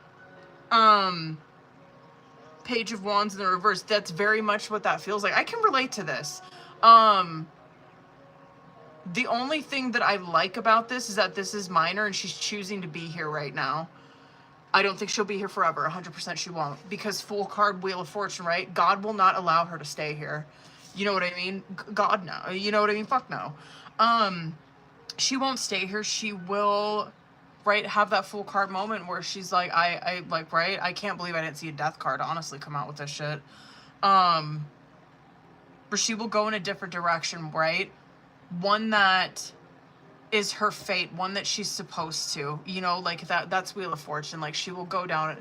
Page of Wands in the reverse. That's very much what that feels like. I can relate to this. The only thing that I like about this is that this is minor and she's choosing to be here right now. I don't think she'll be here forever. 100% she won't. Because Fool card, Wheel of Fortune, right? God will not allow her to stay here. You know what I mean? God, no. You know what I mean? Fuck no. She won't stay here. She will, right, have that Fool card moment where she's like, I like, right? I can't believe I didn't see a Death card, honestly, come out with this shit. But she will go in a different direction, right? One that is her fate, one that she's supposed to, you know, like that's Wheel of Fortune. Like she'll go down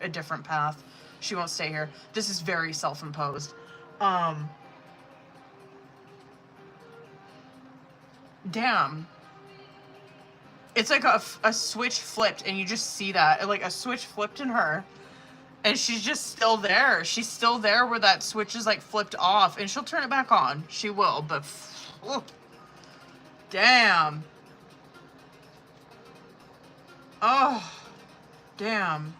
a different path. She won't stay here. This is very self-imposed. Damn. It's like a switch flipped and you just see that. Like a switch flipped in her. And she's just still there. She's still there where that switch is like flipped off. And she'll turn it back on. She will, but... damn. Oh. Damn.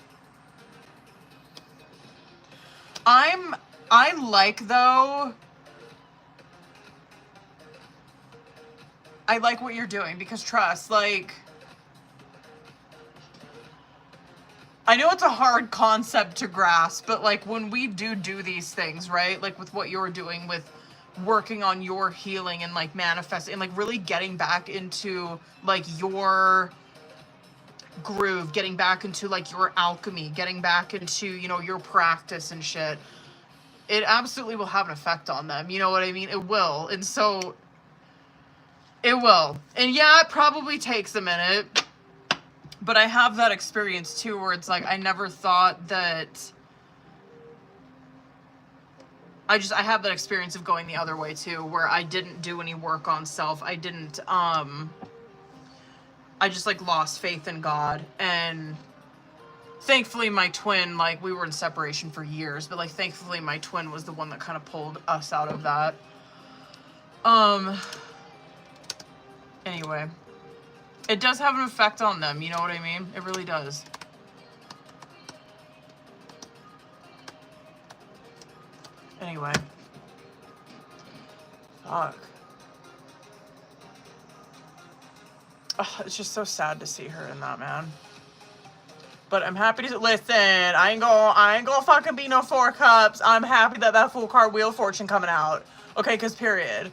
I like, though... I like what you're doing because trust, like... I know it's a hard concept to grasp, but like when we do these things, right? Like with what you're doing with working on your healing and like manifesting and like really getting back into like your groove, getting back into like your alchemy, getting back into, you know, your practice and shit. It absolutely will have an effect on them. You know what I mean? It will. And so it will. And yeah, it probably takes a minute. But I have that experience too where it's like I never thought that... I have that experience of going the other way too, where I didn't do any work on self. I didn't, I just like lost faith in God. And thankfully my twin, like we were in separation for years, but like thankfully my twin was the one that kind of pulled us out of that. Anyway. It does have an effect on them, you know what I mean? It really does. Anyway. Fuck. Oh, it's just so sad to see her in that, man. But I'm happy to listen. I ain't gonna fucking be no 4 cups. I'm happy that Fool card, Wheel of Fortune coming out. Okay, cause period.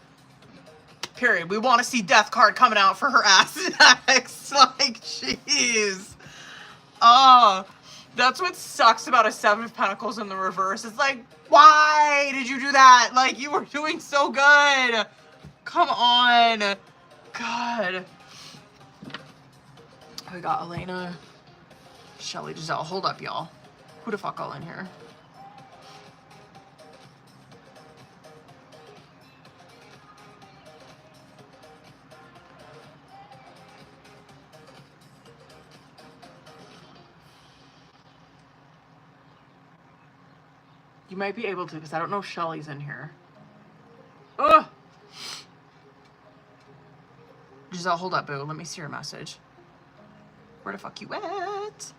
Period. We want to see Death card coming out for her ass next. Like, jeez. Oh, that's what sucks about a 7 of Pentacles in the reverse. It's like, why did you do that? Like, you were doing so good. Come on. God. We got Elena, Shelly, Giselle. Hold up, y'all. Who the fuck all in here? You might be able to, because I don't know if Shelly's in here. Ugh! Giselle, hold up, boo. Let me see your message. Where the fuck you at?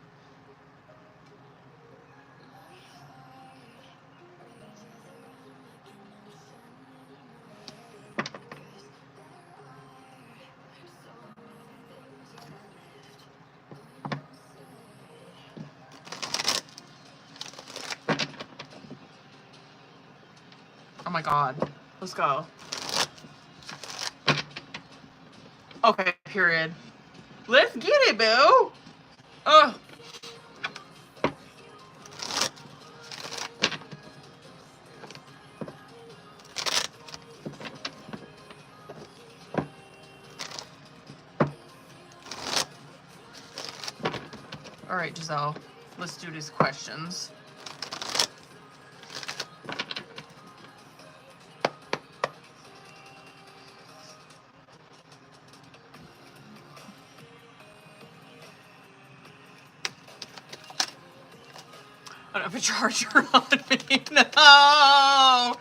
my god. Let's go. Okay, period. Let's get it, boo. Ugh. All right, Giselle. Let's do these questions. I don't have a charger on me. No!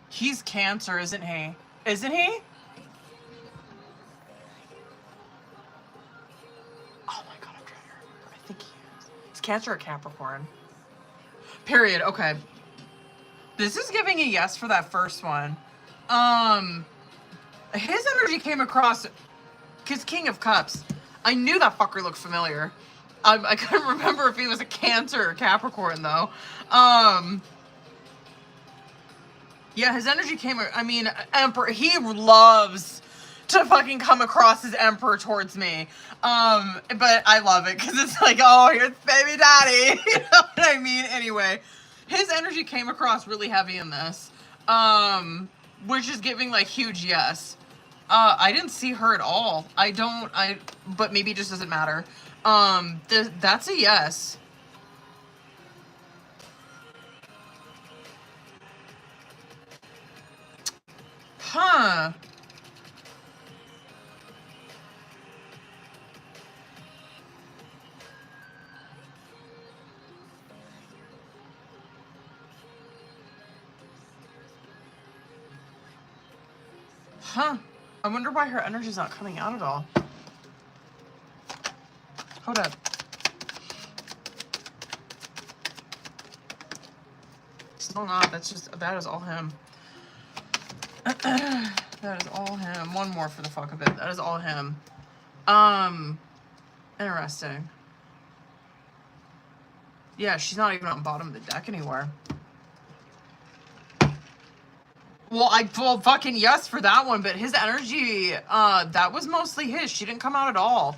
He's Cancer, isn't he? Isn't he? Oh my god, I'm trying to remember. I think he is. He's Cancer or Capricorn? Period. Okay. This is giving a yes for that first one. His energy came across his King of Cups. I knew that fucker looked familiar. I couldn't remember if he was a Cancer or Capricorn though. Yeah, his energy came, I mean, Emperor, he loves to fucking come across his Emperor towards me. But I love it, because it's like, oh, here's baby daddy, you know what I mean? Anyway, his energy came across really heavy in this, which is giving, like, huge yes. I didn't see her at all. But maybe it just doesn't matter. That's a yes. Huh. Huh. I wonder why her energy's not coming out at all. Hold up. Still not. That is all him. That is all him. One more for the fuck of it. That is all him. Interesting. Yeah, she's not even on the bottom of the deck anywhere. Well, fucking yes for that one, but his energy, that was mostly his. She didn't come out at all.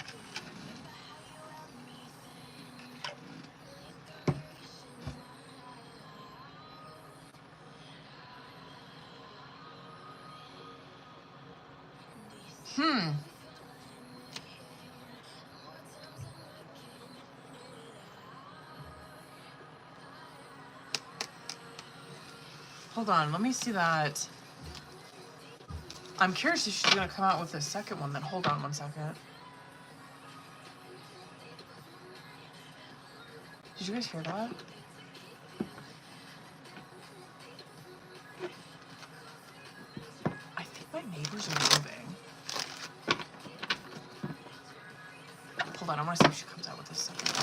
Hold on, let me see that. I'm curious if she's gonna come out with the second one then. Hold on one second. Did you guys hear that? I think my neighbors are moving. Hold on, I wanna see if she comes out with the second one.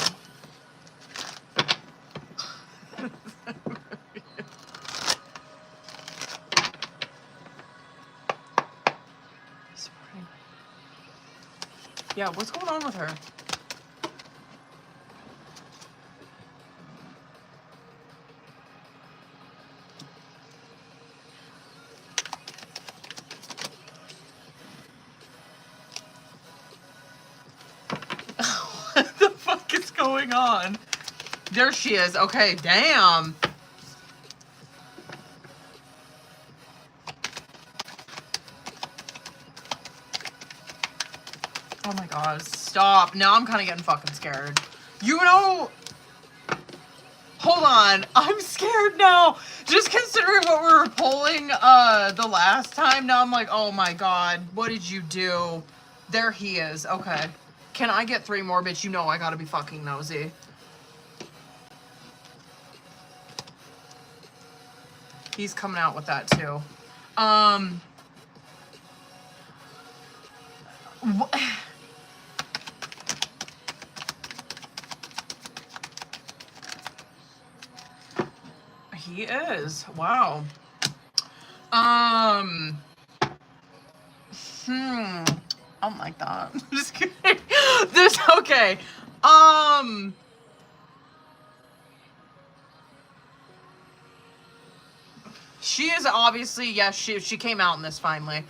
Yeah, what's going on with her? What the fuck is going on? There she is. Okay, damn. Oh my god, stop. Now I'm kind of getting fucking scared. You know... Hold on. I'm scared now. Just considering what we were pulling the last time, now I'm like, oh my god, what did you do? There he is. Okay. Can I get 3 more, bitch? You know I gotta be fucking nosy. He's coming out with that too. He is. Wow. I don't like that. I'm just kidding. This okay. She is obviously, yes, she came out in this finally.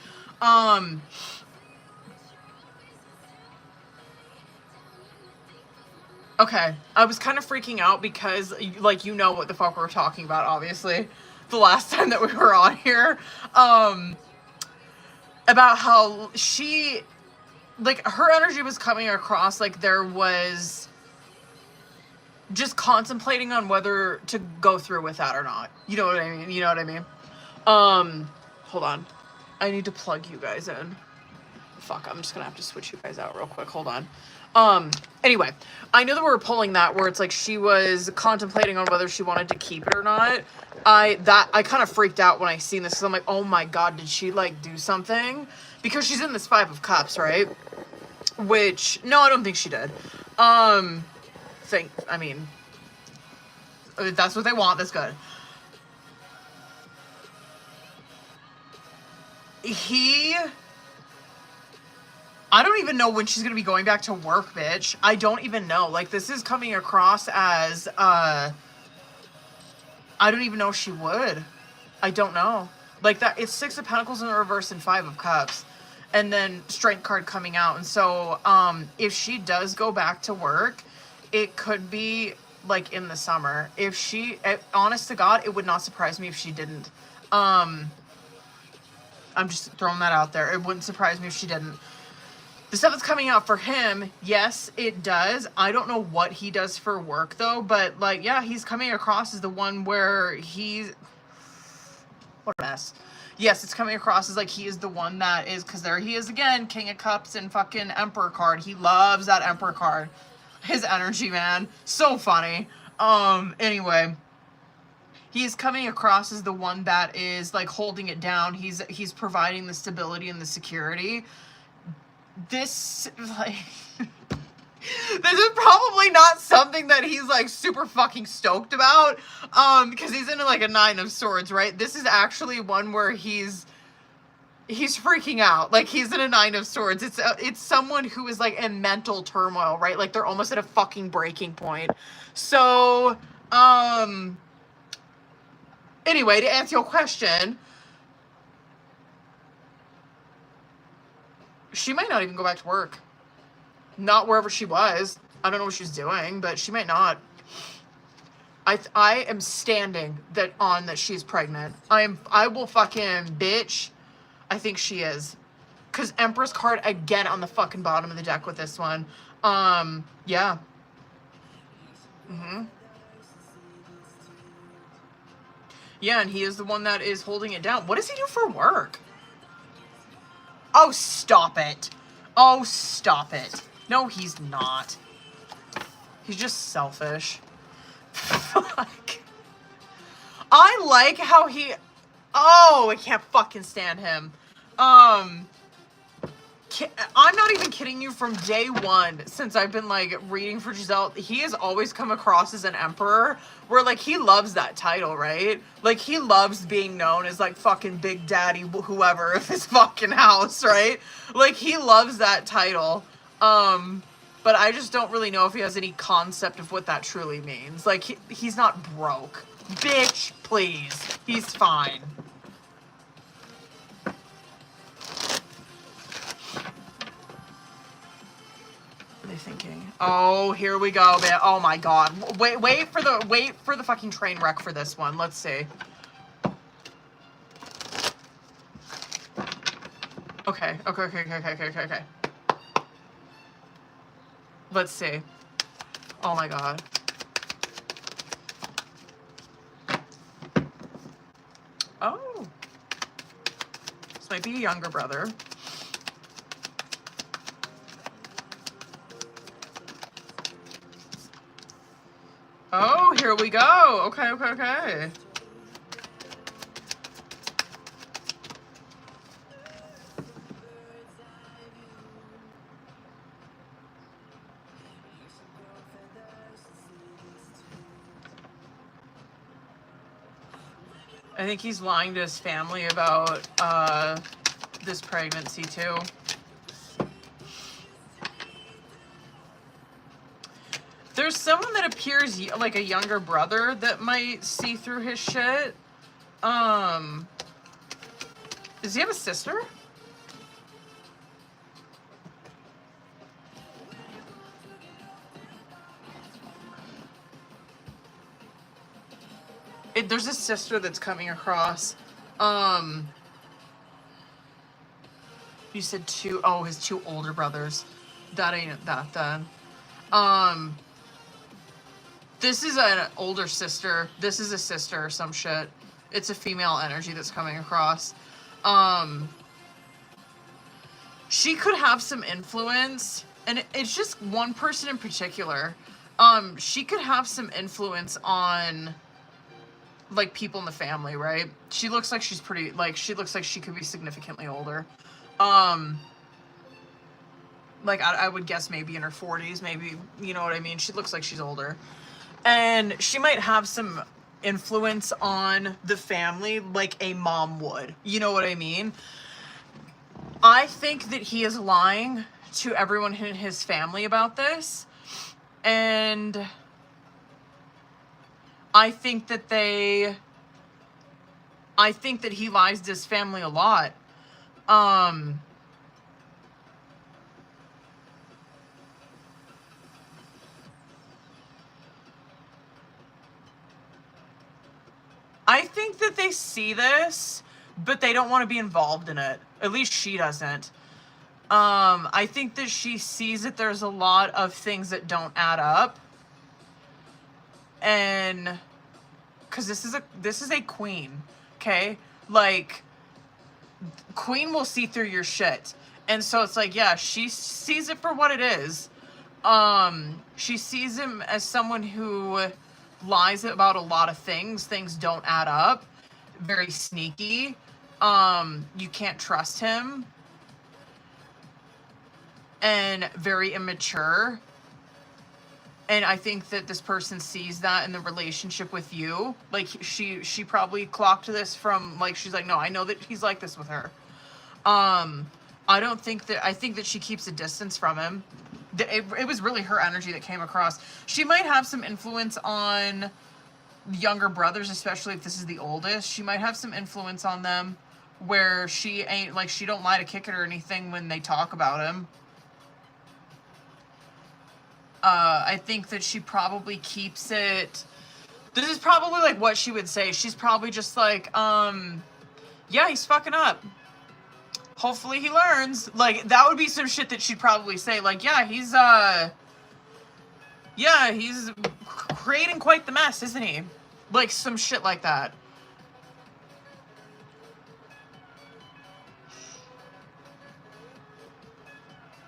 Okay, I was kind of freaking out because, like, you know what the fuck we're talking about, obviously, the last time that we were on here, about how she, like, her energy was coming across like there was just contemplating on whether to go through with that or not. You know what I mean? You know what I mean? Hold on. I need to plug you guys in. Fuck, I'm just gonna have to switch you guys out real quick. Hold on. Anyway, I know that we were pulling that where it's like she was contemplating on whether she wanted to keep it or not. I kind of freaked out when I seen this because I'm like, oh my god, did she like do something? Because she's in this 5 of Cups, right? Which, no, I don't think she did. I mean, if that's what they want, that's good. I don't even know when she's gonna be going back to work, bitch. I don't even know. Like, this is coming across as, I don't even know if she would. I don't know. Like, that, it's 6 of Pentacles in the reverse and 5 of Cups. And then Strength card coming out. And so, if she does go back to work, it could be, like, in the summer. If she, honest to God, it would not surprise me if she didn't. I'm just throwing that out there. It wouldn't surprise me if she didn't. The stuff that's coming out for him, yes, it does. I don't know what he does for work, though. But, like, yeah, he's coming across as the one where he's... What a mess. Yes, it's coming across as, like, he is the one that is... Because there he is again, King of Cups and fucking Emperor card. He loves that Emperor card. His energy, man. So funny. Anyway... He's coming across as the one that is, like, holding it down. He's providing the stability and the security. This, like, this is probably not something that he's, like, super fucking stoked about, because he's in, like, a 9 of Swords, right? This is actually one where he's freaking out. Like, he's in a 9 of Swords. It's someone who is, like, in mental turmoil, right? Like, they're almost at a fucking breaking point. So, anyway, to answer your question, she might not even go back to work. Not wherever she was. I don't know what she's doing, but she might not. I am standing that she's pregnant. I will fucking bitch. I think she is. Cause Empress card again on the fucking bottom of the deck with this one. Yeah. Yeah, and he is the one that is holding it down. What does he do for work? Oh, stop it. Oh, stop it. No, he's not. He's just selfish. Fuck. I like how he... Oh, I can't fucking stand him. I'm not even kidding you. From day one, since I've been, like, reading for Giselle, he has always come across as an emperor, where, like, he loves that title, right? Like, he loves being known as, like, fucking Big Daddy whoever of his fucking house, right? Like, he loves that title. But I just don't really know if he has any concept of what that truly means. Like, he's not broke. Bitch, please. He's fine. They thinking, oh, here we go, man. Oh my god. Wait for the fucking train wreck for this one. Let's see. Okay. Let's see. Oh my god. Oh. This might be a younger brother. Oh, here we go. Okay, okay, okay. I think he's lying to his family about this pregnancy too. There's someone that appears like a younger brother that might see through his shit. Does he have a sister? There's a sister that's coming across. You said two, oh, his two older brothers. That ain't that then. This is an older sister. This is a sister or some shit. It's a female energy that's coming across. She could have some influence, and it's just one person in particular. She could have some influence on, like, people in the family, right? She looks like she's pretty, like, she looks like she could be significantly older. Like, I would guess maybe in her 40s, maybe, you know what I mean? She looks like she's older. And she might have some influence on the family like a mom would. You know what I mean? I think that he is lying to everyone in his family about this. And I think that he lies to his family a lot. I think that they see this, but they don't want to be involved in it. At least she doesn't. I think that she sees that there's a lot of things that don't add up. And because this is a queen, okay? Like, queen will see through your shit. And so it's like, yeah, she sees it for what it is. She sees him as someone who lies about a lot of things. Things don't add up. Very sneaky. You can't trust him. And very immature. And I think that this person sees that in the relationship with you. Like, she probably clocked this from, like, she's like, no, I know that he's like this with her. I think that she keeps a distance from him. It was really her energy that came across. She might have some influence on younger brothers, especially if this is the oldest. She might have some influence on them where she ain't, like, she don't lie to kick it or anything when they talk about him. I think that she probably keeps it. This is probably like what she would say. She's probably just like, yeah, he's fucking up. Hopefully he learns. Like, that would be some shit that she'd probably say. Like, yeah, he's creating quite the mess, isn't he? Like, some shit like that.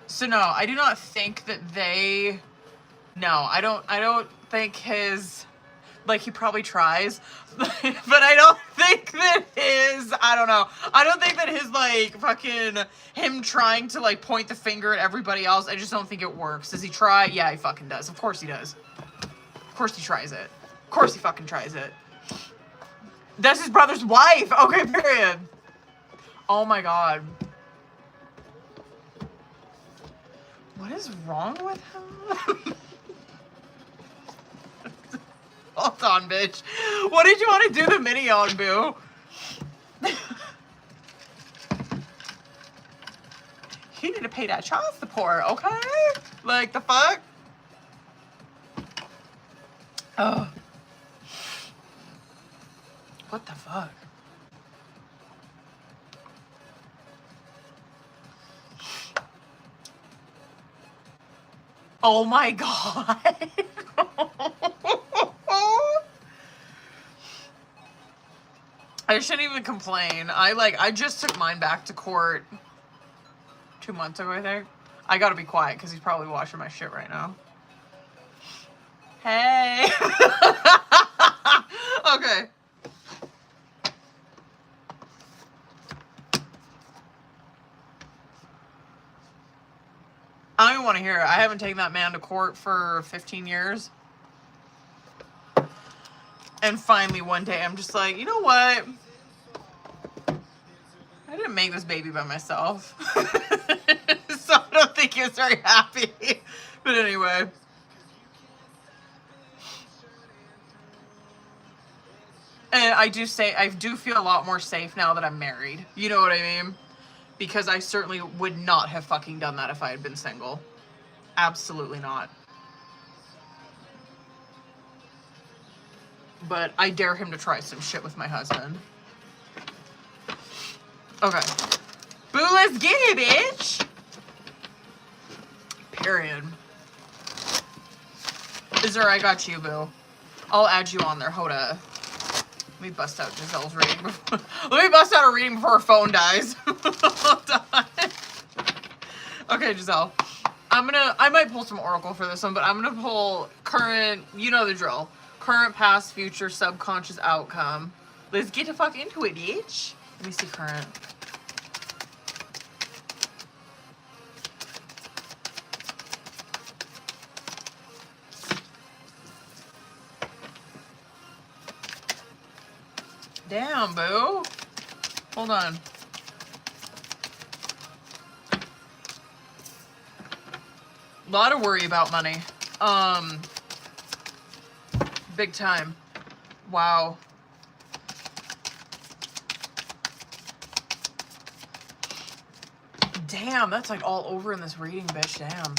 So no, I do not think that they... No, I don't think his... Like, he probably tries, but I don't think that I don't know. I don't think that his, like, fucking, him trying to, like, point the finger at everybody else, I just don't think it works. Does he try? Yeah, he fucking does. Of course he does. Of course he tries it. Of course he fucking tries it. That's his brother's wife! Okay, period. Oh my god. What is wrong with him? Hold on, bitch. What did you want to do the mini on, boo? You need to pay that child support, okay? Like, the fuck? Oh. What the fuck? Oh my god. I shouldn't even complain. I just took mine back to court 2 months ago, I think. I gotta be quiet because he's probably watching my shit right now. Hey. Okay. I don't even want to hear it. I haven't taken that man to court for 15 years. And finally one day I'm just like, you know what? I didn't make this baby by myself. So I don't think he was very happy. But anyway. And I do feel a lot more safe now that I'm married. You know what I mean? Because I certainly would not have fucking done that if I had been single. Absolutely not. But I dare him to try some shit with my husband. Okay. Boo, let's get it, bitch! Period. Is there, I got you, boo. I'll add you on there. Hold up. Let me bust out Giselle's reading before, let me bust out a reading before her phone dies. Hold on. Okay, Giselle. I might pull some oracle for this one, but I'm gonna pull current, you know the drill. Current, past, future, subconscious outcome. Let's get the fuck into it, bitch. Let me see current. Damn, boo. Hold on. A lot of worry about money. Big time. Wow. Damn, that's like all over in this reading, bitch. Damn.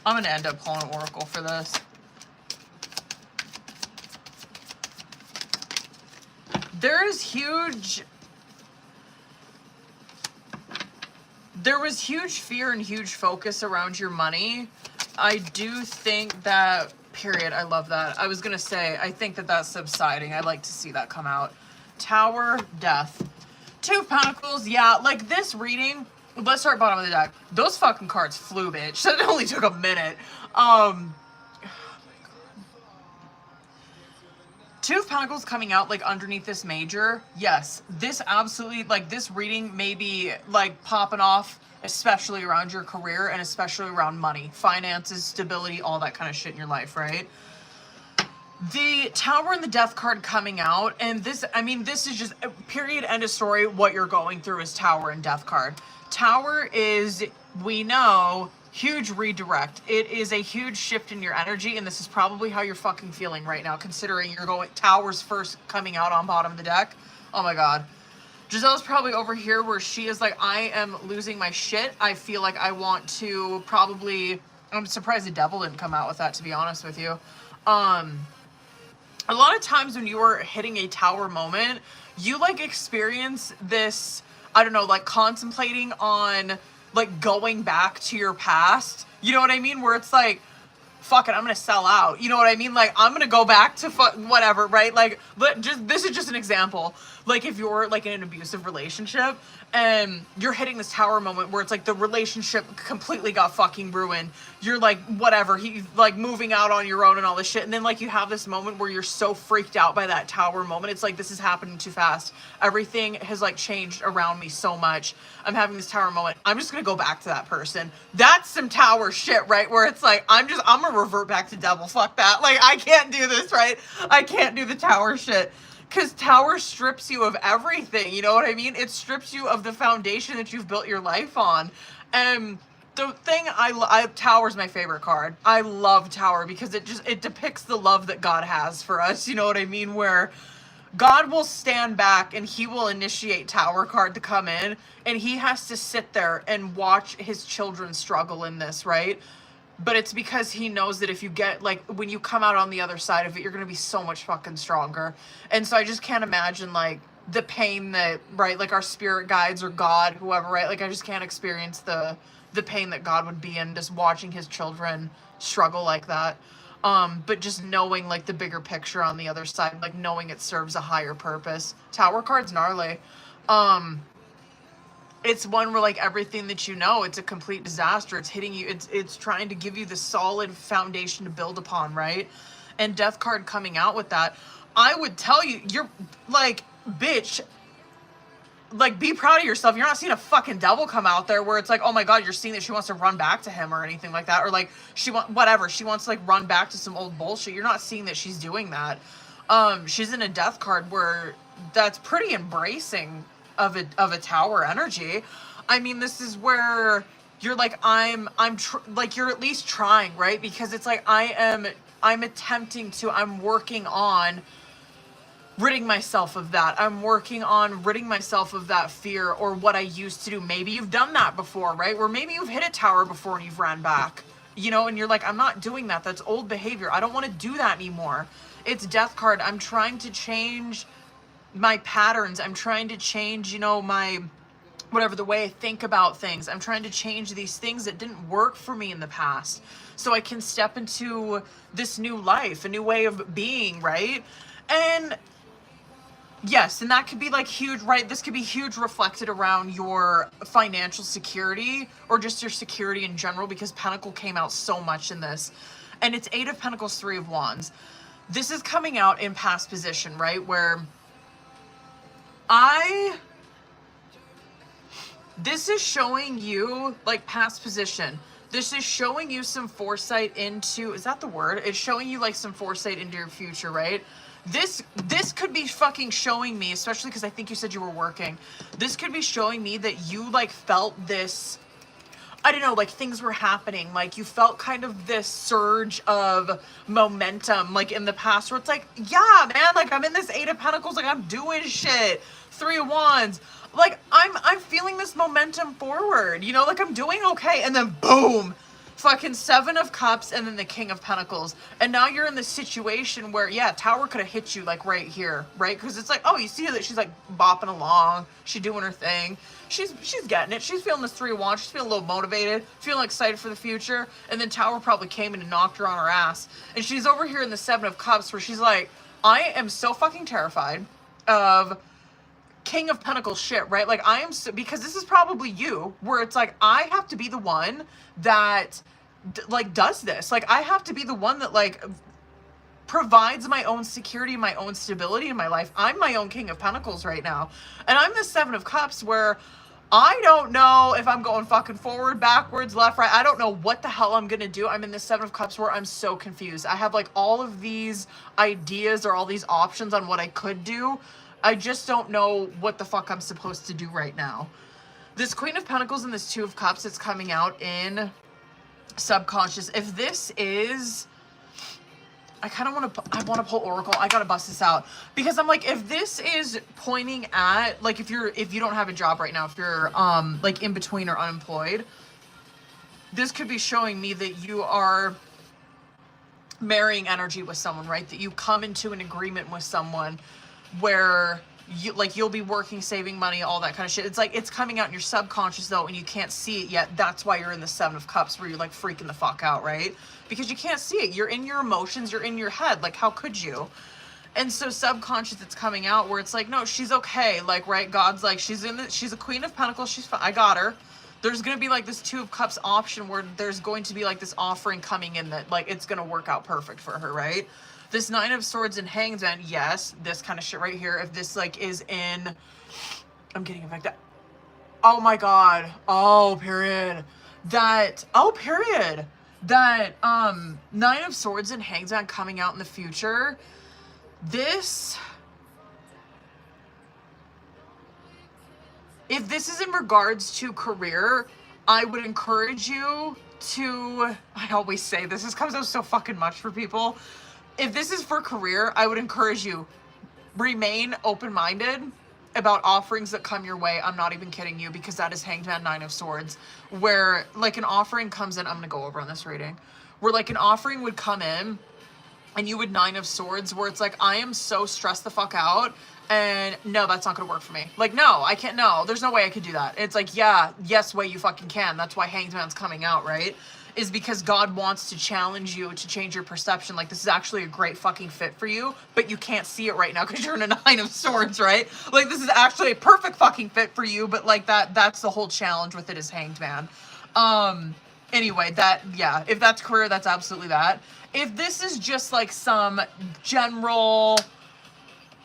I'm gonna end up pulling an oracle for this. There was huge fear and huge focus around your money. I do think that, period, I love that. I was gonna say, I think that that's subsiding. I'd like to see that come out. Tower, death. Two of Pentacles, yeah, like this reading, let's start bottom of the deck. Those fucking cards flew, bitch. That only took a minute. Two of Pentacles coming out, like, underneath this major. Yes, this absolutely, like, this reading may be, like, popping off, especially around your career and especially around money, finances, stability, all that kind of shit in your life, right? The Tower and the Death card coming out, and this, I mean, this is just, period, end of story, what you're going through is Tower and Death card. Tower is, we know, huge redirect. It is a huge shift in your energy, and this is probably how you're fucking feeling right now, considering you're going, Tower's first coming out on bottom of the deck. Oh my god. Giselle's probably over here where she is like, I am losing my shit. I feel like I want to probably, I'm surprised the Devil didn't come out with that, to be honest with you. A lot of times when you are hitting a Tower moment, you like experience this, I don't know, like contemplating on like going back to your past. You know what I mean? Where it's like, fuck it, I'm gonna sell out. You know what I mean? Like, I'm gonna go back to whatever, right? Like, but just, this is just an example. Like, if you're like in an abusive relationship and you're hitting this Tower moment where it's like the relationship completely got fucking ruined. You're like, whatever, he's like moving out on your own and all this shit. And then like you have this moment where you're so freaked out by that Tower moment. It's like, this is happening too fast. Everything has like changed around me so much. I'm having this Tower moment. I'm just gonna go back to that person. That's some Tower shit, right? Where it's like, I'm gonna revert back to Devil. Fuck that. Like, I can't do this, right? I can't do the Tower shit. Because Tower strips you of everything, you know what I mean? It strips you of the foundation that you've built your life on. And the thing Tower's my favorite card. I love Tower because it depicts the love that God has for us, you know what I mean? Where God will stand back and he will initiate Tower card to come in, and he has to sit there and watch his children struggle in this, right? But it's because he knows that if you get, like, when you come out on the other side of it, you're going to be so much fucking stronger. And so I just can't imagine, like, the pain that, right, like, our spirit guides or God, whoever, right? Like, I just can't experience the pain that God would be in just watching his children struggle like that. But just knowing, like, the bigger picture on the other side, like, knowing it serves a higher purpose. Tower card's gnarly. it's one where like everything that you know, it's a complete disaster. It's hitting you. It's trying to give you the solid foundation to build upon, right? And Death card coming out with that, I would tell you, you're like, bitch, like, be proud of yourself. You're not seeing a fucking devil come out there where it's like, oh my god, you're seeing that she wants to run back to him or anything like that, or like she wants to like run back to some old bullshit. You're not seeing that she's doing that. She's in a Death card where that's pretty embracing of a Tower energy. I mean, this is where you're like, like, you're at least trying, right? Because it's like, I'm working on ridding myself of that. I'm working on ridding myself of that fear or what I used to do. Maybe you've done that before, right? Where maybe you've hit a tower before and you've ran back, you know, and you're like, I'm not doing that. That's old behavior. I don't want to do that anymore. It's Death card. I'm trying to change my patterns. I'm trying to change, you know, my whatever, the way I think about things. I'm trying to change these things that didn't work for me in the past so I can step into this new life, a new way of being, right? And yes, and that could be like huge, right? This could be huge reflected around your financial security or just your security in general, because Pentacle came out so much in this. And it's 8 of Pentacles, 3 of Wands. This is coming out in past position, right? Where this is showing you like past position. This is showing you some foresight into, is that the word? It's showing you like some foresight into your future, right? This could be fucking showing me, especially because I think you said you were working. This could be showing me that you like felt this, I don't know, like things were happening. Like you felt kind of this surge of momentum like in the past where it's like, yeah, man, like I'm in this 8 of Pentacles, like I'm doing shit. 3 of Wands. Like I'm feeling this momentum forward, you know, like I'm doing okay. And then boom, fucking 7 of Cups and then the King of Pentacles. And now you're in this situation where, yeah, Tower could have hit you like right here, right? Because it's like, oh, you see that she's like bopping along. She's doing her thing. She's getting it. She's feeling this 3 of Wands. She's feeling a little motivated, feeling excited for the future. And then Tower probably came in and knocked her on her ass. And she's over here in the 7 of Cups where she's like, I am so fucking terrified of King of Pentacles shit, right? Like I am so, because this is probably you where it's like, I have to be the one that like does this. Like I have to be the one that like provides my own security, my own stability in my life. I'm my own King of Pentacles right now. And I'm the 7 of Cups where I don't know if I'm going fucking forward, backwards, left, right. I don't know what the hell I'm going to do. I'm in the 7 of Cups where I'm so confused. I have like all of these ideas or all these options on what I could do. I just don't know what the fuck I'm supposed to do right now. This Queen of Pentacles and this 2 of Cups, it's coming out in subconscious. If this is, I want to pull Oracle. I gotta bust this out because I'm like, if this is pointing at like, if you don't have a job right now, if you're like in between or unemployed, this could be showing me that you are marrying energy with someone, right? That you come into an agreement with someone where you like, you'll be working, saving money, all that kind of shit. It's like, it's coming out in your subconscious though, and you can't see it yet. That's why you're in the 7 of Cups where you're like freaking the fuck out, right? Because you can't see it. You're in your emotions, you're in your head. Like, how could you? And so subconscious, it's coming out where it's like, no, she's okay. Like, right? God's like, she's a Queen of Pentacles. She's fine. I got her. There's going to be like this 2 of Cups option where there's going to be like this offering coming in that like, it's going to work out perfect for her, right? This 9 of Swords and Hanged Man, yes, this kind of shit right here. If this like is in, I'm getting affected. Oh my God. Oh, period. That 9 of Swords and Hanged Man coming out in the future. This, if this is in regards to career, I would encourage you to, I always say this comes out so fucking much for people. If this is for career, I would encourage you, remain open-minded about offerings that come your way. I'm not even kidding you, because that is Hanged Man, 9 of Swords, where like an offering comes in. I'm going to go over on this reading, where like an offering would come in and you would 9 of Swords, where it's like, I am so stressed the fuck out. And no, that's not going to work for me. Like, no, I can't. No, there's no way I could do that. It's like, yeah, yes, way you fucking can. That's why Hanged Man's coming out, right? is because God wants to challenge you to change your perception. Like, this is actually a great fucking fit for you, but you can't see it right now because you're in a 9 of Swords, right? Like, this is actually a perfect fucking fit for you, but like that's the whole challenge with it, is Hanged Man. Anyway, yeah, if that's career, that's absolutely that. If this is just like some general,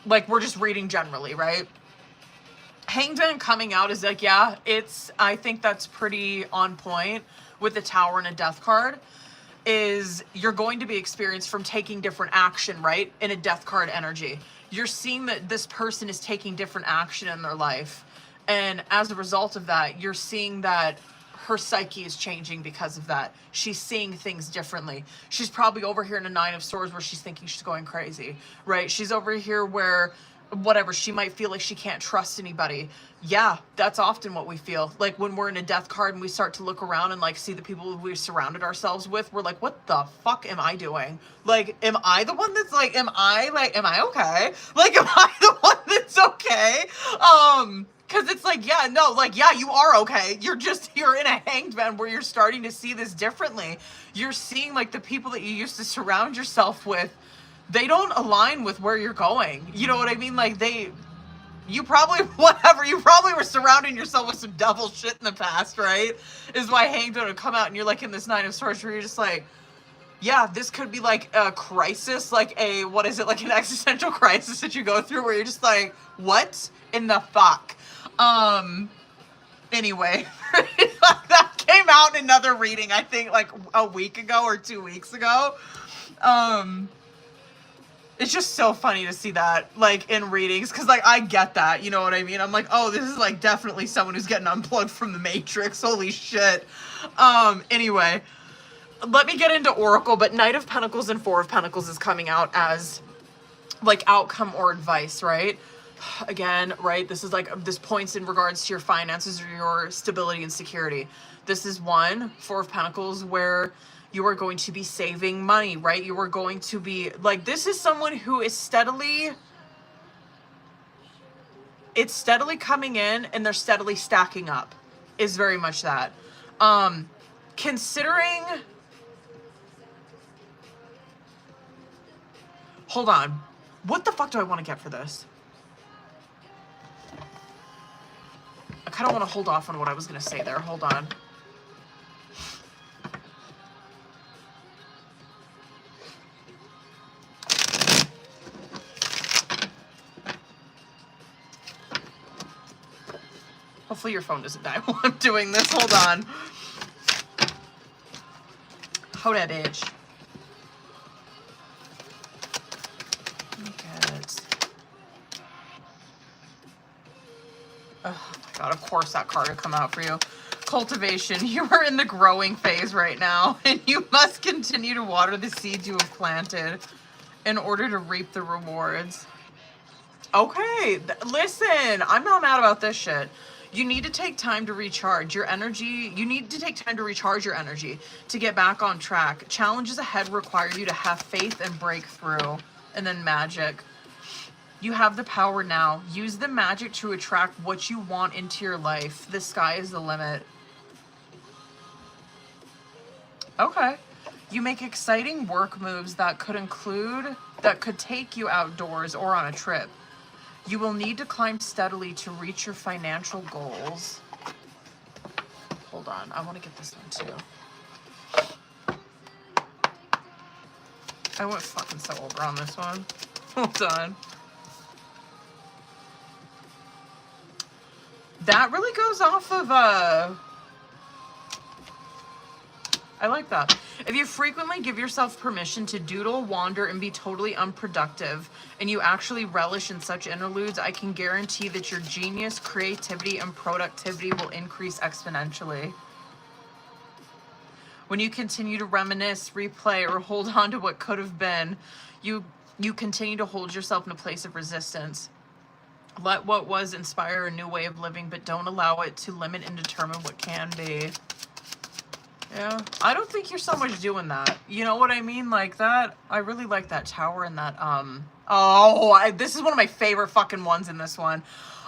like, we're just reading generally, right? Hanged Man coming out is like, yeah, I think that's pretty on point with the Tower and a Death card, is you're going to be experienced from taking different action, right? In a Death card energy. You're seeing that this person is taking different action in their life. And as a result of that, you're seeing that her psyche is changing because of that. She's seeing things differently. She's probably over here in a 9 of Swords where she's thinking she's going crazy, right? She's over here where, whatever, she might feel like she can't trust anybody. Yeah, that's often what we feel. Like, when we're in a Death card and we start to look around and like see the people we've surrounded ourselves with, we're like, what the fuck am I doing? Like, am I the one that's like, am I okay? Like, am I the one that's okay? Because it's like, yeah, no, like, yeah, you are okay. You're in a Hanged Man where you're starting to see this differently. You're seeing, like, the people that you used to surround yourself with, they don't align with where you're going. You know what I mean? Like, you probably were surrounding yourself with some devil shit in the past, right? Is why Hanged Man would come out and you're, like, in this 9 of Swords where you're just like, yeah, this could be like a crisis, like like an existential crisis that you go through where you're just like, what in the fuck? Anyway, that came out in another reading, I think like a week ago or 2 weeks ago. It's just so funny to see that, like, in readings, because, like, I get that, you know what I mean? I'm like, oh, this is, like, definitely someone who's getting unplugged from the Matrix, holy shit. Anyway, let me get into Oracle, but Knight of Pentacles and 4 of Pentacles is coming out as, like, outcome or advice, right? Again, right, this is, like, this points in regards to your finances or your stability and security. This is 4 of Pentacles, where you are going to be saving money, right? You are going to be, like, this is someone who is steadily coming in and they're steadily stacking up, is very much that. Considering, hold on, what the fuck do I want to get for this? I kind of want to hold off on what I was going to say there. Hold on. Hopefully your phone doesn't die while I'm doing this. Hold on. Hold that bitch. Look at it. Oh my god, of course that card would come out for you. Cultivation. You are in the growing phase right now, and you must continue to water the seeds you have planted in order to reap the rewards. Okay, listen, I'm not mad about this shit. You need to take time to recharge your energy. You need to take time to recharge your energy to get back on track. Challenges ahead require you to have faith and break through. And then magic. You have the power now. Use the magic to attract what you want into your life. The sky is the limit. Okay. You make exciting work moves that could take you outdoors or on a trip. You will need to climb steadily to reach your financial goals. Hold on, I want to get this one too. I went fucking so over on this one. Hold on. That really goes off of, I like that. If you frequently give yourself permission to doodle, wander, and be totally unproductive, and you actually relish in such interludes, I can guarantee that your genius, creativity, and productivity will increase exponentially. When you continue to reminisce, replay, or hold on to what could have been, you continue to hold yourself in a place of resistance. Let what was inspire a new way of living, but don't allow it to limit and determine what can be. Yeah, I don't think you're so much doing that. You know what I mean? Like that, I really like that tower and that, this is one of my favorite fucking ones in this one.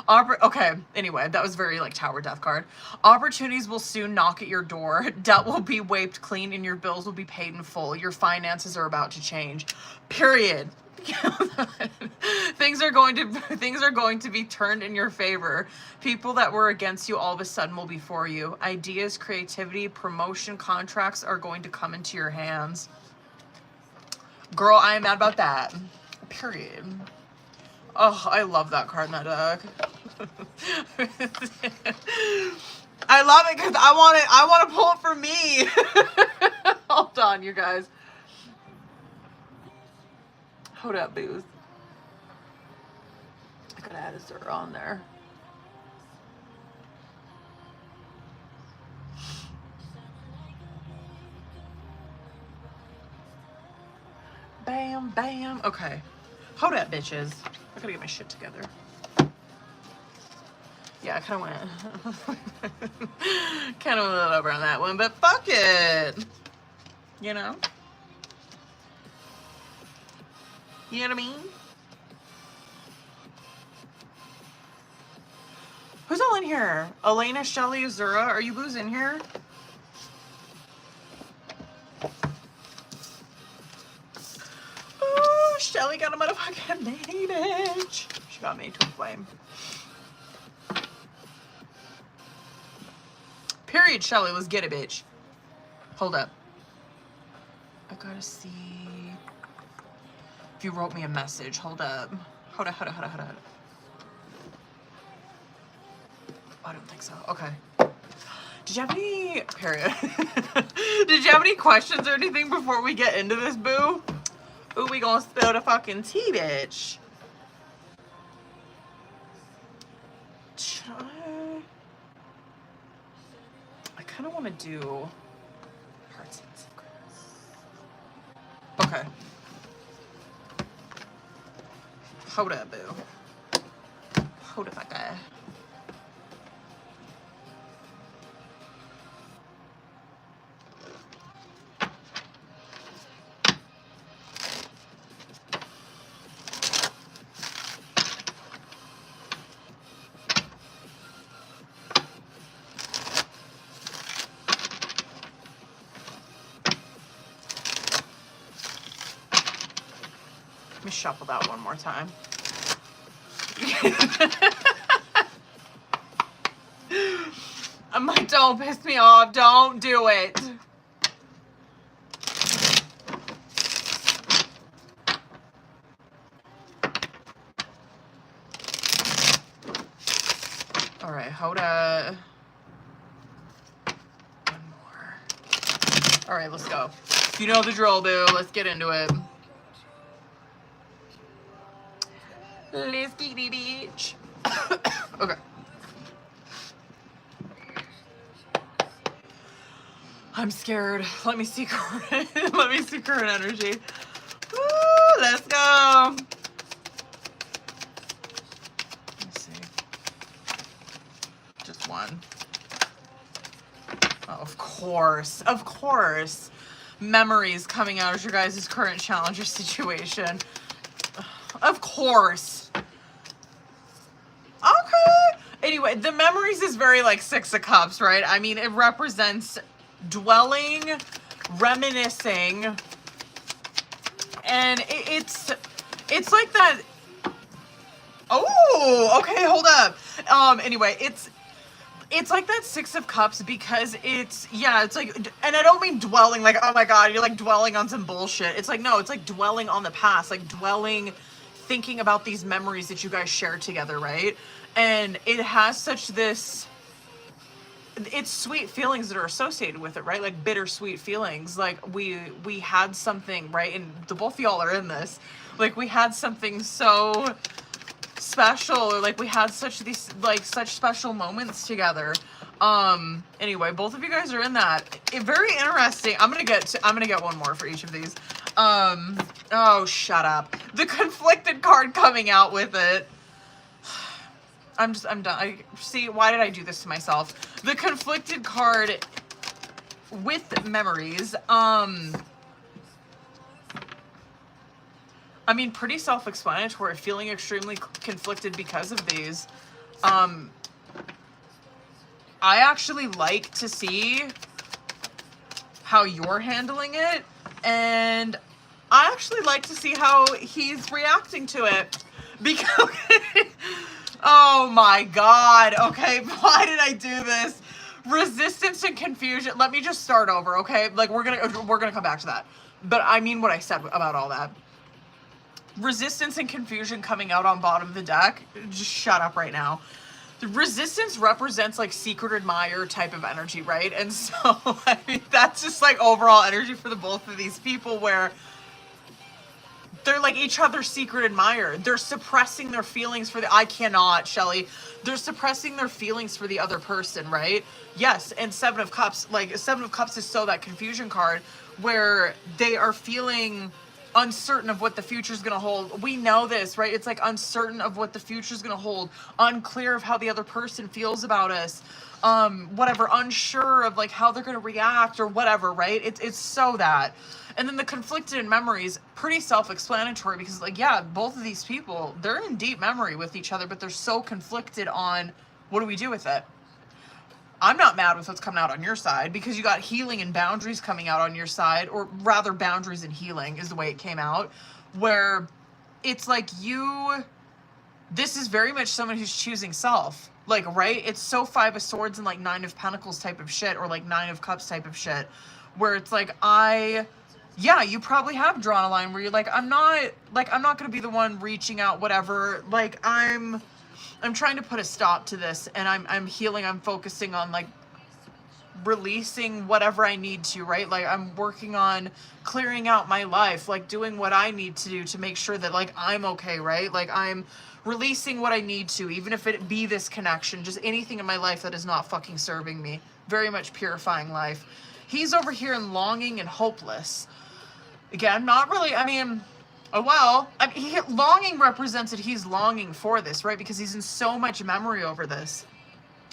Okay, anyway, that was very, like, tower death card. Opportunities will soon knock at your door. Debt will be wiped clean and your bills will be paid in full. Your finances are about to change. Period. Things are going to be turned in your favor. People that were against you all of a sudden will be for you. Ideas, creativity, promotion, contracts are going to come into your hands. Girl, I am mad about that. Period. Oh, I love that card in that deck. I love it because I want to pull it for me. Hold on, you guys. Hold up, booze. I could add a zero on there. Bam, bam. Okay. Hold up, bitches. I gotta get my shit together. Yeah, I kind of went a little over on that one, but fuck it. You know? You know what I mean? Who's all in here? Elena, Shelly, Azura, are you booze in here? Oh, Shelly got a motherfucking lady, bitch. She got me to a flame. Period, Shelly. Let's get it, bitch. Hold up. I gotta see if you wrote me a message. Hold up. Hold up. I don't think so. Okay. Did you have any... Period. Did you have any questions or anything before we get into this, boo? Ooh, we gonna spill the fucking tea, bitch. I kind of want to do hearts and secrets. Okay. Hold up, boo. Hold up, that guy. Let me shuffle that one more time. I'm like, don't piss me off. Don't do it. All right, hold up. One more. All right, let's go. You know the drill, boo. Let's get into it. Let's get it, bitch. Okay. I'm scared. Let me see current. Let me see current energy. Woo, let's go. Let's see. Just one. Oh, of course. Of course. Memories coming out as your guys' current challenge or situation. Of course. Okay. Anyway, the memories is very like Six of Cups, right? I mean, it represents dwelling, reminiscing, and it's like that. Oh, okay, hold up. Anyway, it's like that Six of Cups because it's like, and I don't mean dwelling like, oh my god, you're like dwelling on some bullshit. It's like, no, it's like dwelling on the past, like dwelling, thinking about these memories that you guys shared together, right? And it has such this, it's sweet feelings that are associated with it, right? Like bittersweet feelings. Like we had something, right? And the both of y'all are in this. Like we had something so special, or like we had such special moments together. Anyway, both of you guys are in that. Very interesting. I'm gonna get one more for each of these. Oh, shut up. The conflicted card coming out with it. I'm done. See, why did I do this to myself? The conflicted card with memories, I mean, pretty self-explanatory, feeling extremely conflicted because of these. I actually like to see how you're handling it, and I actually like to see how he's reacting to it, because, oh my God, okay, why did I do this? Resistance and confusion, let me just start over, okay? Like, we're gonna come back to that, but I mean what I said about all that. Resistance and confusion coming out on bottom of the deck, just shut up right now. The resistance represents like secret admirer type of energy, right? And so, I mean, that's just like overall energy for the both of these people, where they're like each other's secret admirer. They're suppressing their feelings for the, I cannot, Shelly. They're suppressing their feelings for the other person, right? Yes, and Seven of Cups, like Seven of Cups is so that confusion card where they are feeling uncertain of what the future is going to hold. We know this, right? It's like uncertain of what the future is going to hold, unclear of how the other person feels about us, whatever, unsure of like how they're going to react or whatever, right? It's so that. And then the conflicted in memories, pretty self-explanatory, because like, yeah, both of these people, they're in deep memory with each other, but they're so conflicted on what do we do with it? I'm not mad with what's coming out on your side, because you got healing and boundaries coming out on your side, or rather boundaries and healing is the way it came out, where it's like this is very much someone who's choosing self, like, right? It's so Five of Swords and like Nine of Pentacles type of shit, or like Nine of Cups type of shit, where it's like, yeah, you probably have drawn a line where you're like, I'm not going to be the one reaching out, whatever, like, I'm trying to put a stop to this, and I'm healing, I'm focusing on like releasing whatever I need to, right? Like, I'm working on clearing out my life, like doing what I need to do to make sure that like I'm okay, right? Like, I'm releasing what I need to, even if it be this connection, just anything in my life that is not fucking serving me. Very much purifying life. He's over here in longing and hopeless. Again, not really, I mean, oh well, I mean, longing represents that he's longing for this, right? Because he's in so much memory over this.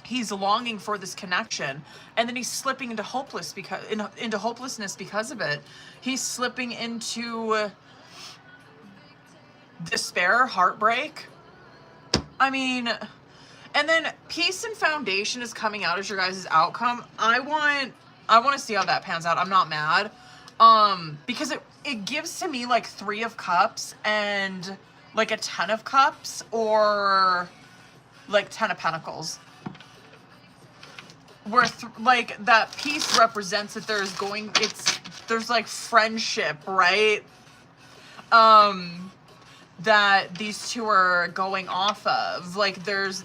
He's longing for this connection, and then he's slipping into hopelessness because of it. He's slipping into despair, heartbreak. I mean, and then peace and foundation is coming out as your guys' outcome. I want to see how that pans out. I'm not mad. Because it gives to me like Three of Cups and like a Ten of Cups, or like Ten of Pentacles, where like that peace represents that there's like friendship, right? That these two are going off of, like there's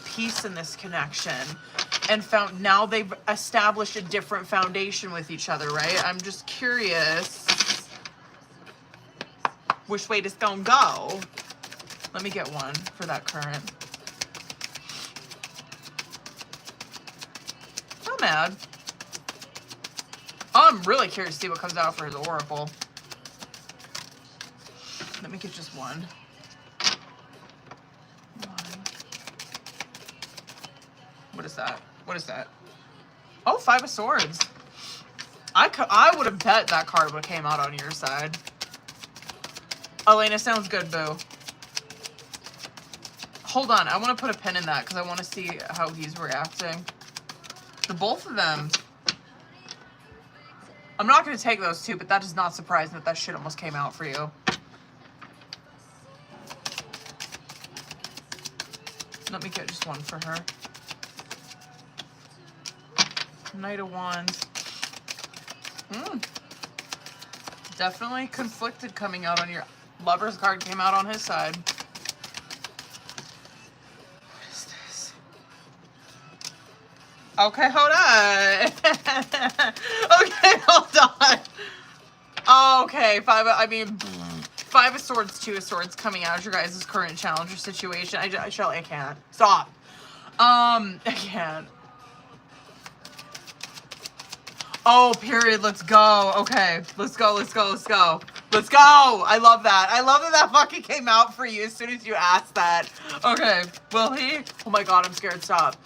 peace in this connection, and now they've established a different foundation with each other, right? I'm just curious which way this gonna go. Let me get one for that current. Not mad. Oh, I'm really curious to see what comes out for his oracle. Let me get just one. What is that? What is that? Oh, Five of Swords. I would have bet that card would have came out on your side. Elena, sounds good, boo. Hold on, I want to put a pin in that because I want to see how he's reacting. The both of them. I'm not going to take those two, but that does not surprise me that shit almost came out for you. Let me get just one for her. Knight of Wands. Definitely conflicted coming out on your Lover's card, came out on his side. What is this? Okay, hold on. Okay, hold on. Okay, Five of Swords, Two of Swords coming out as your guys' current challenger situation. I can't. Stop. I can't. Oh, period. Let's go. Okay. Let's go. Let's go. Let's go. Let's go. I love that. I love that fucking came out for you as soon as you asked that. Okay. Will he? Oh my God. I'm scared. Stop.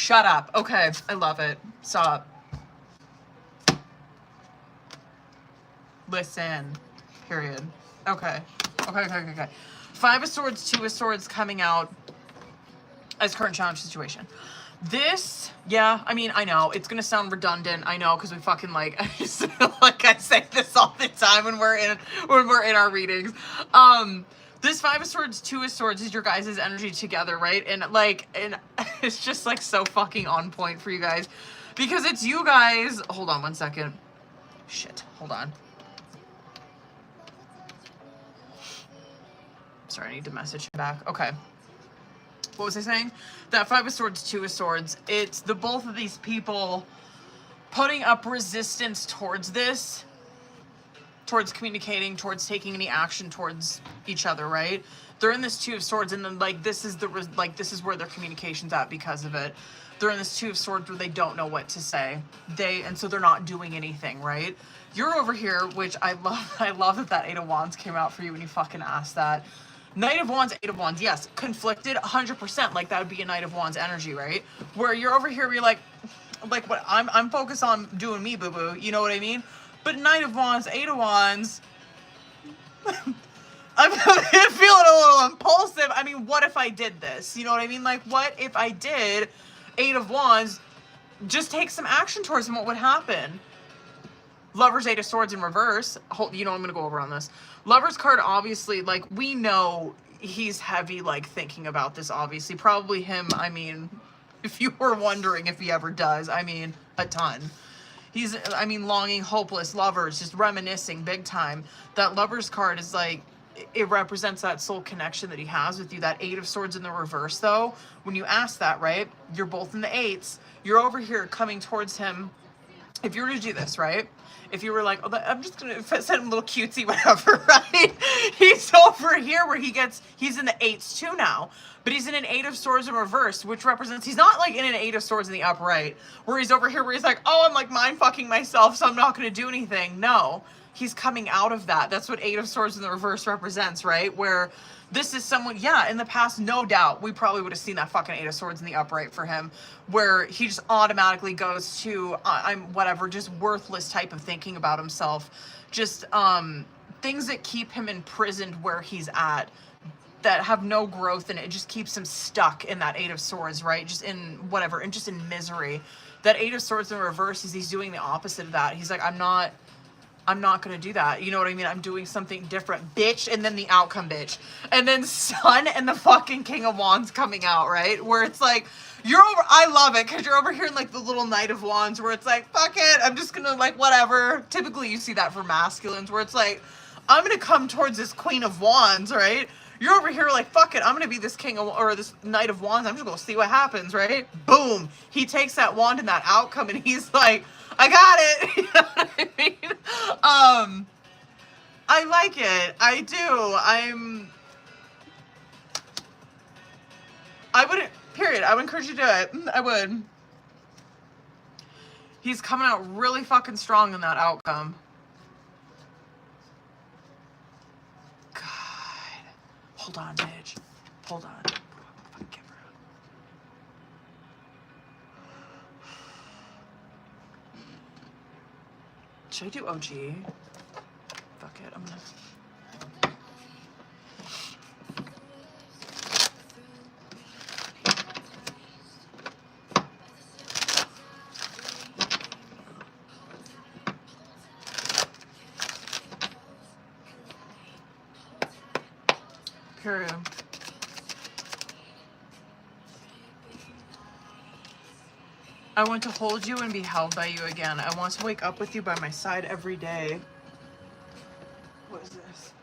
Shut up. Okay, I love it. Stop. Listen. Period. Okay. Okay. Five of Swords, Two of Swords coming out as current challenge situation. This, yeah, I mean, I know, it's gonna sound redundant, I know, because we fucking, like, I just feel like I say this all the time when we're in our readings. This Five of Swords, Two of Swords is your guys' energy together, right? And, like, and it's just, like, so fucking on point for you guys. Because it's you guys, hold on one second. Shit, hold on. Sorry, I need to message him back. Okay. What was I saying? That Five of Swords, Two of Swords, it's the both of these people putting up resistance towards this, towards communicating, towards taking any action towards each other, right? They're in this Two of Swords, and then, like, this is where their communication's at because of it. They're in this Two of Swords where they don't know what to say. And so they're not doing anything, right? You're over here, which I love that Eight of Wands came out for you when you fucking asked that. Knight of Wands, Eight of Wands, yes, conflicted 100%, like that would be a Knight of Wands energy, right? Where you're over here, you're like what I'm focused on doing me, boo-boo, you know what I mean? But Knight of Wands, Eight of Wands, I'm feeling a little impulsive. I mean, what if I did this? You know what I mean? Like, what if I did Eight of Wands, just take some action towards him, what would happen? Lovers, Eight of Swords in reverse. You know, I'm going to go over on this. Lovers card, obviously, like, we know he's heavy, like, thinking about this, obviously. Probably him, I mean, if you were wondering if he ever does, I mean, a ton. He's, I mean, longing, hopeless, lovers, just reminiscing big time. That Lovers card is, like, it represents that soul connection that he has with you. That Eight of Swords in the reverse, though, when you ask that, right, you're both in the eights. You're over here coming towards him. If you were to do this, right? If you were like, oh, I'm just going to send him a little cutesy, whatever, right? He's over here where he's in the eights too now. But he's in an Eight of Swords in reverse, which represents, he's not like in an Eight of Swords in the upright, where he's over here where he's like, oh, I'm like mind fucking myself, so I'm not going to do anything. No, he's coming out of that. That's what Eight of Swords in the reverse represents, right? Where this is someone, yeah, in the past, no doubt, we probably would have seen that fucking Eight of Swords in the upright for him, where he just automatically goes to, I'm whatever, just worthless type of thinking about himself. Just things that keep him imprisoned where he's at, that have no growth, and it just keeps him stuck in that Eight of Swords, right? Just in whatever, and just in misery. That Eight of Swords in reverse is he's doing the opposite of that. He's like, I'm not gonna do that. You know what I mean? I'm doing something different, bitch. And then the outcome, bitch. And then Sun and the fucking King of Wands coming out, right? Where it's like, I love it, because you're over here in like the little Knight of Wands, where it's like, fuck it, I'm just gonna like, whatever. Typically you see that for masculines, where it's like, I'm gonna come towards this Queen of Wands, right? You're over here like, fuck it, I'm gonna be this King of, or this Knight of Wands, I'm just gonna see what happens, right? Boom. He takes that wand and that outcome, and he's like, I got it. You know what I mean? I like it. I do. I wouldn't, period. I would encourage you to do it. I would. He's coming out really fucking strong in that outcome. God. Hold on, bitch. Hold on. Should I do OG? Fuck it, I'm gonna... Period. I want to hold you and be held by you again. I want to wake up with you by my side every day. What is this?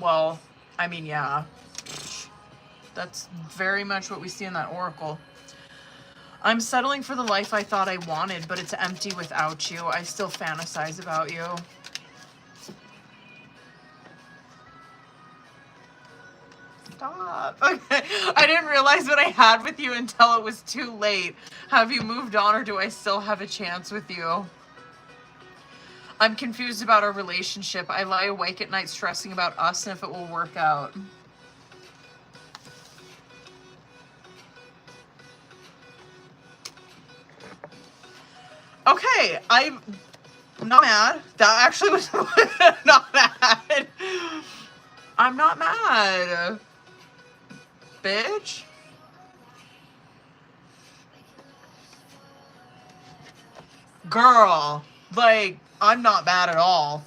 Well, I mean, yeah. That's very much what we see in that oracle. I'm settling for the life I thought I wanted, but it's empty without you. I still fantasize about you. Stop. Okay. I didn't realize what I had with you until it was too late. Have you moved on, or do I still have a chance with you? I'm confused about our relationship. I lie awake at night stressing about us and if it will work out. Okay, I'm not mad. That actually was not mad. I'm not mad. Bitch. Girl. Like, I'm not mad at all.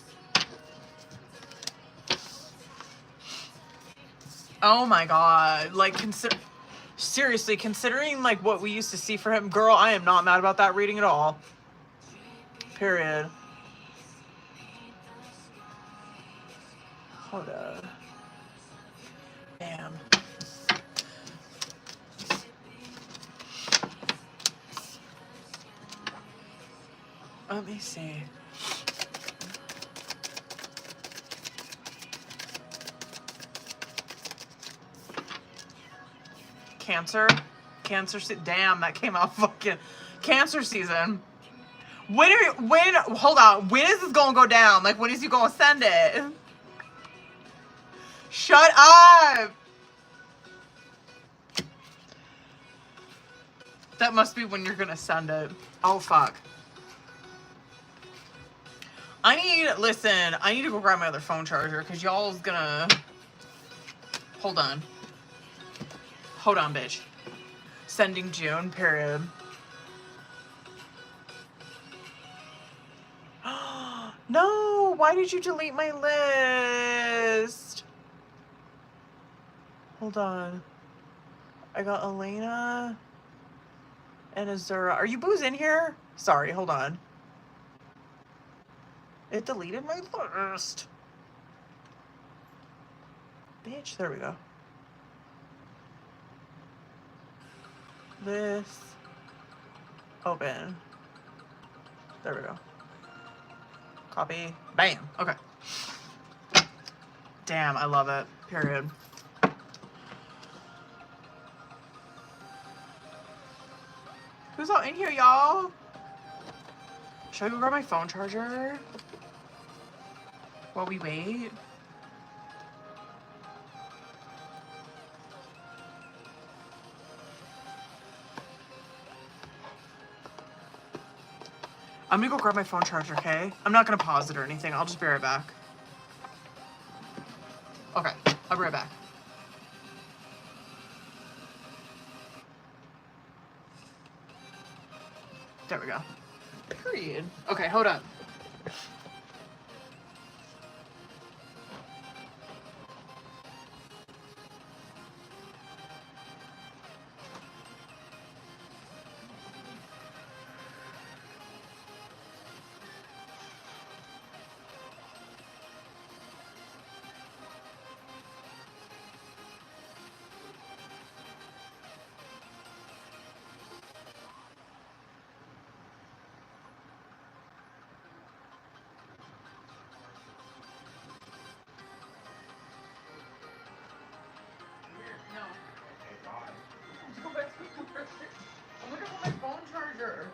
Oh my god. Like, seriously, considering like what we used to see for him, girl, I am not mad about that reading at all. Period. Hold up. Damn. Let me see. Cancer? Damn, that came out fucking Cancer season. Hold on, when is this gonna go down? Like, when is you gonna send it? Shut up! That must be when you're gonna send it. Oh, fuck. I need to go grab my other phone charger, because y'all's gonna... Hold on, bitch. Sending June, period. No, why did you delete my list? Hold on. I got Elena and Azura. Are you boos in here? Sorry, hold on. It deleted my list. Bitch, there we go. This. Open. There we go. Copy. Bam. Okay. Damn, I love it. Period. Who's all in here, y'all? Should I go grab my phone charger while we wait? I'm gonna go grab my phone charger, okay? I'm not gonna pause it or anything. I'll just be right back. Okay, I'll be right back. There we go. Period. Okay, hold on. I'm looking for my phone charger.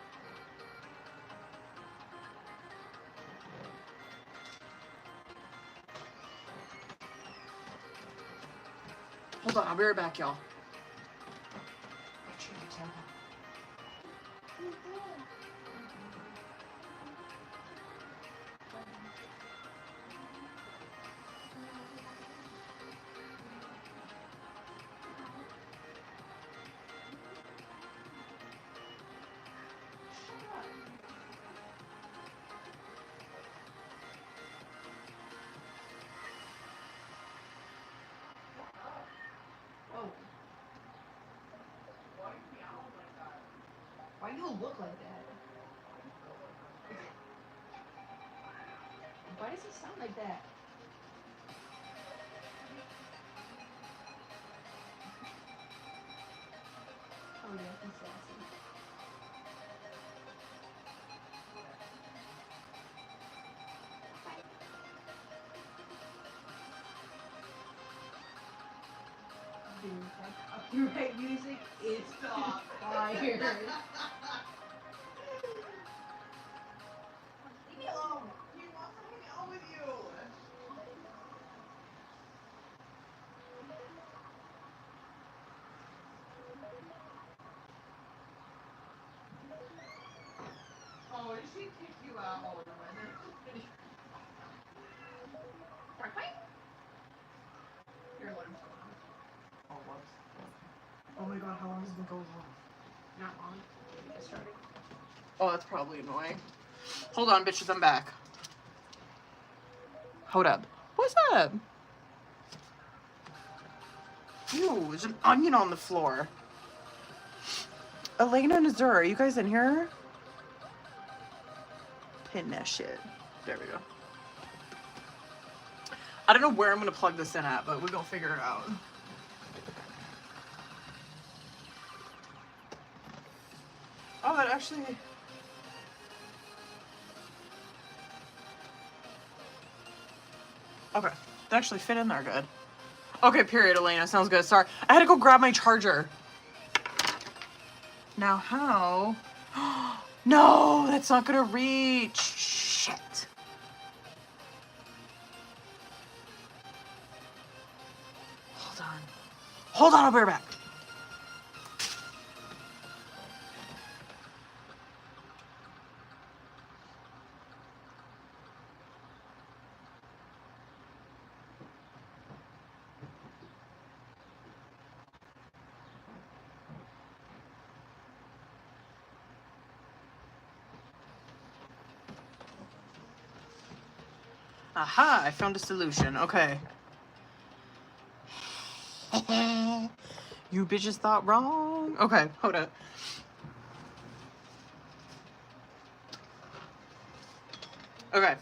Hold on, I'll be right back, y'all. Why do you look like that? Why does it sound like that? Oh yeah, he's sassy. Dude, that copyright music is fire. Leave me alone. You want to hang out with you? Oh, she kick you out all the way. Here, let him Oh, whoops. Oh my god, how long has it been going on? Not long. Just started. Oh, that's probably annoying. Hold on, bitches, I'm back. Hold up. What's up? Ew, there's an onion on the floor. Elena and Azura, are you guys in here? Pin that shit. There we go. I don't know where I'm gonna plug this in at, but we're gonna figure it out. Oh, that actually... Okay, that actually fit in there good. Okay, period, Elena. Sounds good. Sorry. I had to go grab my charger. Now how? No, that's not gonna reach. Shit. Hold on. Hold on, I'll be right back. Aha, I found a solution. Okay. You bitches thought wrong. Okay, hold up. Okay.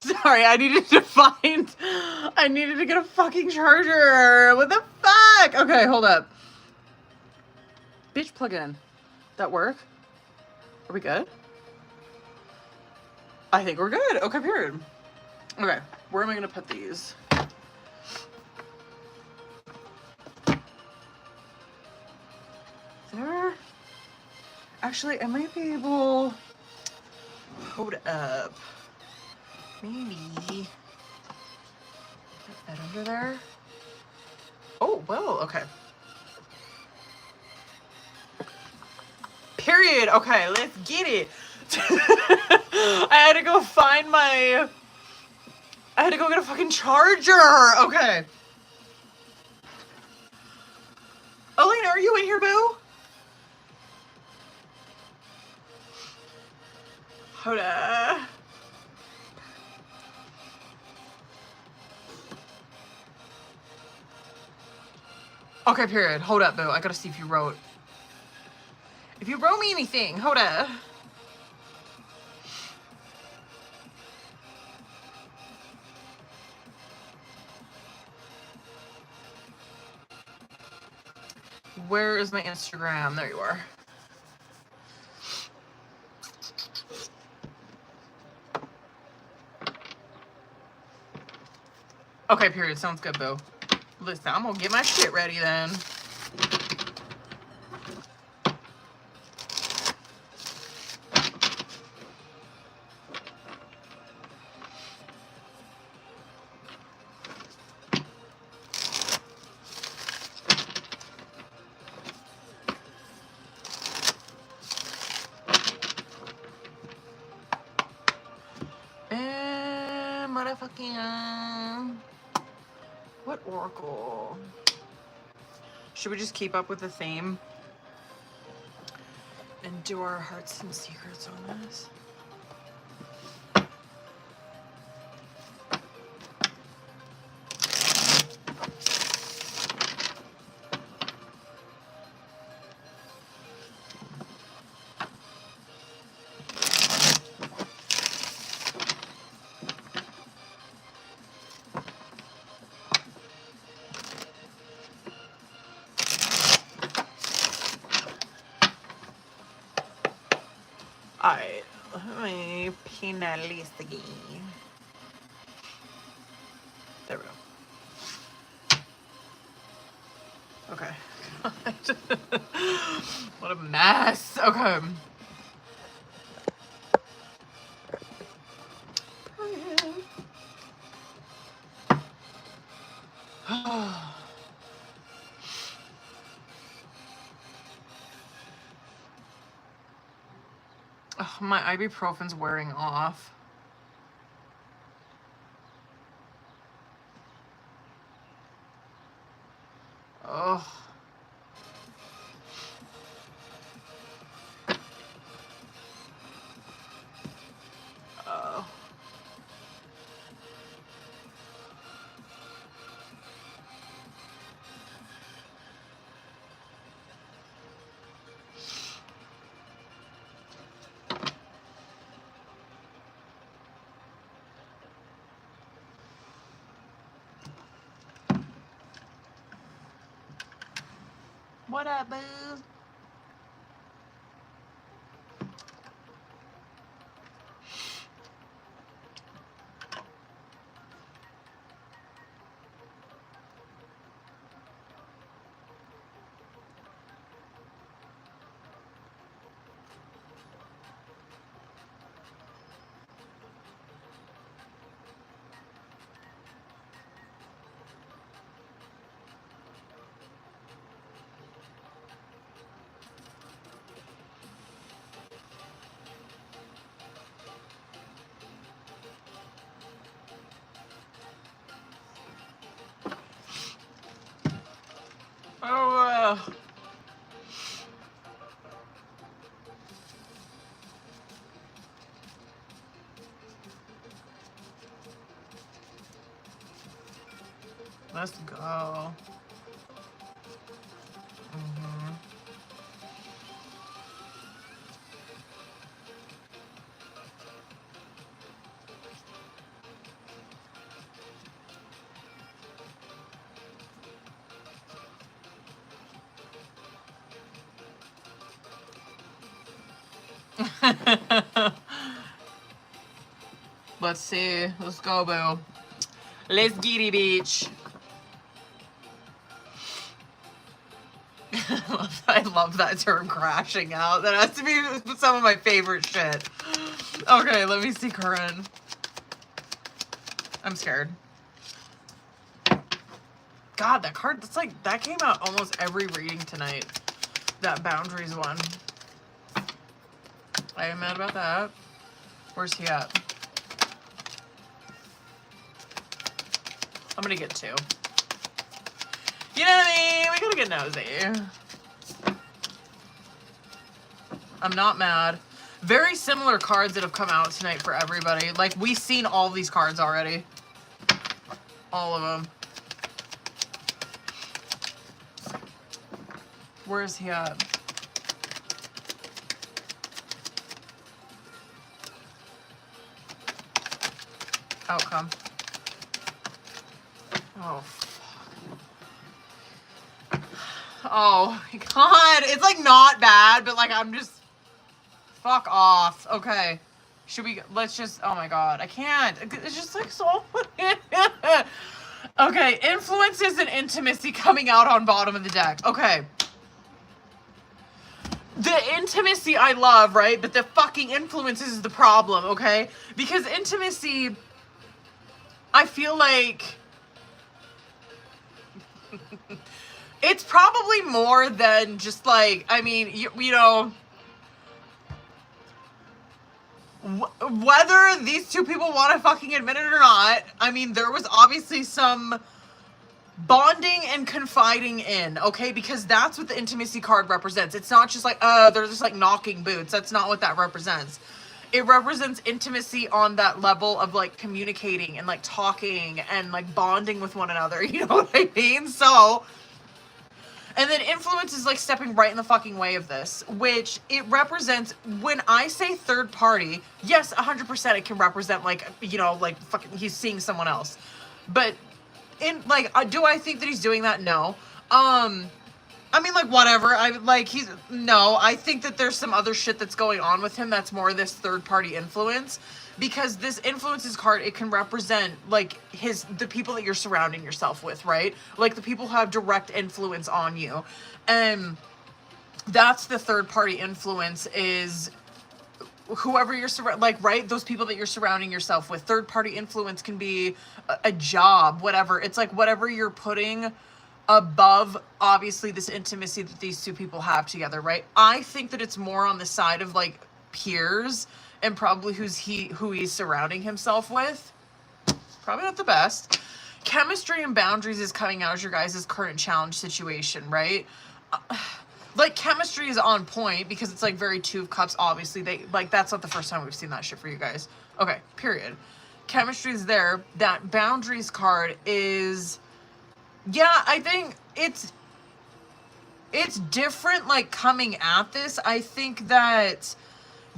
Sorry, I needed to get a fucking charger. What the fuck? Okay, hold up. Bitch, plug in. That work? Are we good? I think we're good. Okay, period. Okay, where am I gonna put these? There? Actually, I might be able... Hold up. Maybe... Put that under there? Oh, well, okay. Period. Okay, let's get it. I had to go find my... I had to go get a fucking charger. Okay. Elena, are you in here, boo? Hold up. Okay, period. Hold up, boo. I gotta see if you wrote. If you wrote me anything, hold up. Where is my Instagram? There you are. Okay, period. Sounds good, boo. Listen, I'm gonna get my shit ready then. And motherfucking... What oracle? Should we just keep up with the theme? And do our hearts and secrets on this? Alright, let me penalize the game. There we go. Okay. What a mess. Okay. Ugh, my ibuprofen's wearing off. Ugh. Oh. What up, boo? Oh, let's go. Let's see. Let's go, boo. Let's get it, bitch. I love that term, crashing out. That has to be some of my favorite shit. Okay, let me see Corinne. I'm scared. God, that card, that's like, that came out almost every reading tonight. That Boundaries one. I am mad about that. Where's he at? I'm gonna get two. You know what I mean? We gotta get nosy. I'm not mad. Very similar cards that have come out tonight for everybody. Like, we've seen all these cards already. All of them. Where is he at? Outcome. Oh, fuck. Oh, my God. It's, like, not bad, but, like, I'm just... Fuck off. Okay. Should we... Let's just... Oh, my God. I can't. It's just, like, so... Okay. Influences and intimacy coming out on bottom of the deck. Okay. The intimacy I love, right? But the fucking influences is the problem, okay? Because intimacy... I feel like... It's probably more than just, like, I mean, you know, whether these two people want to fucking admit it or not, I mean, there was obviously some bonding and confiding in, okay? Because that's what the intimacy card represents. It's not just like, they're just, like, knocking boots. That's not what that represents. It represents intimacy on that level of, like, communicating and, like, talking and, like, bonding with one another. You know what I mean? So... And then influence is, like, stepping right in the fucking way of this, which it represents, when I say third party, yes, 100% it can represent, like, you know, like, fucking, he's seeing someone else. But, like, do I think that he's doing that? No. I mean, like, whatever. No, I think that there's some other shit that's going on with him that's more this third party influence. Because this influences card, it can represent, like, the people that you're surrounding yourself with, right? Like, the people who have direct influence on you. And that's the third party influence, is whoever you're right? Those people that you're surrounding yourself with. Third party influence can be a job, whatever. It's like whatever you're putting above, obviously, this intimacy that these two people have together, right? I think that it's more on the side of, like, peers and probably who he's surrounding himself with. Probably not the best. Chemistry and boundaries is coming out as your guys' current challenge situation, right? Like, chemistry is on point because it's like very Two of Cups. Obviously, that's not the first time we've seen that shit for you guys. Okay, period. Chemistry is there. That boundaries card is, yeah, I think it's different, like, coming at this. I think that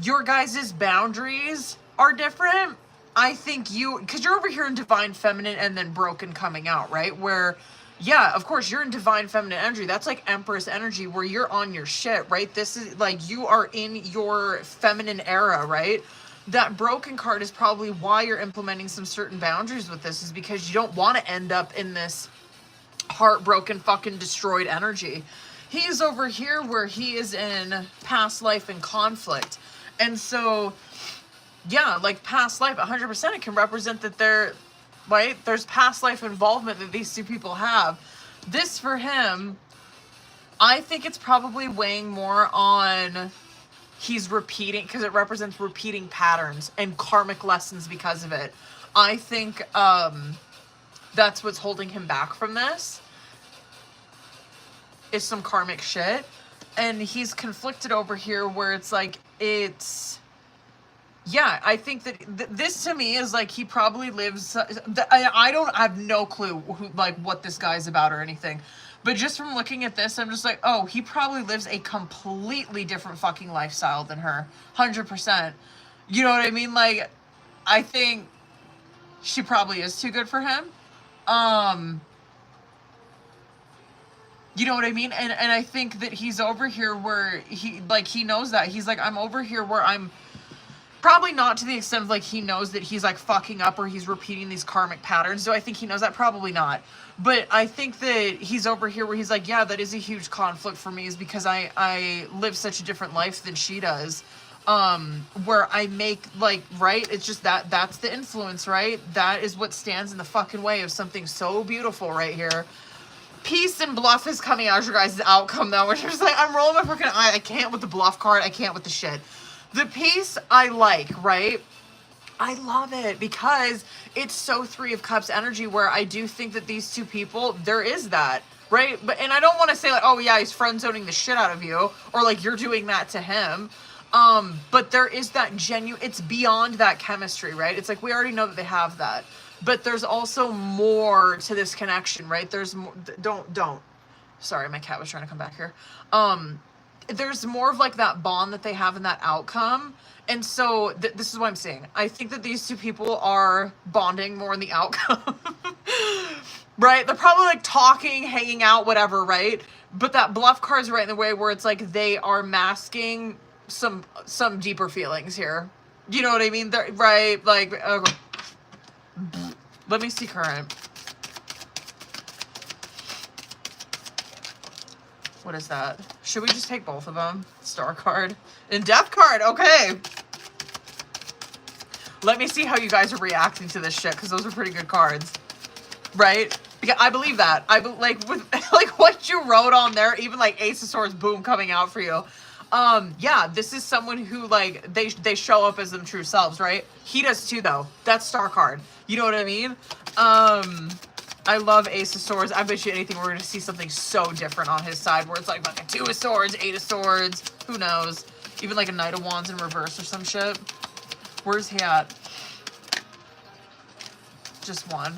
your guys' boundaries are different. I think because you're over here in Divine Feminine and then Broken coming out, right? Where, yeah, of course, you're in Divine Feminine energy. That's like Empress energy where you're on your shit, right? This is like you are in your feminine era, right? That Broken card is probably why you're implementing some certain boundaries with this, is because you don't want to end up in this heartbroken, fucking destroyed energy. He's over here where he is in past life and conflict. And so, yeah, like past life, 100% it can represent that there's past life involvement that these two people have. This for him, I think it's probably weighing more on he's repeating, because it represents repeating patterns and karmic lessons because of it. I think that's what's holding him back from this, is some karmic shit. And he's conflicted over here where it's like, yeah, I think that this to me is like he probably lives. I have no clue what this guy's about or anything, but just from looking at this, I'm just like, oh, he probably lives a completely different fucking lifestyle than her, 100%. You know what I mean? Like, I think she probably is too good for him. You know what I mean? And I think that he's over here where he knows that. He's like, I'm over here where I'm probably not to the extent of like he knows that he's like fucking up or he's repeating these karmic patterns. Do I think he knows that? Probably not. But I think that he's over here where he's like, yeah, that is a huge conflict for me, is because I live such a different life than she does. Where I make like, right? It's just that's the influence, right? That is what stands in the fucking way of something so beautiful right here. Peace and bluff is coming out as your guys' outcome though, which is like, I'm rolling my fucking eye. I can't with the bluff card. I can't with the shit. The peace I like, right? I love it because it's so Three of Cups energy, where I do think that these two people, there is that, right? And I don't want to say like, oh yeah, he's friend zoning the shit out of you, or like you're doing that to him. But there is that genuine, it's beyond that chemistry, right? It's like, we already know that they have that, but there's also more to this connection, right? There's more, don't. Sorry, my cat was trying to come back here. There's more of like that bond that they have in that outcome. And so this is what I'm saying. I think that these two people are bonding more in the outcome, right? They're probably like talking, hanging out, whatever, right? But that bluff card's right in the way where it's like they are masking some deeper feelings here. You know what I mean? They're, right? Like, okay. Let me see current. What is that? Should we just take both of them? Star card and Death card. Okay. Let me see how you guys are reacting to this shit, because those are pretty good cards, right? Because I believe that. Like with like what you wrote on there, even like Ace of Swords, boom, coming out for you. Yeah, this is someone who like they show up as them true selves, right? He does too, though. That's Star card. You know what I mean? I love Ace of Swords. I bet you anything we're going to see something so different on his side, where it's like a Two of Swords, Eight of Swords, who knows? Even like a Knight of Wands in reverse or some shit. Where's he at? Just one.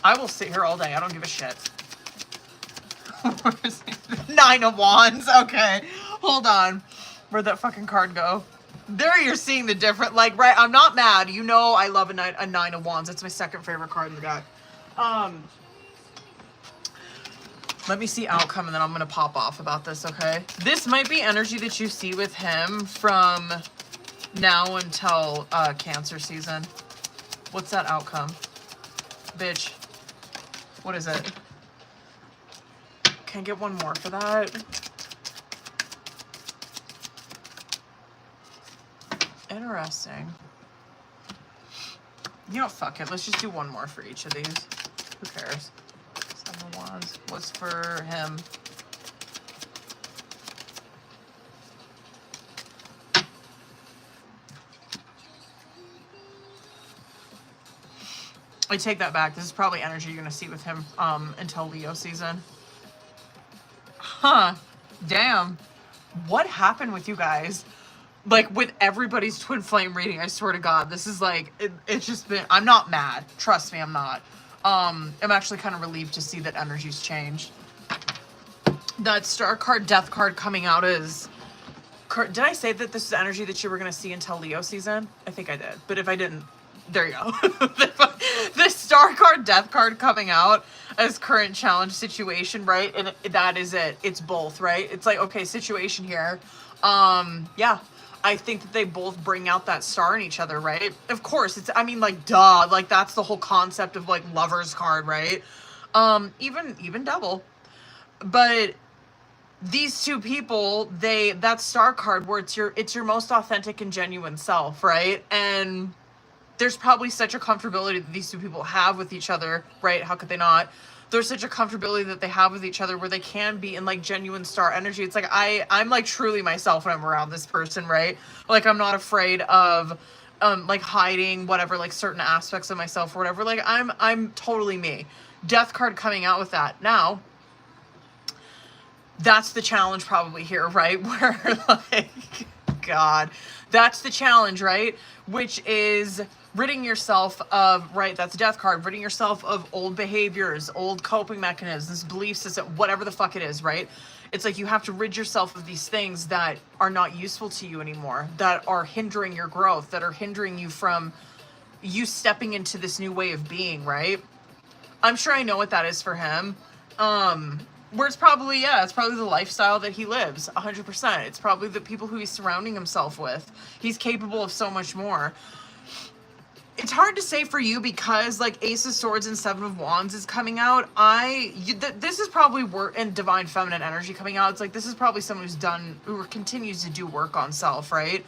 I will sit here all day. I don't give a shit. Where's he? Nine of Wands. Okay. Hold on. Where'd that fucking card go? There you're seeing the different, like, right, I'm not mad. You know I love a Nine of Wands. It's my second favorite card in the deck. Let me see outcome, and then I'm going to pop off about this, okay? This might be energy that you see with him from now until Cancer season. What's that outcome? Bitch. What is it? Can I get one more for that? Interesting. You know, fuck it. Let's just do one more for each of these. Who cares? was for him. I take that back. This is probably energy you're gonna see with him until Leo season. Huh. Damn. What happened with you guys? Like, with everybody's twin flame reading, I swear to God, this is like, it's just been, I'm not mad. Trust me, I'm not. I'm actually kind of relieved to see that energy's changed. That star card, death card coming out is, did I say that this is energy that you were going to see until Leo season? I think I did. But if I didn't, there you go. The star card, death card coming out as current challenge situation, right? And that is it. It's both, right? It's like, okay, situation here. Yeah. I think that they both bring out that star in each other, right? Of course, it's, I mean, like, duh, like, that's the whole concept of, like, Lover's card, right? Even Devil. But these two people, that star card where it's your most authentic and genuine self, right? And there's probably such a comfortability that these two people have with each other, right? How could they not? There's such a comfortability that they have with each other where they can be in, like, genuine star energy. It's like, I'm like truly myself when I'm around this person, right? Like, I'm not afraid of, like, hiding whatever, like, certain aspects of myself or whatever. Like, I'm totally me. Death card coming out with that. Now, that's the challenge probably here, right? Where, like, God, that's the challenge, right? Which is ridding yourself of, right, that's death card, ridding yourself of old behaviors, old coping mechanisms, belief system, whatever the fuck it is, right? It's like you have to rid yourself of these things that are not useful to you anymore, that are hindering your growth, that are hindering you from you stepping into this new way of being, right? I'm sure I know what that is for him. Where it's probably, yeah, it's probably the lifestyle that he lives, 100%. It's probably the people who he's surrounding himself with. He's capable of so much more. It's hard to say for you because, like, Ace of Swords and Seven of Wands is coming out. This is probably work and Divine Feminine energy coming out. It's like, this is probably someone who continues to do work on self, right?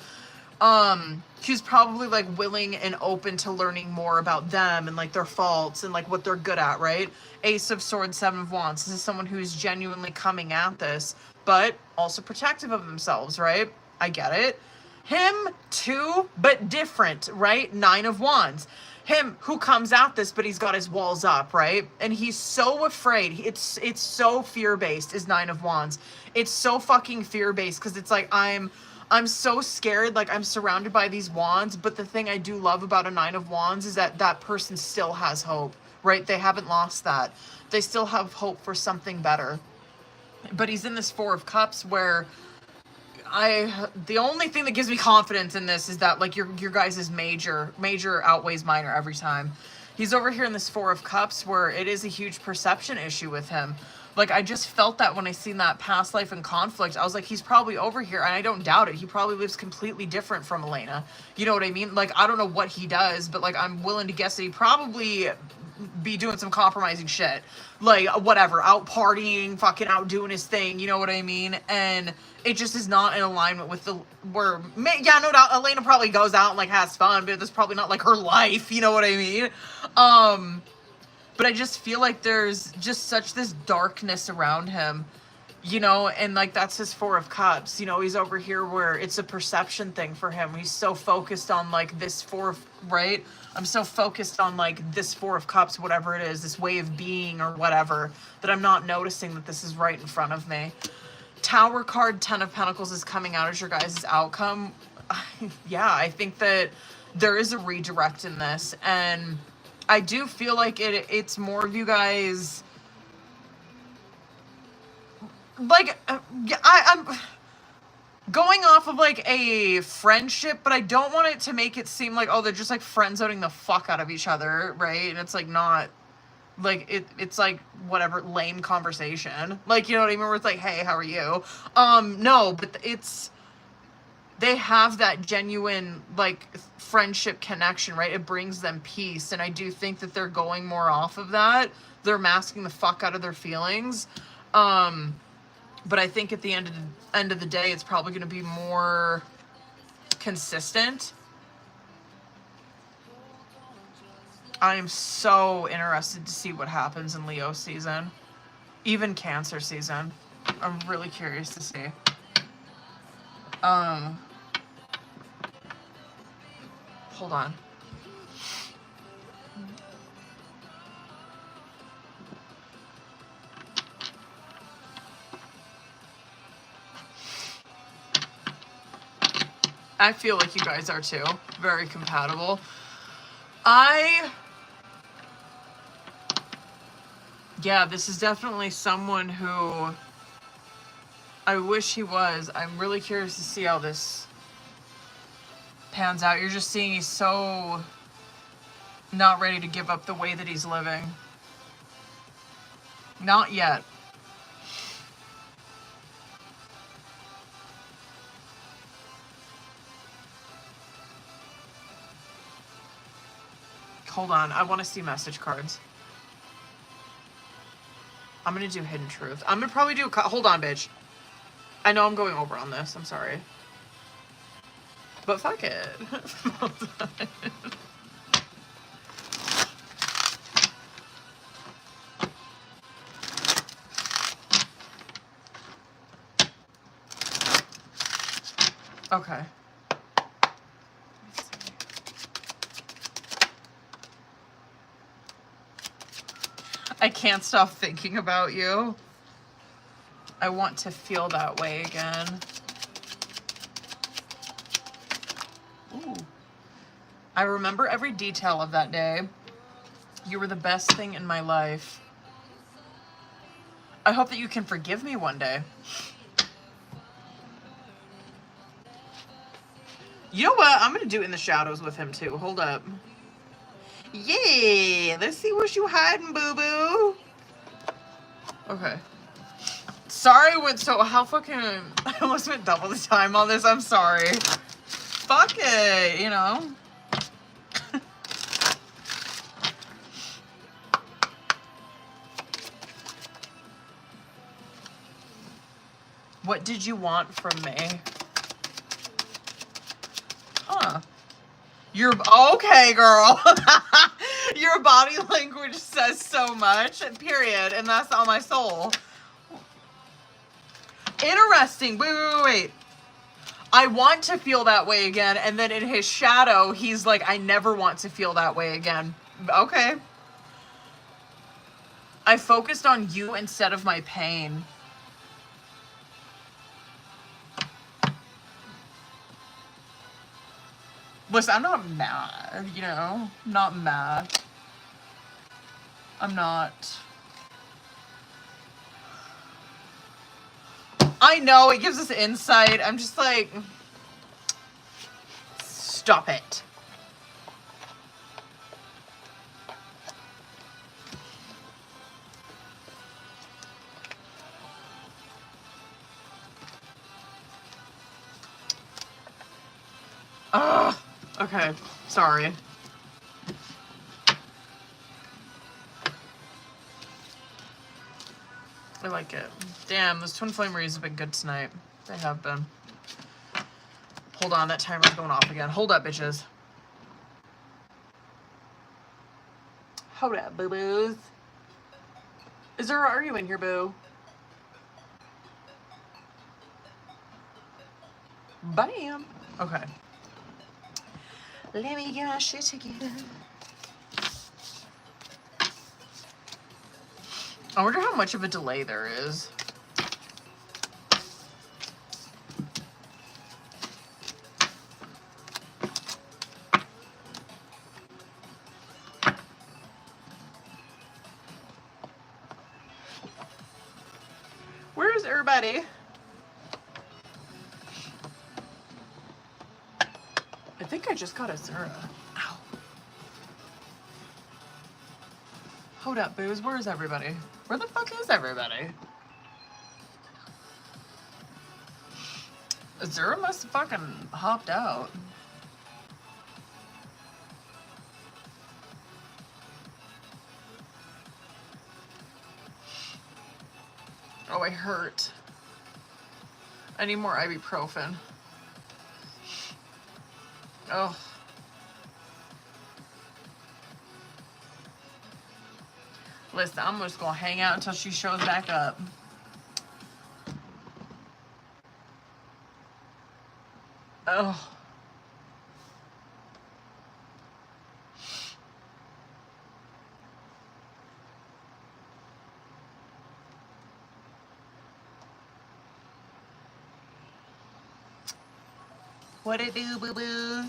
Who's probably, like, willing and open to learning more about them and, like, their faults and, like, what they're good at, right? Ace of Swords, Seven of Wands. This is someone who's genuinely coming at this, but also protective of themselves, right? I get it. Him too, but different, right? Nine of Wands. Him who comes at this, but he's got his walls up, right? And he's so afraid. It's so fear-based is Nine of Wands. It's so fucking fear-based because it's like, I'm so scared, like, I'm surrounded by these wands, but the thing I do love about a Nine of Wands is that that person still has hope, right? They haven't lost that. They still have hope for something better. But he's in this Four of Cups where the only thing that gives me confidence in this is that, like, your guys' major outweighs minor every time. He's over here in this Four of Cups where it is a huge perception issue with him. Like, I just felt that when I seen that past life and conflict. I was like, he's probably over here, and I don't doubt it. He probably lives completely different from Elena. You know what I mean? Like, I don't know what he does, but, like, I'm willing to guess that he probably be doing some compromising shit. Like, whatever, out partying, fucking out doing his thing, you know what I mean? And it just is not in alignment with yeah, no doubt, Elena probably goes out and, like, has fun, but that's probably not, like, her life, you know what I mean? But I just feel like there's just such this darkness around him, you know, and, like, that's his Four of Cups. You know, he's over here where it's a perception thing for him. He's so focused on, like, this right? I'm so focused on, like, this Four of Cups, whatever it is, this way of being or whatever, that I'm not noticing that this is right in front of me. Tower card, Ten of Pentacles is coming out as your guys' outcome. Yeah, I think that there is a redirect in this, and I do feel like it's more of you guys, like, I'm going off of, like, a friendship, but I don't want it to make it seem like, oh, they're just, like, friend-zoning the fuck out of each other, right? And it's, like, not, like, it's, like, whatever, lame conversation. Like, you know what I mean? Where it's like, hey, how are you? No, but they have that genuine, like, friendship connection, right? It brings them peace, and I do think that they're going more off of that. They're masking the fuck out of their feelings. But I think at the end of the day, it's probably going to be more consistent. I am so interested to see what happens in Leo season. Even cancer season. I'm really curious to see. Hold on. I feel like you guys are too. Very compatible. Yeah, this is definitely someone who I wish he was. I'm really curious to see how this pans out. You're just seeing he's so not ready to give up the way that he's living. Not yet. Hold on, I want to see message cards. I'm gonna do hidden truth. I'm gonna probably do hold on, bitch. I know I'm going over on this. I'm sorry. But fuck it. Okay. I can't stop thinking about you. I want to feel that way again. Ooh. I remember every detail of that day. You were the best thing in my life. I hope that you can forgive me one day. You know what? I'm gonna do it in the shadows with him too. Hold up. Yeah, let's see what you hiding, boo-boo. Okay. Sorry I went so, how fucking, I almost went double the time on this. I'm sorry. Fuck it, you know. What did you want from me? Huh. You're okay, girl. Your body language says so much, period, and that's on my soul. Interesting. Wait. I want to feel that way again, and then in his shadow, he's like, I never want to feel that way again. Okay. I focused on you instead of my pain. Listen, I'm not mad, you know? Not mad. I'm not. I know, it gives us insight. I'm just like, stop it. Ugh. Okay, sorry. I like it. Damn, those twin flame reads have been good tonight. They have been. Hold on, that timer's going off again. Hold up, bitches. Hold up, boo-boos. Are you in here, boo? Bam. Okay. Let me get my shit together. I wonder how much of a delay there is. Where is everybody? I think I just got a Zura. Ow. Hold up, booze. Where is everybody? Where the fuck is everybody? Zura must have fucking hopped out. Oh, I hurt. I need more ibuprofen. Oh. Listen, I'm just gonna hang out until she shows back up. Oh. What it do, boo-boo?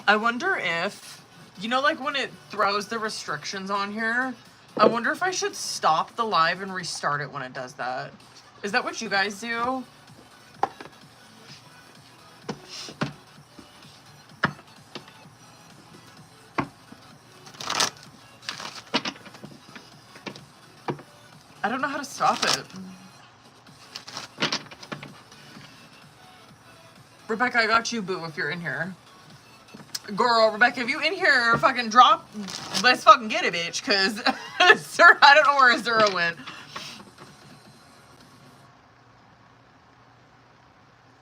I wonder if, you know, like when it throws the restrictions on here, I wonder if I should stop the live and restart it when it does that. Is that what you guys do? I don't know how to stop it. Rebecca, I got you, boo, if you're in here. Girl, Rebecca, if you in here, fucking drop, let's fucking get it, bitch, because I don't know where Zero went.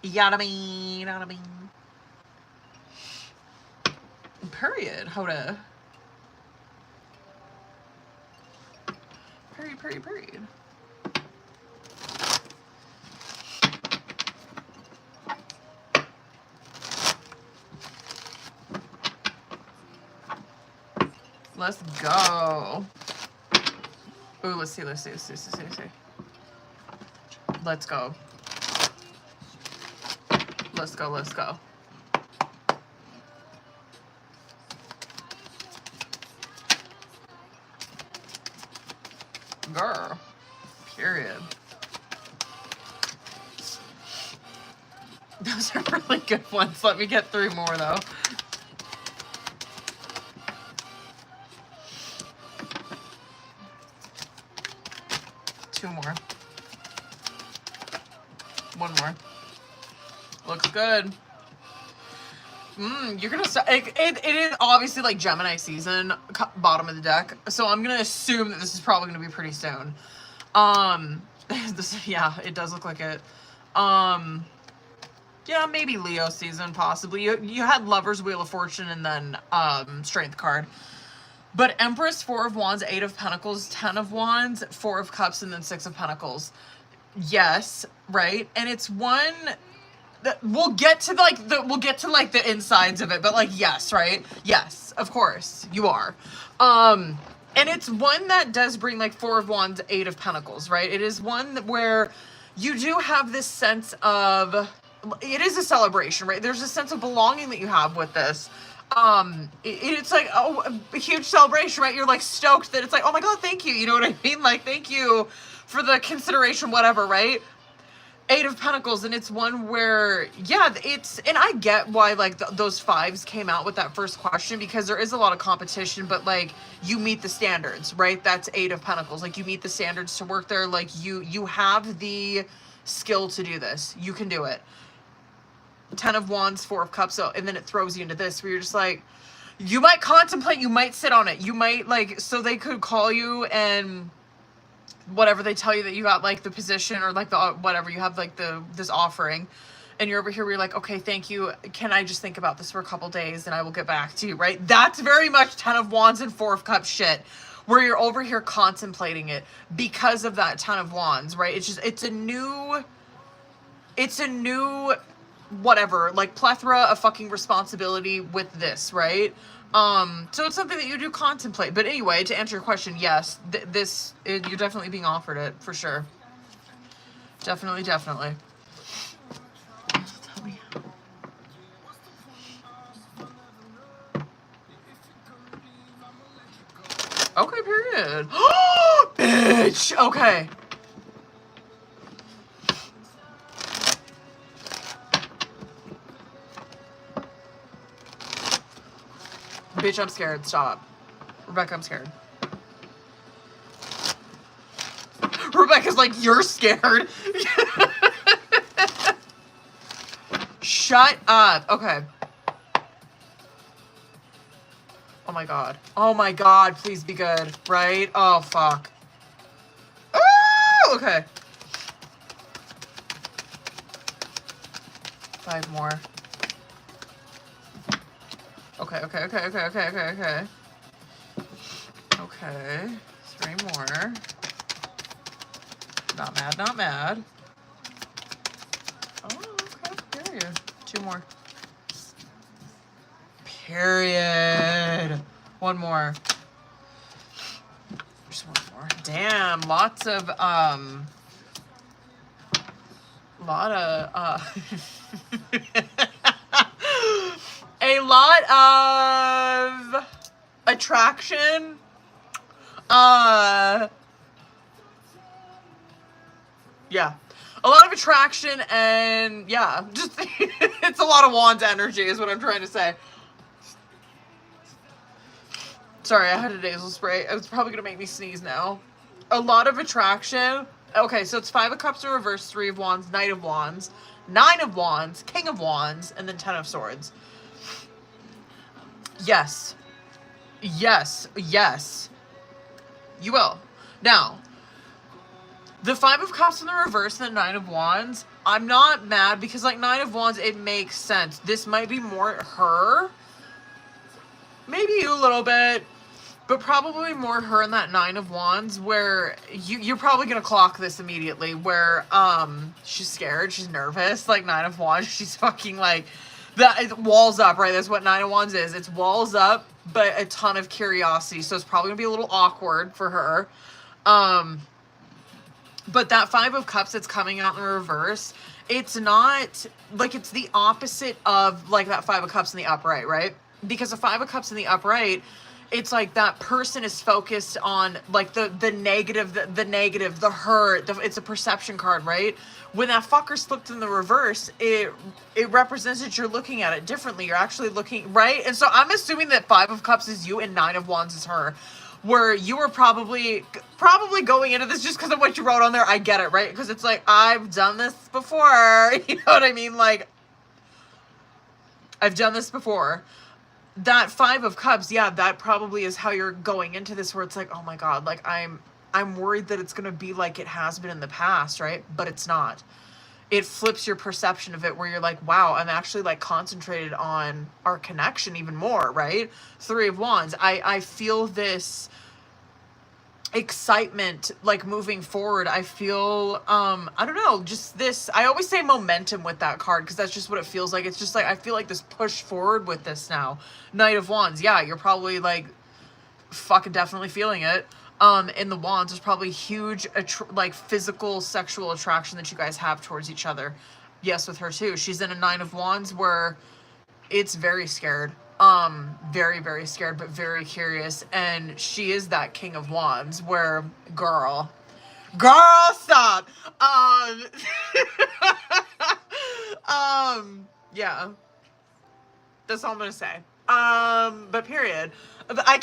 Yada me, yada me. Period. Hoda. Period. Let's go. Ooh, let's see. Let's go. Let's go. Girl. Period. Those are really good ones. Let me get 3 more though. Two more. 1 more. Looks good. You're gonna start. It is obviously like Gemini season, bottom of the deck. So I'm gonna assume that this is probably gonna be pretty soon. Yeah, it does look like it. Yeah, maybe Leo season, possibly. You had Lover's Wheel of Fortune and then Strength card. But Empress, 4 of Wands, 8 of Pentacles, 10 of Wands, 4 of Cups, and then 6 of Pentacles. Yes, right? And it's one that we'll get to the insides of it, but like yes, right? Yes, of course, you are. And it's one that does bring like 4 of Wands, 8 of Pentacles, right? It is one where you do have this sense of, it is a celebration, right? There's a sense of belonging that you have with this. It's like, oh, a huge celebration, right? You're like stoked that it's like, oh my God, thank you. You know what I mean? Like, thank you for the consideration, whatever, right? 8 of Pentacles, and it's one where, yeah, and I get why, like, those 5s came out with that first question, because there is a lot of competition, but, like, you meet the standards, right? That's 8 of Pentacles. Like, you meet the standards to work there. Like, you have the skill to do this. You can do it. 10 of Wands, 4 of Cups, so, and then it throws you into this, where you're just like, you might contemplate, you might sit on it, you might, like, so they could call you and whatever, they tell you that you got like the position or like the whatever, you have like this offering, and you're over here where you're like, okay, thank you, can I just think about this for a couple days and I will get back to you, right? That's very much 10 of Wands and 4 of Cups shit, where you're over here contemplating it because of that 10 of Wands, right? It's just, it's a new whatever, like plethora of fucking responsibility with this, right? So it's something that you do contemplate. But anyway, to answer your question, yes, you're definitely being offered it, for sure. Definitely. Tell me. Okay, period. Bitch! Okay. Bitch, I'm scared. Stop. Rebecca, I'm scared. Rebecca's like, you're scared. Shut Shut up. Okay. Oh my god. Oh my god, please be good. Right? Oh, fuck. Ooh! Okay. 5 more. Okay. Okay. 3 more. Not mad, not mad. Oh, okay. Period. 2 more. Period. 1 more. Just 1 more. Damn, lots of, a lot of attraction. Yeah. A lot of attraction and yeah, just it's a lot of wands energy is what I'm trying to say. Sorry, I had a nasal spray. It's probably gonna make me sneeze now. A lot of attraction. Okay, so it's 5 of Cups in reverse, 3 of Wands, Knight of Wands, 9 of Wands, King of Wands, and then 10 of Swords. Yes. Yes. Yes. You will. Now, the 5 of Cups in the reverse and the 9 of Wands, I'm not mad because, like, 9 of Wands, it makes sense. This might be more her. Maybe you a little bit. But probably more her and that 9 of Wands where you're probably going to clock this immediately where she's scared, she's nervous. Like 9 of Wands, she's fucking like, that walls up, right? That's what 9 of Wands is. It's walls up, but a ton of curiosity. So it's probably going to be a little awkward for her. But that 5 of Cups that's coming out in the reverse, it's not, like it's the opposite of like that 5 of Cups in the upright, right? Because the 5 of Cups in the upright, it's like that person is focused on like the negative, the negative, the hurt. It's a perception card, right? When that fucker's flipped in the reverse, it represents that you're looking at it differently. You're actually looking, right? And so I'm assuming that 5 of Cups is you and 9 of Wands is her. Where you were probably going into this just because of what you wrote on there. I get it, right? Because it's like, I've done this before. You know what I mean? Like, I've done this before. That 5 of Cups, yeah, that probably is how you're going into this where it's like, oh my god, like I'm worried that it's going to be like it has been in the past, right? But it's not. It flips your perception of it where you're like, wow, I'm actually like concentrated on our connection even more, right? 3 of Wands. I feel this excitement like moving forward. I feel I don't know, just this, I always say momentum with that card because that's just what it feels like. It's just like I feel like this push forward with this now. Knight of Wands, yeah, you're probably like fucking definitely feeling it. In the Wands, there's probably huge like physical sexual attraction that you guys have towards each other. Yes, with her too. She's in a 9 of Wands where it's very scared. Very, very scared, but very curious. And she is that King of Wands where, girl, stop. Yeah. That's all I'm gonna say. But period. I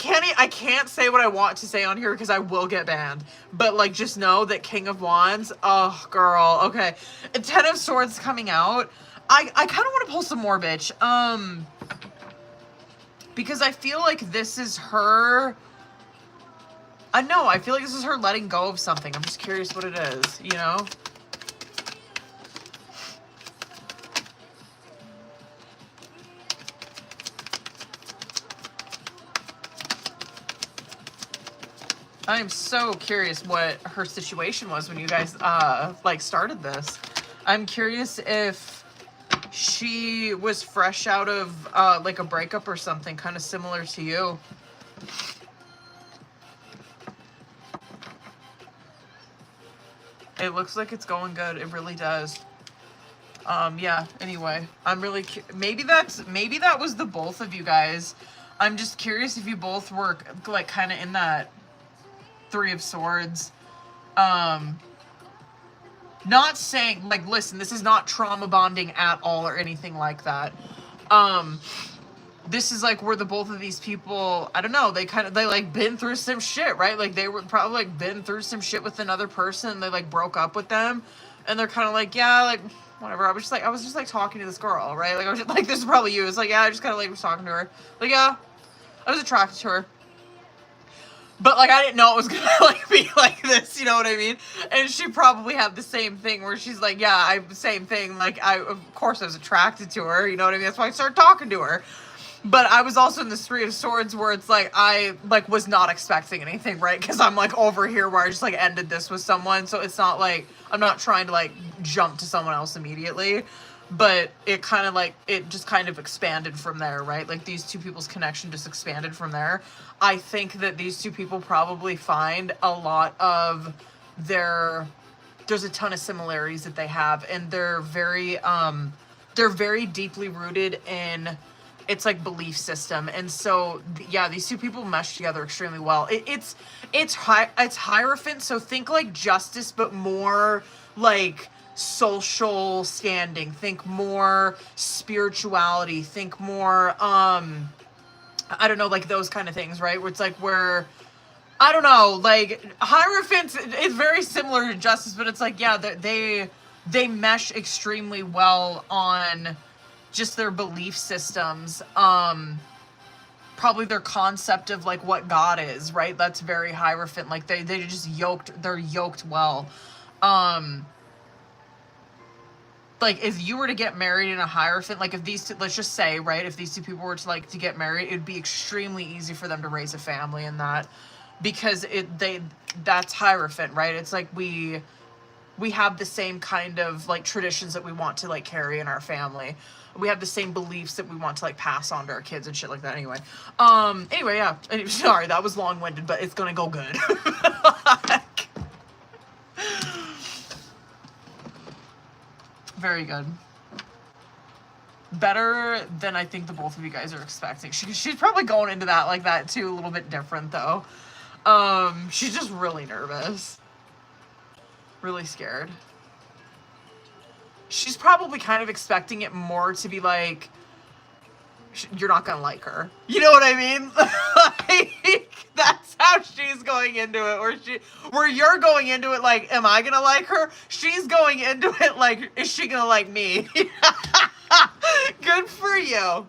can't say what I want to say on here because I will get banned. But like, just know that King of Wands, oh girl, okay. 10 of Swords coming out. I kind of want to pull some more, bitch. Because I feel like this is her. I know, I feel like this is her letting go of something. I'm just curious what it is, you know? I am so curious what her situation was when you guys, like, started this. I'm curious if she was fresh out of, like, a breakup or something, kind of similar to you. It looks like it's going good. It really does. Yeah, anyway. I'm really, maybe that was the both of you guys. I'm just curious if you both were, like, kind of in that 3 of Swords. Not saying, like, listen, this is not trauma bonding at all or anything like that. This is, like, where the both of these people, I don't know, they like, been through some shit, right? Like, they were probably, like, been through some shit with another person, and they, like, broke up with them, and they're kind of like, yeah, like, whatever. I was just like talking to this girl, right? Like I was just, like, this is probably you. It's like, yeah, I just kind of like was talking to her. Like, yeah, I was attracted to her. But like I didn't know it was gonna like be like this, you know what I mean? And she probably had the same thing where she's like, yeah, same thing. Like of course I was attracted to her, you know what I mean? That's why I started talking to her. But I was also in this Three of Swords where it's like I like was not expecting anything, right? Because I'm like over here where I just like ended this with someone, so it's not like I'm not trying to like jump to someone else immediately. But it kind of like, it just kind of expanded from there, right? Like these two people's connection just expanded from there. I think that these two people probably find a lot of there's a ton of similarities that they have, and they're very deeply rooted in, it's like belief system. And so, yeah, these two people mesh together extremely well. It's Hierophant, so think like Justice, but more like social standing, think more spirituality, think more I don't know, like those kind of things, right? Where it's like where I don't know, like Hierophant is very similar to Justice, but it's like, yeah, they mesh extremely well on just their belief systems, probably their concept of like what God is, right? That's very Hierophant. Like they're yoked well. Like if you were to get married in a Hierophant, like if these two, let's just say, right, if these two people were to like to get married, it'd be extremely easy for them to raise a family in that, because that's Hierophant, right? It's like we have the same kind of like traditions that we want to like carry in our family. We have the same beliefs that we want to like pass on to our kids and shit like that. Anyway, yeah. Sorry, that was long-winded, but it's gonna go good. Very good. Better than I think the both of you guys are expecting. She's probably going into that like that too, a little bit different though. She's just really nervous. Really scared. She's probably kind of expecting it more to be like, you're not gonna like her. You know what I mean? Like, that's how she's going into it. Where you're going into it like, am I gonna like her? She's going into it like, is she gonna like me? Good for you.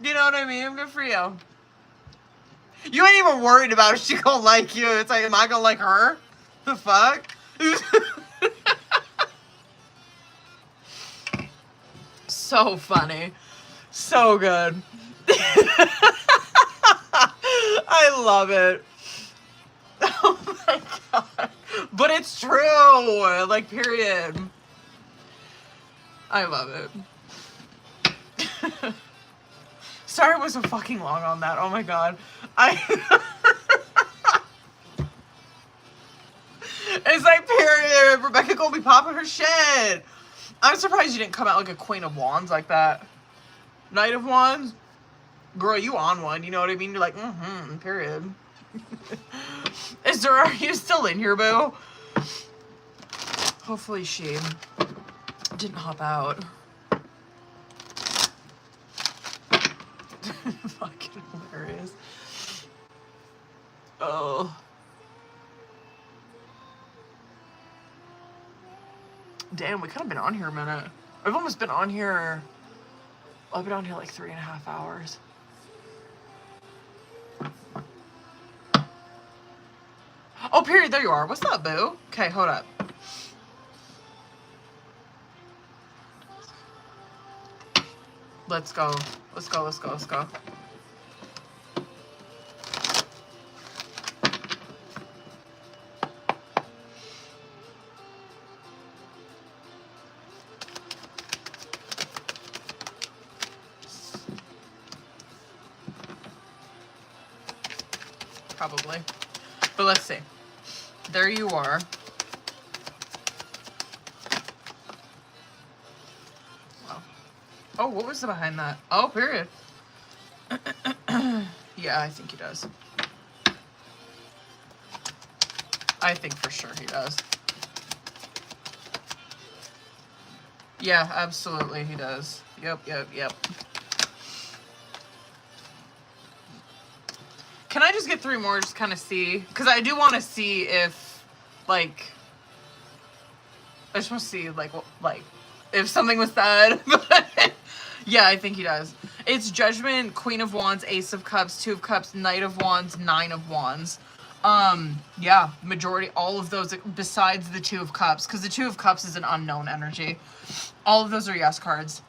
You know what I mean? Good for you. You ain't even worried about if she gonna like you. It's like, am I gonna like her? The fuck? So funny. So good. I love it. Oh my god. But it's true. Like, period. I love it. Sorry I was so fucking long on that. Oh my god. It's like, period. Rebecca gonna be popping her shit. I'm surprised you didn't come out like a Queen of Wands like that. Knight of Wands? Girl, you on one, you know what I mean? You're like, period. Are you still in here, boo? Hopefully she didn't hop out. Fucking hilarious. Oh. Damn, we could have been on here a minute. I've almost been on here. I've been on here like 3.5 hours. Oh, period. There you are. What's up, boo? Okay, hold up. Let's go. Let's go. Let's go. Let's go. Probably. But let's see. There you are. Wow. Oh, what was the behind that? Oh, period. Yeah, I think he does. I think for sure he does. Yeah, absolutely he does. Yep. Can I just get 3 more, just kind of see? Because I do want to see if, like, I just want to see, like, if something was said. But yeah, I think he does. It's Judgment, Queen of Wands, Ace of Cups, Two of Cups, Knight of Wands, Nine of Wands. Yeah, majority, all of those besides the Two of Cups, because the Two of Cups is an unknown energy. All of those are yes cards.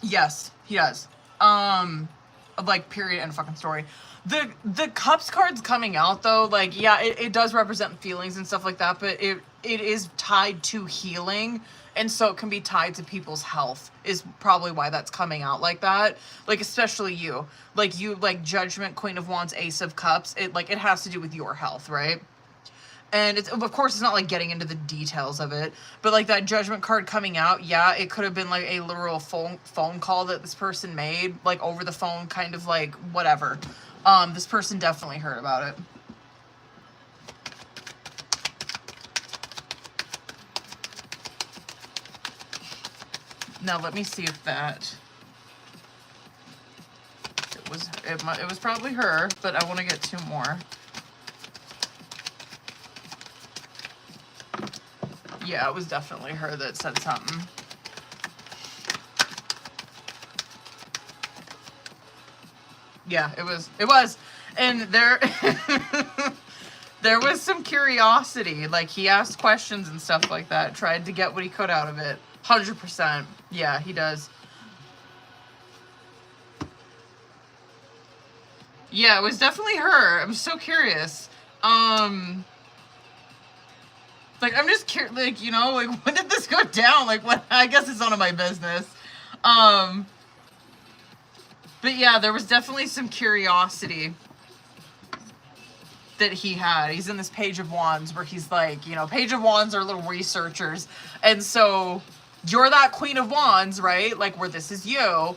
Yes, he does. Like, period, end fucking story. The Cups cards coming out, though, like, yeah, it does represent feelings and stuff like that, but it is tied to healing, and so it can be tied to people's health, is probably why that's coming out like that. Like, especially you. Like, you, like, Judgment, Queen of Wands, Ace of Cups, it has to do with your health, right? And it's, of course, it's not like getting into the details of it, but like that Judgment card coming out, yeah, it could have been like a literal phone call that this person made, like over the phone, kind of like whatever. This person definitely heard about it. Now let me see if that it was probably her, but I want to get two more. Yeah, it was definitely her that said something. Yeah, it was. And there there was some curiosity. Like, he asked questions and stuff like that, tried to get what he could out of it. 100%. Yeah, he does. Yeah, it was definitely her. I'm so curious. Like, I'm just curious, like, you know, like, when did this go down? Like, what? I guess it's none of my business. But yeah, there was definitely some curiosity that he had. He's in this Page of Wands where he's like, you know, Page of Wands are little researchers. And so you're that Queen of Wands, right? Like, where this is you.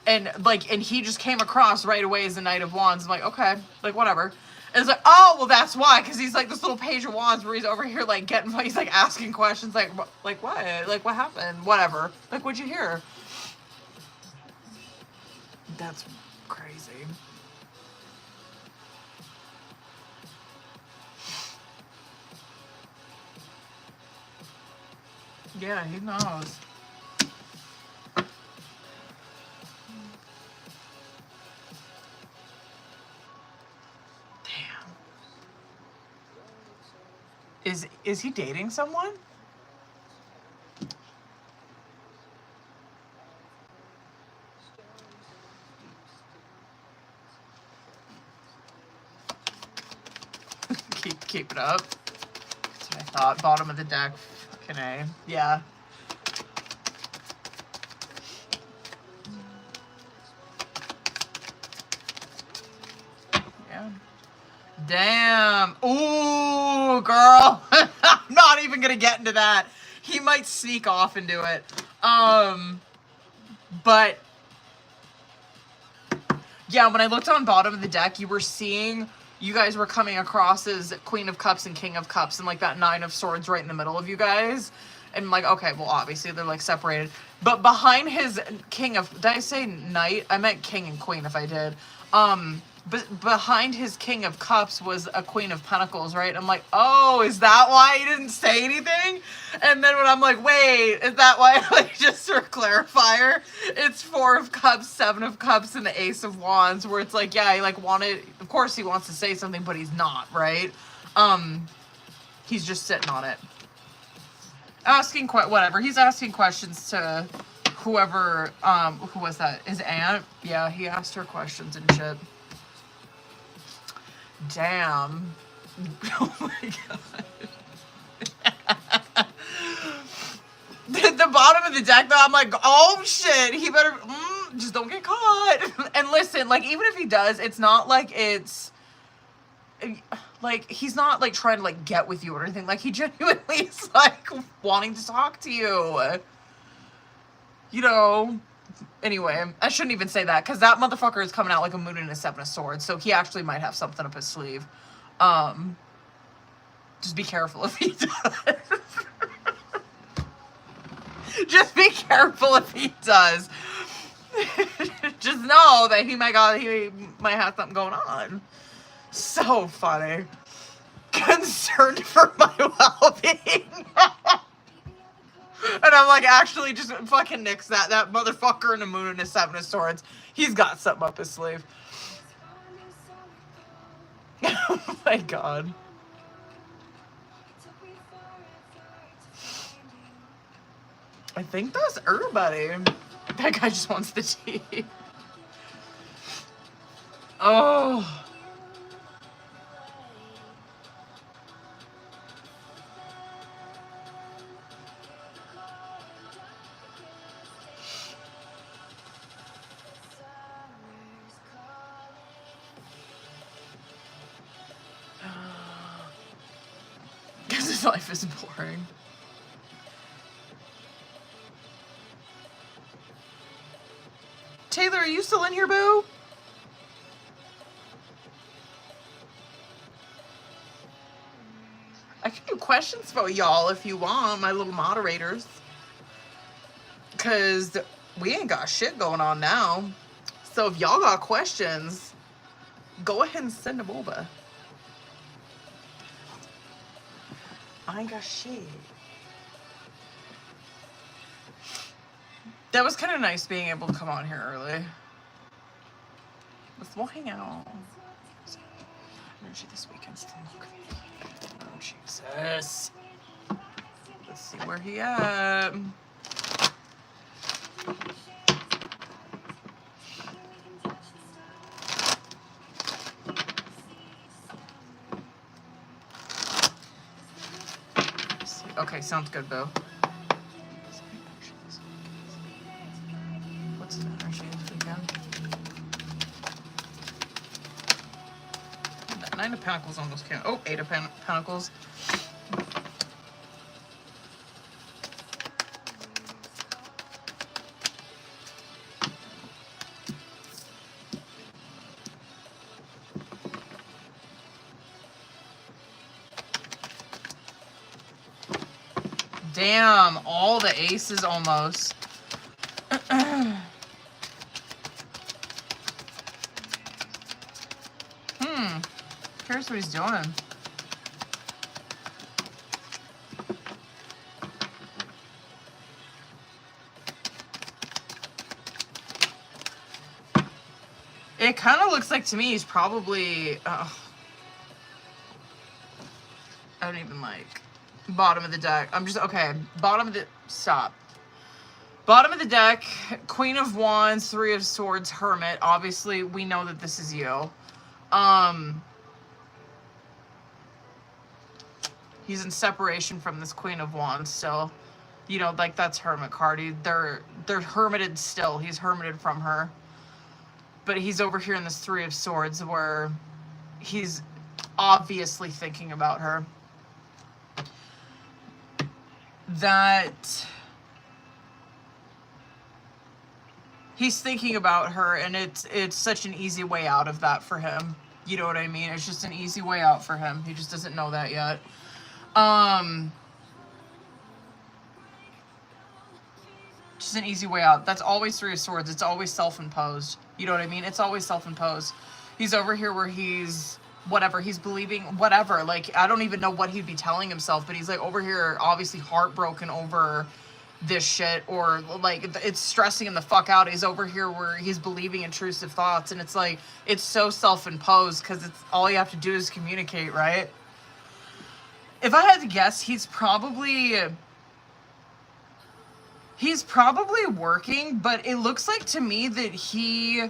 And, like, and he just came across right away as the Knight of Wands. I'm like, okay, like, whatever. And it's like, oh, well, that's why, because he's like this little Page of Wands where he's over here, like, he's like asking questions, like what? Like, what happened? Whatever. Like, what'd you hear? That's crazy. Yeah, he knows. Is he dating someone? keep it up. That's what I thought. Bottom of the deck. Fucking A. Yeah. Yeah. Damn. Ooh, girl. I'm not even gonna get into that. He might sneak off and do it. But yeah, when I looked on bottom of the deck, you were seeing, you guys were coming across as Queen of Cups and King of Cups, and like that Nine of Swords right in the middle of you guys. And I'm like, okay, well, obviously they're like separated. But behind his King of, did I say Knight? I meant King and Queen if I did. But behind his King of Cups was a Queen of Pentacles, right? I'm like, oh, is that why he didn't say anything? And then when I'm like, wait, is that why, like, just for clarifier, it's Four of Cups, Seven of Cups, and the Ace of Wands, where it's like, yeah, he like wanted, of course he wants to say something, but he's not, right? He's just sitting on it. Asking, whatever, he's asking questions to whoever, who was that? His aunt? Yeah, he asked her questions and shit. Damn. Oh my god. The bottom of the deck though, I'm like, oh shit, he better just don't get caught. And listen, like, even if he does, it's not like it's like, he's not like trying to like get with you or anything. Like, he genuinely is like wanting to talk to you, you know. Anyway, I shouldn't even say that, because that motherfucker is coming out like a moon and a Seven of Swords, so he actually might have something up his sleeve. Just be careful if he does. Just be careful if he does. Just know that he might have something going on. So funny. Concerned for my well-being. And I'm like, actually, just fucking nix that. That motherfucker in the moon and his 7 of swords. He's got something up his sleeve. Oh my god. I think that's everybody. That guy just wants the tea. Oh. Because his life is boring. Taylor, are you still in here, boo? I can do questions for y'all if you want, my little moderators. Because we ain't got shit going on now. So if y'all got questions, go ahead and send them over. I ain't got shit. That was kind of nice being able to come on here early. Let's hang out. Energy this weekend's still not great. Oh, Jesus. Let's see where he at. Okay, sounds good, Boo. What's the energy this weekend? That 9 of Pentacles almost can't. Oh, 8 of Pentacles. Damn, all the aces almost. Here's what he's doing. It kind of looks like to me he's probably... I don't even like... Bottom of the deck. I'm just... Okay. Bottom of the... Stop. Bottom of the deck. Queen of Wands. 3 of Swords. Hermit. Obviously, we know that this is you. He's in separation from this Queen of Wands still. You know, like, that's Hermit card. They're hermited still. He's hermited from her. But he's over here in this 3 of Swords where he's obviously thinking about her. That he's thinking about her, and it's such an easy way out of that for him. You know what I mean? It's just an easy way out for him. He just doesn't know that yet. Just an easy way out. That's always 3 of Swords. It's always self-imposed. You know what I mean? It's always self-imposed. He's over here where he's whatever, he's believing whatever. Like, I don't even know what he'd be telling himself, but he's like over here obviously heartbroken over this shit, or like it's stressing him the fuck out. He's over here where he's believing intrusive thoughts, and it's like it's so self-imposed because it's all you have to do is communicate, right? If I had to guess, he's probably working, but it looks like to me that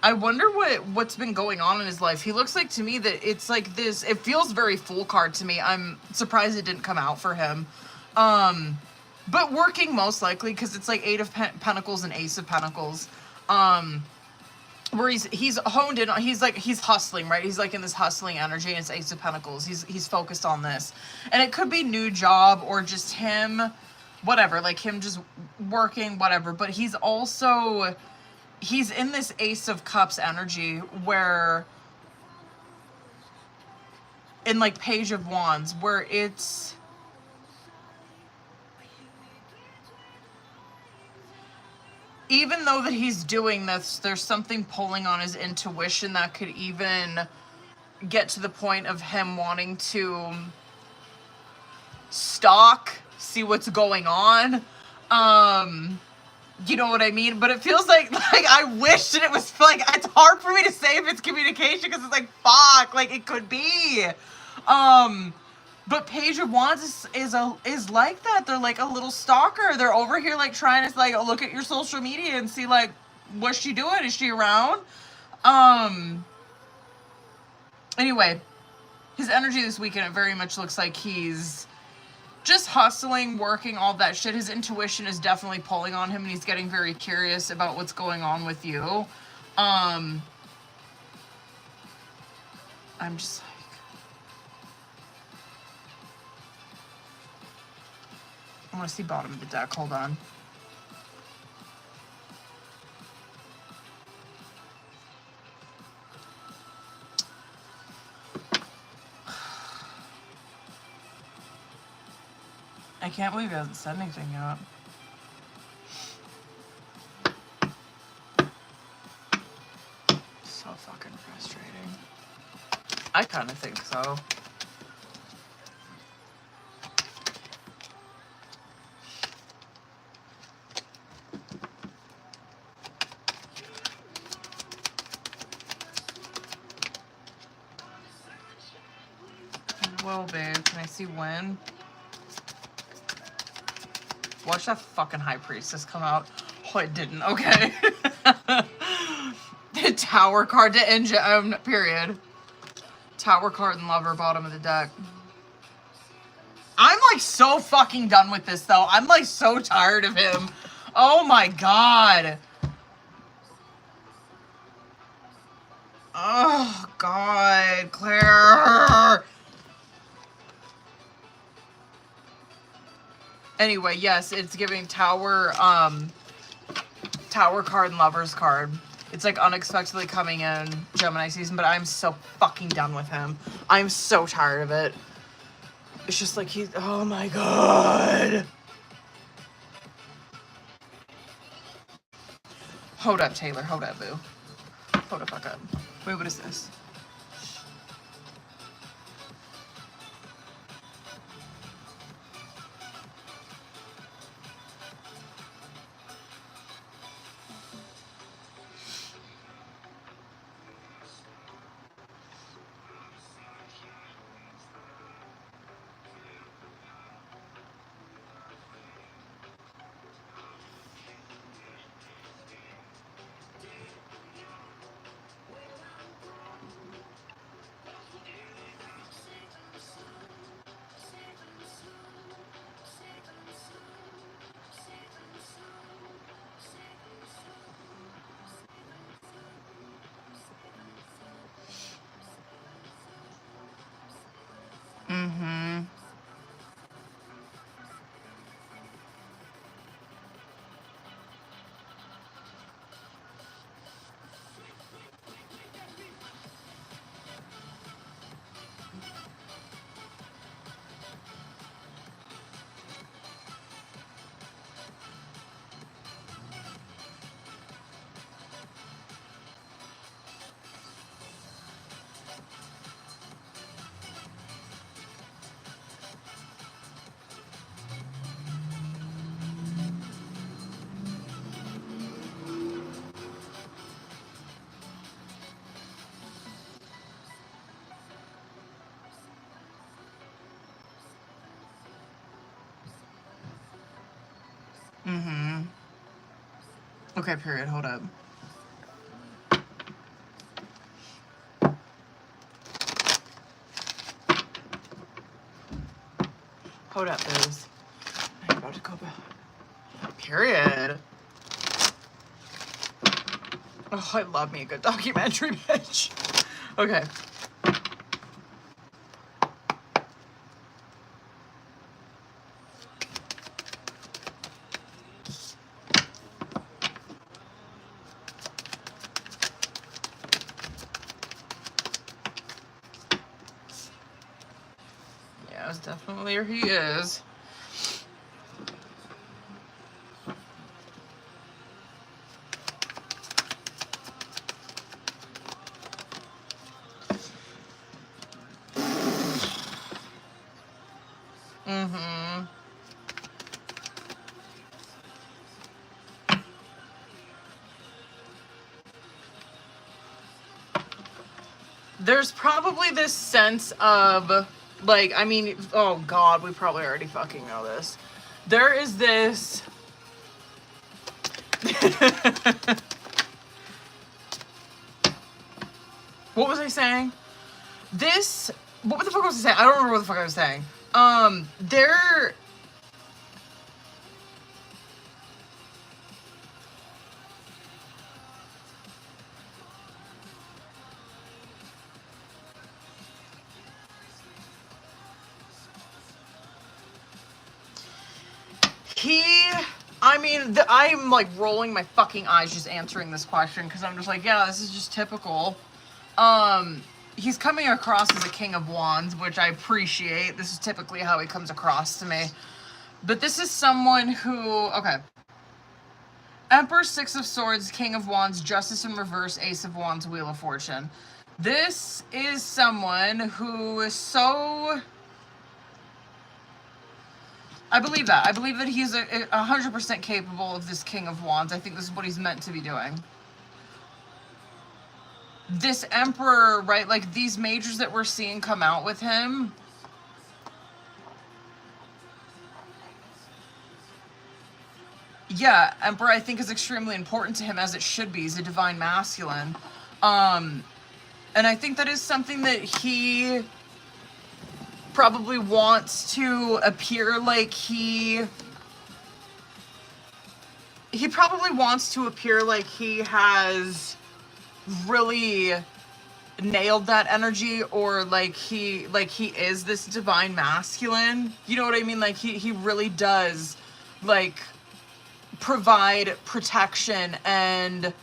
I wonder what's been going on in his life. He looks like to me that it's like this, it feels very Fool card to me. I'm surprised it didn't come out for him. But working most likely, because it's like 8 of Pentacles and Ace of Pentacles. Where he's honed in on, he's hustling, right? He's like in this hustling energy, and it's Ace of Pentacles. He's focused on this. And it could be new job or just him, whatever, like him just working, whatever. But he's also, he's in this Ace of Cups energy where, in like Page of Wands, where it's, even though that he's doing this, there's something pulling on his intuition that could even get to the point of him wanting to stalk see what's going on. You know what I mean? But it feels like I wish that it was like, it's hard for me to say if it's communication because it's like, fuck, like it could be. But Page of Wands is like that. They're like a little stalker. They're over here like trying to like look at your social media and see like, what's she doing? Is she around? Anyway, his energy this weekend, it very much looks like he's just hustling, working, all that shit. His intuition is definitely pulling on him, and he's getting very curious about what's going on with you. I'm just like... I want to see bottom of the deck. Hold on. I can't believe he hasn't said anything yet. So fucking frustrating. I kind of think so. Well, babe, can I see when? Watch that fucking High Priestess come out. Oh, it didn't. Okay. The Tower card to end period. Tower card and Lover, bottom of the deck. I'm like so fucking done with this though. I'm like so tired of him. Oh my god. Oh god, Claire. Anyway, yes, it's giving Tower card and Lover's card. It's like unexpectedly coming in Gemini season, but I'm so fucking done with him. I'm so tired of it. It's just like he's, oh my god. Hold up, Taylor. Hold up, boo. Hold the fuck up. Wait, what is this? Mm-hmm. Mm-hmm. Okay, period. Hold up. Hold up, Biz. I'm about to go back. Period. Oh, I love me a good documentary, bitch. Okay. Yeah, it's definitely where he is. Mm-hmm. there's probably this sense of, like, I mean, oh God, we probably already fucking know this. There is this... What was I saying? What the fuck was I saying? I don't remember what the fuck I was saying. There... I mean, I'm like rolling my fucking eyes just answering this question because I'm just like, yeah, this is just typical. He's coming across as a King of Wands, which I appreciate. This is typically how he comes across to me. But this is someone who, okay. Emperor, Six of Swords, King of Wands, Justice in reverse, Ace of Wands, Wheel of Fortune. This is someone who is so... I believe that. I believe that he's 100% capable of this King of Wands. I think this is what he's meant to be doing. This Emperor, right, like these majors that we're seeing come out with him. Yeah, Emperor I think is extremely important to him, as it should be. He's a divine masculine. And I think that is something that he probably wants to appear like he probably wants to appear like he has really nailed that energy, or like he is this divine masculine. You know what I mean? Like he really does like provide protection and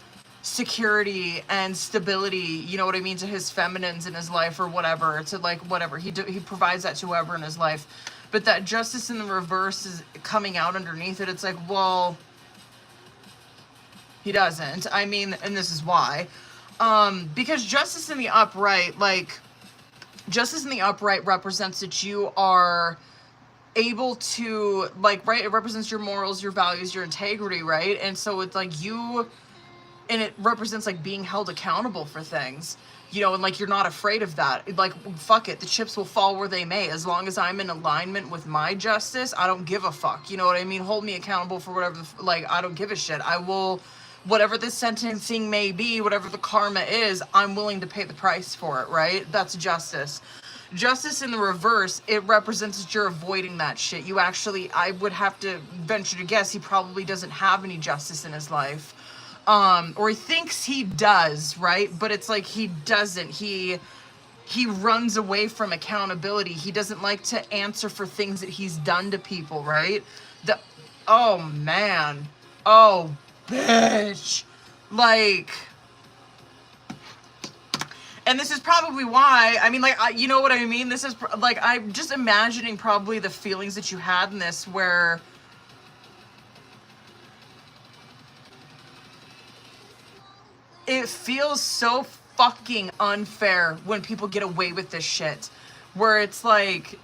security and stability, you know what I mean, to his feminines in his life, or whatever, to like whatever he provides that to whoever in his life. But that justice in the reverse is coming out underneath it. It's like, well, he doesn't. I mean, and this is why, because justice in the upright, like justice in the upright represents that you are able to, like, right, it represents your morals, your values, your integrity, right? And so it's like you, and it represents like being held accountable for things, you know, and like you're not afraid of that. Like, fuck it, the chips will fall where they may. As long as I'm in alignment with my justice, I don't give a fuck. You know what I mean? Hold me accountable for whatever, like, I don't give a shit. I will, whatever the sentencing may be, whatever the karma is, I'm willing to pay the price for it, right? That's justice. Justice in the reverse, it represents that you're avoiding that shit. You actually, I would have to venture to guess, he probably doesn't have any justice in his life. Or he thinks he does, right? But it's like he doesn't. He runs away from accountability. He doesn't like to answer for things that he's done to people, right? Oh man. Oh bitch. Like, and this is probably why, I mean, like, you know what I mean? This is like, I'm just imagining probably the feelings that you had in this, where it feels so fucking unfair when people get away with this shit. Where it's like,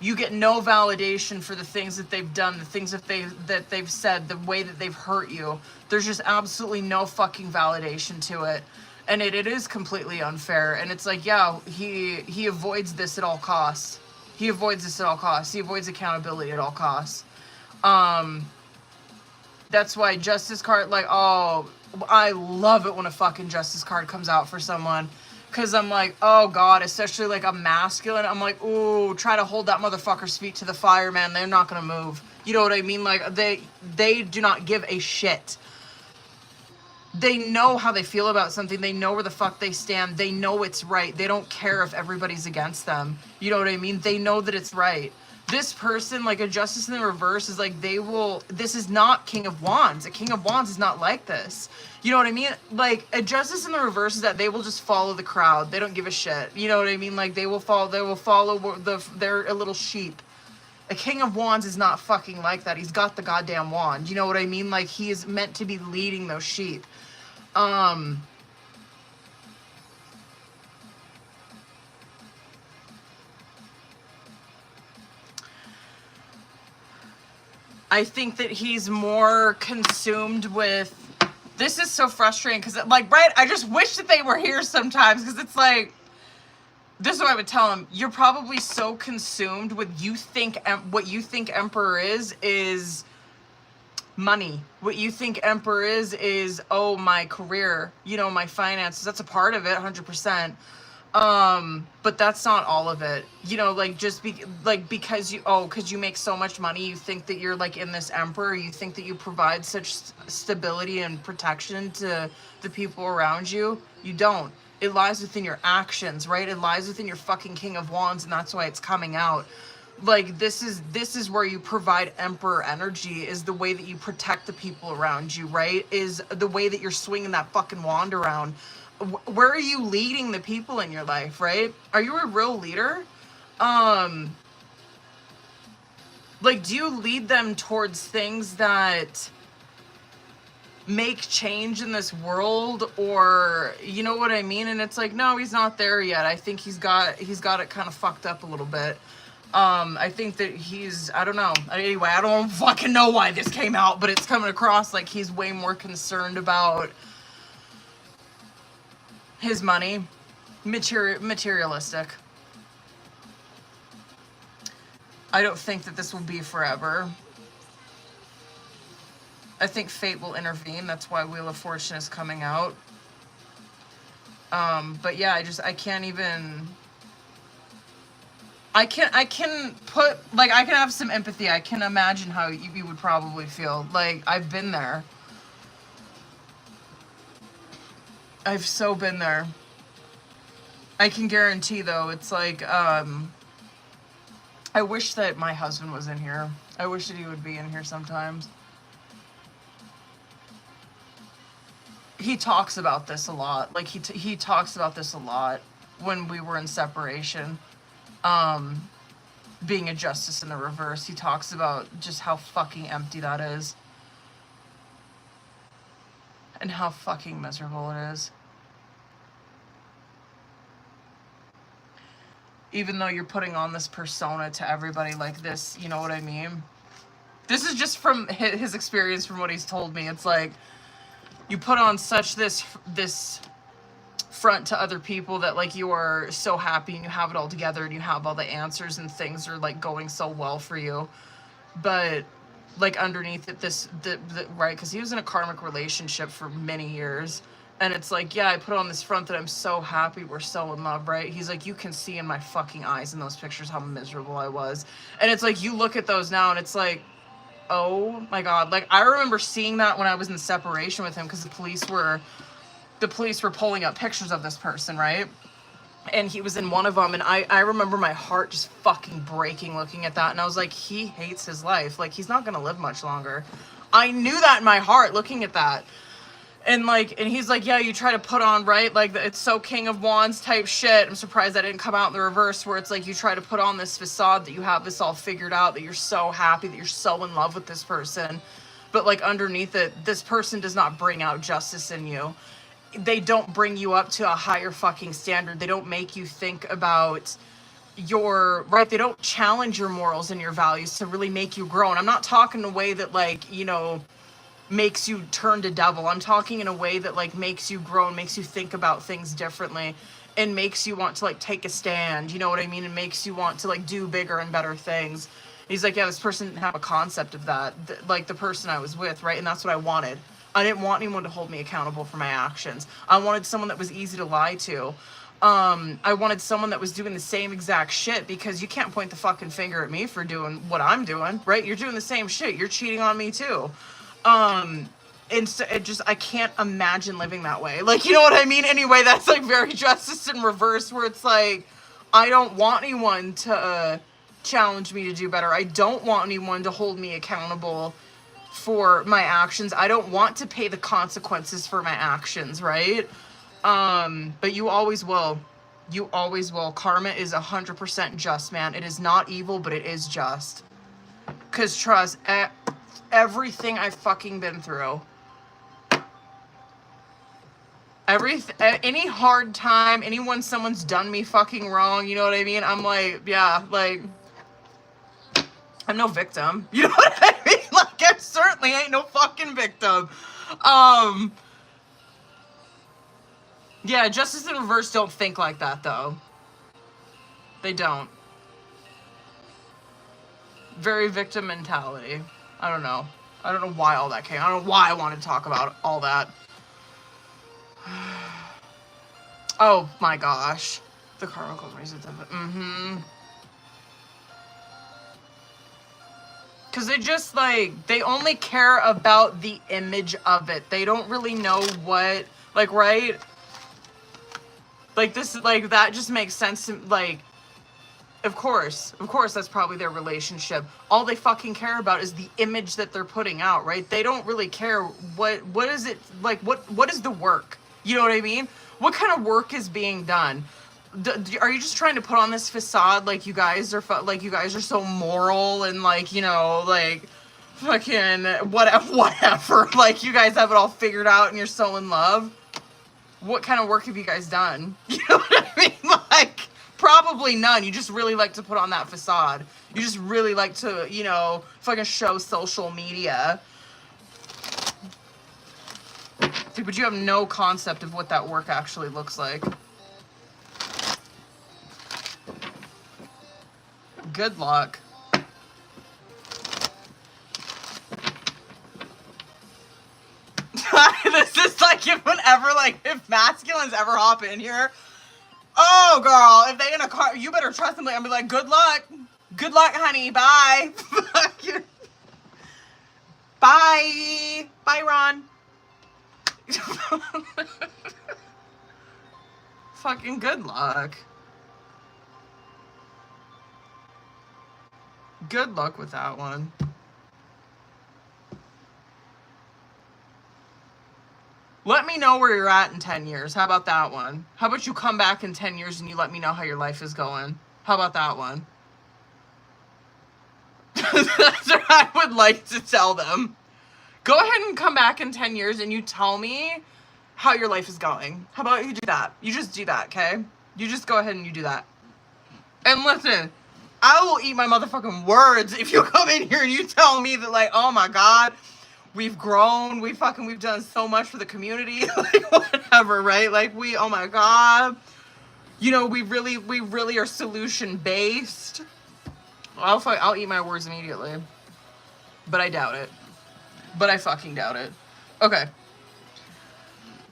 you get no validation for the things that they've done, the things that they've said, the way that they've hurt you. There's just absolutely no fucking validation to it. And it is completely unfair. And it's like, yeah, he avoids this at all costs. He avoids this at all costs. He avoids accountability at all costs. That's why justice card, like, oh, I love it when a fucking justice card comes out for someone. Because I'm like, oh God, especially like a masculine, I'm like, ooh, try to hold that motherfucker's feet to the fire, man. They're not going to move. You know what I mean? Like, they do not give a shit. They know how they feel about something. They know where the fuck they stand. They know it's right. They don't care if everybody's against them. You know what I mean? They know that it's right. This person, like a justice in the reverse, is like, this is not King of Wands. A King of Wands is not like this. You know what I mean? Like, a justice in the reverse is that they will just follow the crowd. They don't give a shit. You know what I mean? Like, they will follow they're a little sheep. A King of Wands is not fucking like that. He's got the goddamn wand. You know what I mean? Like, he is meant to be leading those sheep. I think that he's more consumed with This is so frustrating because, like, right, I just wish that they were here sometimes because it's like, this is what I would tell them. You're probably so consumed with what you think Emperor is money. What you think Emperor is, oh, my career, you know, my finances. That's a part of it, 100%. But that's not all of it. You know, like, just because you make so much money, you think that you're like in this Emperor. You think that you provide such stability and protection to the people around you. You don't. It lies within your actions, right? It lies within your fucking King of Wands, and that's why it's coming out. Like, this is where you provide Emperor energy, is the way that you protect the people around you, right? Is the way that you're swinging that fucking wand around. Where are you leading the people in your life, right? Are you a real leader? Like, do you lead them towards things that make change in this world, or you know what I mean? And it's like, no, he's not there yet. I think he's got it kind of fucked up a little bit. I think that I don't know. Anyway, I don't fucking know why this came out, but it's coming across like he's way more concerned about his money, materialistic. I don't think that this will be forever. I think fate will intervene. That's why Wheel of Fortune is coming out. But yeah, I can't even... I can put, like, I can have some empathy. I can imagine how you would probably feel. Like, I've been there. I've so been there. I can guarantee, though, it's like, I wish that my husband was in here. I wish that he would be in here sometimes. He talks about this a lot. Like, he talks about this a lot when we were in separation. Being a justice in the reverse. He talks about just how fucking empty that is. And how fucking miserable it is. Even though you're putting on this persona to everybody like this, you know what I mean? This is just from his experience, from what he's told me. It's like, you put on such this front to other people that, like, you are so happy and you have it all together and you have all the answers and things are, like, going so well for you. But, like, underneath it, right, because he was in a karmic relationship for many years. And it's like, yeah, I put on this front that I'm so happy, we're so in love, right? He's like, you can see in my fucking eyes in those pictures how miserable I was. And it's like, you look at those now and it's like, oh my God. Like, I remember seeing that when I was in separation with him, because the police were pulling up pictures of this person, right? And he was in one of them, and I remember my heart just fucking breaking looking at that, and I was like, he hates his life. Like, he's not gonna live much longer. I knew that in my heart looking at that. And, like, and he's like, yeah, you try to put on, right? Like, it's so King of Wands type shit. I'm surprised that didn't come out in the reverse, where it's like you try to put on this facade that you have this all figured out, that you're so happy, that you're so in love with this person. But, like, underneath it, this person does not bring out justice in you. They don't bring you up to a higher fucking standard. They don't make you think about your, right? They don't challenge your morals and your values to really make you grow. And I'm not talking in a way that, like, you know, makes you turn to devil. I'm talking in a way that, like, makes you grow and makes you think about things differently and makes you want to, like, take a stand. You know what I mean? And makes you want to, like, do bigger and better things. He's like, yeah, this person didn't have a concept of that. Like, the person I was with, right? And that's what I wanted. I didn't want anyone to hold me accountable for my actions. I wanted someone that was easy to lie to. I wanted someone that was doing the same exact shit, because you can't point the fucking finger at me for doing what I'm doing, right? You're doing the same shit. You're cheating on me too. And so I can't imagine living that way. Like, you know what I mean? Anyway, that's, like, very justice in reverse, where it's like, I don't want anyone to challenge me to do better. I don't want anyone to hold me accountable for my actions. I don't want to pay the consequences for my actions, right? But you always will. You always will. Karma is 100% just, man. It is not evil, but it is just. Because trust, everything I've fucking been through, any hard time, someone's done me fucking wrong, you know what I mean? I'm like, yeah, like, I'm no victim. You know what I mean? Like, I certainly ain't no fucking victim. Yeah, Justice in Reverse don't think like that, though. They don't. Very victim mentality. I don't know. I don't know why all that came. I don't know why I wanted to talk about all that. Oh my gosh. The car goes raises them. Mm-hmm. Because they just, like, they only care about the image of it. They don't really know what, like, right? Like, this, like, that just makes sense to, like, of course, that's probably their relationship. All they fucking care about is the image that they're putting out, right? They don't really care what is it, like, what is the work? You know what I mean? What kind of work is being done? Are you just trying to put on this facade like you guys are so moral and, like, you know, like, fucking whatever, like, you guys have it all figured out and you're so in love? What kind of work have you guys done? You know what I mean? Like, probably none. You just really like to put on that facade. You just really like to, you know, fucking show social media. Dude, but you have no concept of what that work actually looks like. Good luck. This is like if masculines ever hop in here. Oh, girl, if they in a car, you better trust them. I'll be like, good luck. Good luck, honey. Bye. Bye. Bye, Ron. Fucking good luck. Good luck with that one. Let me know where you're at in 10 years. How about that one? How about you come back in 10 years and you let me know how your life is going? How about that one? That's what I would like to tell them. Go ahead and come back in 10 years and you tell me how your life is going. How about you do that? You just do that, okay? You just go ahead and you do that. And listen, I will eat my motherfucking words if you come in here and you tell me that, like, oh my God, we've grown, we've done so much for the community, like, whatever, right? Like, oh my God, you know, we really are solution based. I'll eat my words immediately, but I doubt it. But I fucking doubt it. Okay.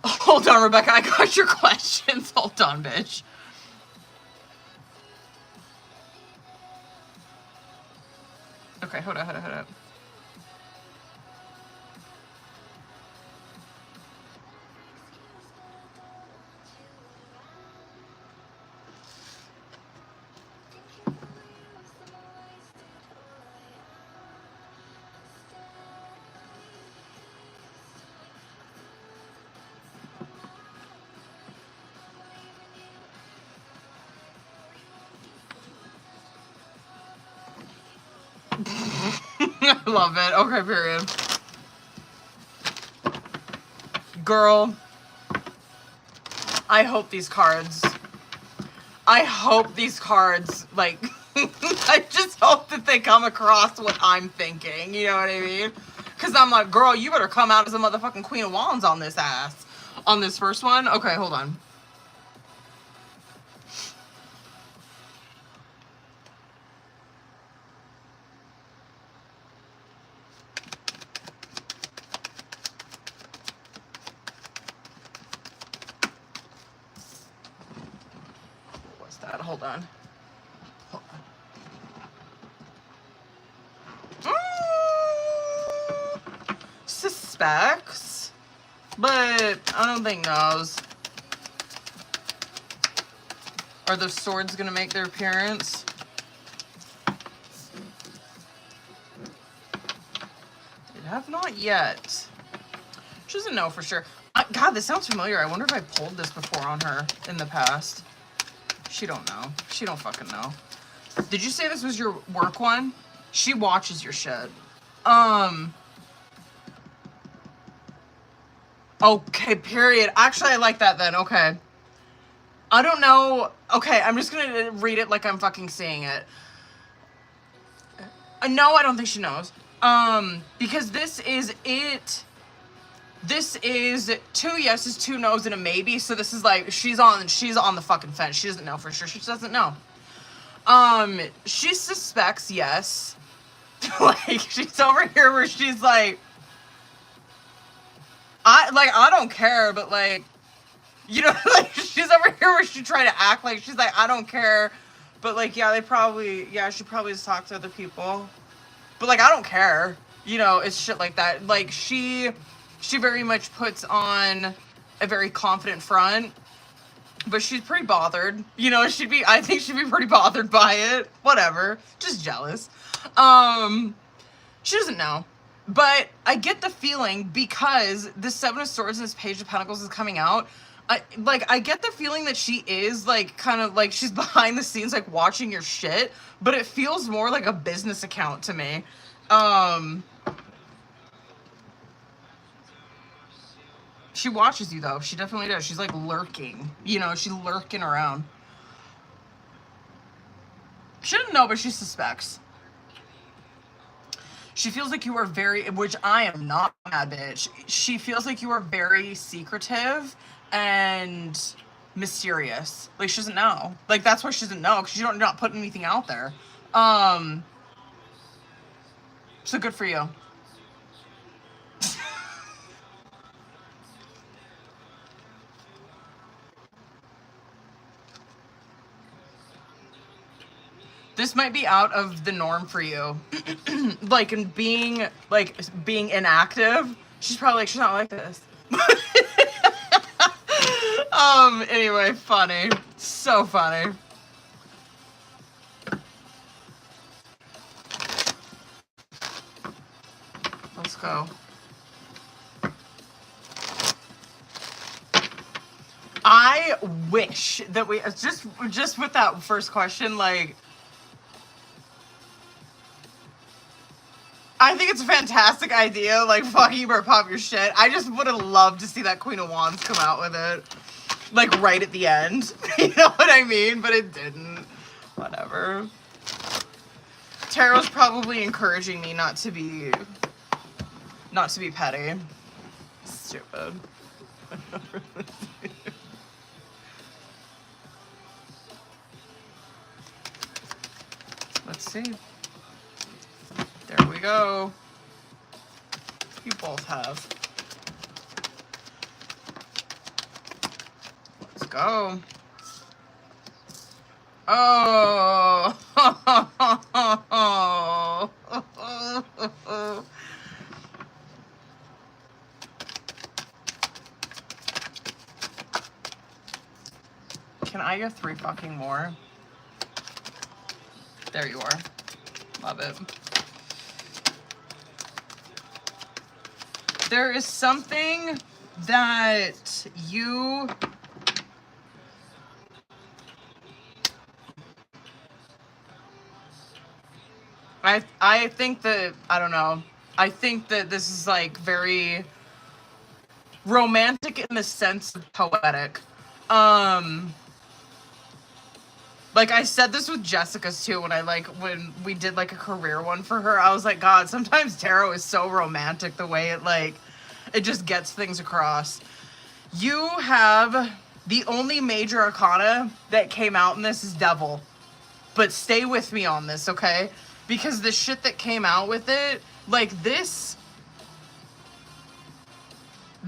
Hold on, Rebecca, I got your questions. Hold on, bitch. Okay, hold on. I love it. Okay, period. Girl, I hope these cards, like, I just hope that they come across what I'm thinking, you know what I mean? Because I'm like, girl, you better come out as a motherfucking Queen of Wands on this ass. On this first one? Okay, hold on. Hold on. Suspects, but I don't think knows. Are the swords gonna make their appearance? They have not yet. She doesn't know for sure. God, this sounds familiar. I wonder if I pulled this before on her in the past. She don't know. She don't fucking know. Did you say this was your work one? She watches your shit. Okay, period. Actually, I like that then. Okay. I don't know. Okay, I'm just gonna read it like I'm fucking seeing it. No, I don't think she knows. Because this is it. This is 2 yeses, 2 no's, and a maybe. So this is like she's on the fucking fence. She doesn't know for sure. She doesn't know. She suspects, yes. Like she's over here where she's like, I don't care, but like, you know, like she's over here where she trying to act like she's like, I don't care, but like, yeah, she probably just talked to other people, but like, I don't care, you know, it's shit like that. Like she very much puts on a very confident front, but she's pretty bothered, you know. I think she'd be pretty bothered by it. Whatever, just jealous. She doesn't know. But I get the feeling, because the 7 of Swords and this Page of Pentacles is coming out, I get the feeling that she is, like, kind of, like, she's behind the scenes, like, watching your shit, but it feels more like a business account to me. She watches you, though. She definitely does. She's, like, lurking. You know, she's lurking around. She doesn't know, but she suspects. She feels like you are very, which I am not, mad bitch. She feels like you are very secretive and mysterious. Like, she doesn't know. Like, that's why she doesn't know, because you're not putting anything out there. So good for you. This might be out of the norm for you. Like, in being inactive, she's probably like, she's not like this. Anyway, funny. So funny. Let's go. I wish that we, just with that first question, like, I think it's a fantastic idea. Like, fuck, you better pop your shit. I just would have loved to see that Queen of Wands come out with it. Like, right at the end. You know what I mean? But it didn't. Whatever. Tarot's probably encouraging me not to be petty. Stupid. Let's see. There we go. You both have. Let's go. Oh. Can I get 3 fucking more? There you are. Love it. There is something that you... I think that, I don't know. I think that this is like very romantic in the sense of poetic. Like, I said this with Jessica's too, when we did like a career one for her. I was like, God, sometimes tarot is so romantic the way it just gets things across. You have the only major arcana that came out in this is Devil. But stay with me on this, okay? Because the shit that came out with it, like, this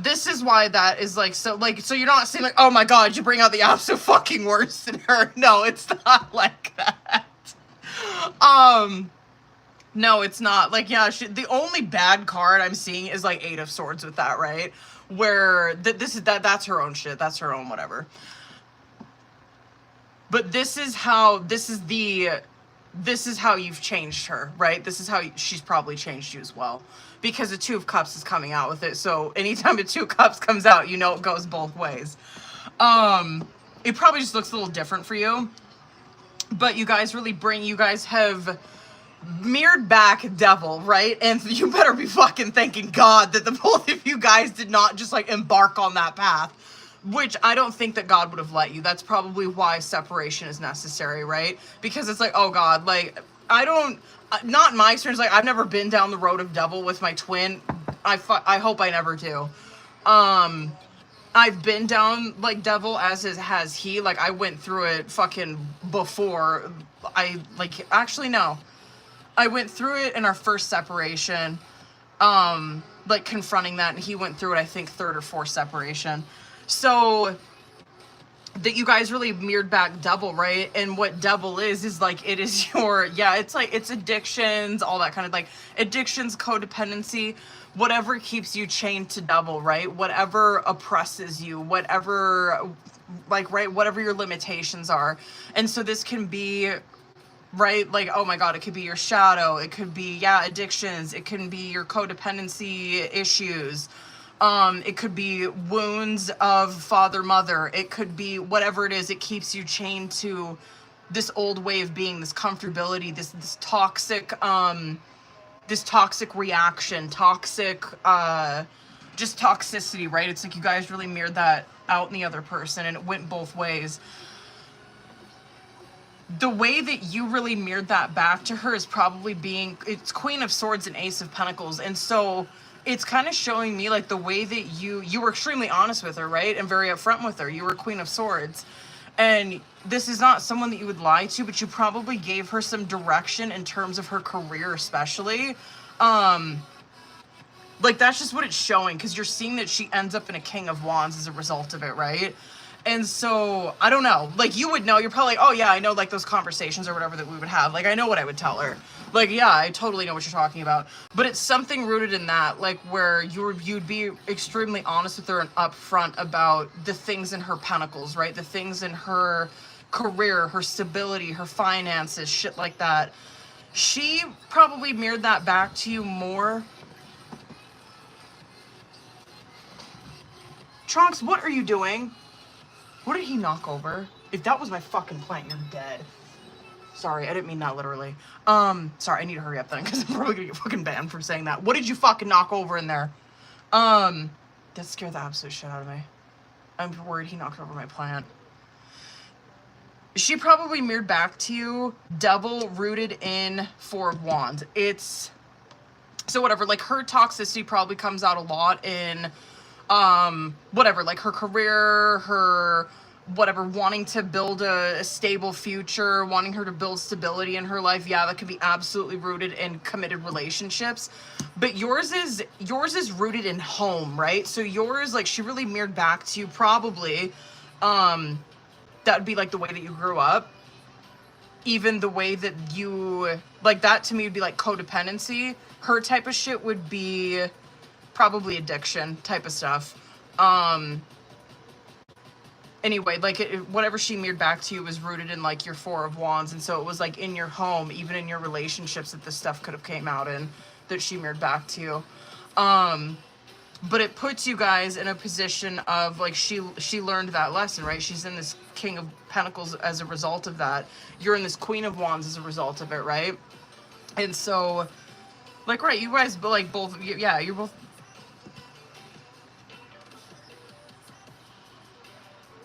is why that is like, so you're not saying like, oh my God, you bring out the absolute fucking worst in her. No, it's not like that. No, it's not. Like, yeah, the only bad card I'm seeing is like 8 of Swords with that, right? Where that's her own shit. That's her own whatever. But this is how you've changed her, right? This is how she's probably changed you as well. Because the 2 of Cups is coming out with it. So anytime the 2 of Cups comes out, you know it goes both ways. It probably just looks a little different for you. But you guys have mirrored back Devil, right? And you better be fucking thanking God that the both of you guys did not just like embark on that path. Which I don't think that God would have let you. That's probably why separation is necessary, right? Because it's like, oh God, like, not in my experience, like, I've never been down the road of Devil with my twin. I hope I never do, I've been down like devil as has he. Like I went through it fucking before. Actually no. I went through it in our first separation. Like confronting that, and he went through it I think third or fourth separation. So that you guys really mirrored back devil, right? And what devil is like it is your, yeah, it's like it's addictions, all that kind of like addictions, codependency, whatever keeps you chained to devil, right? Whatever oppresses you, whatever, like, right, whatever your limitations are. And so this can be, right, like, oh my god, it could be your shadow, it could be, yeah, addictions, it can be your codependency issues, it could be wounds of father, mother. It could be whatever it is. It keeps you chained to this old way of being, this comfortability, this toxic reaction, toxic, just toxicity, right? It's like you guys really mirrored that out in the other person, and it went both ways. The way that you really mirrored that back to her is probably being, it's Queen of Swords and Ace of Pentacles, and so it's kind of showing me like the way that you were extremely honest with her, right? And very upfront with her. You were Queen of Swords. And this is not someone that you would lie to, but you probably gave her some direction in terms of her career, especially. Like that's just what it's showing, because you're seeing that she ends up in a King of Wands as a result of it, right? And so, I don't know, like you would know, you're probably like, oh yeah, I know like those conversations or whatever that we would have. Like I know what I would tell her. Like, yeah, I totally know what you're talking about. But it's something rooted in that, like where you'd be extremely honest with her and upfront about the things in her pentacles, right? The things in her career, her stability, her finances, shit like that. She probably mirrored that back to you more. Trunks, what are you doing? What did he knock over? If that was my fucking plant, you're dead. Sorry, I didn't mean that literally. Sorry, I need to hurry up then, because I'm probably gonna get fucking banned for saying that. What did you fucking knock over in there? That scared the absolute shit out of me. I'm worried he knocked over my plant. She probably mirrored back to you, devil rooted in Four of Wands. It's, so whatever, like her toxicity probably comes out a lot in, whatever, like her career, her whatever, wanting to build a stable future, wanting her to build stability in her life. Yeah, that could be absolutely rooted in committed relationships. But yours is rooted in home, right? So yours, like, she really mirrored back to you probably. That would be like the way that you grew up. Even the way that you, like, that to me would be like codependency. Her type of shit would be probably addiction type of stuff. Anyway, like whatever she mirrored back to you was rooted in like your Four of Wands, and so it was like in your home, even in your relationships, that this stuff could have came out in, that she mirrored back to you. But it puts you guys in a position of like she learned that lesson, right? She's in this King of Pentacles as a result of that. You're in this Queen of Wands as a result of it, right? And so, like, right, you guys like both, yeah, you're both.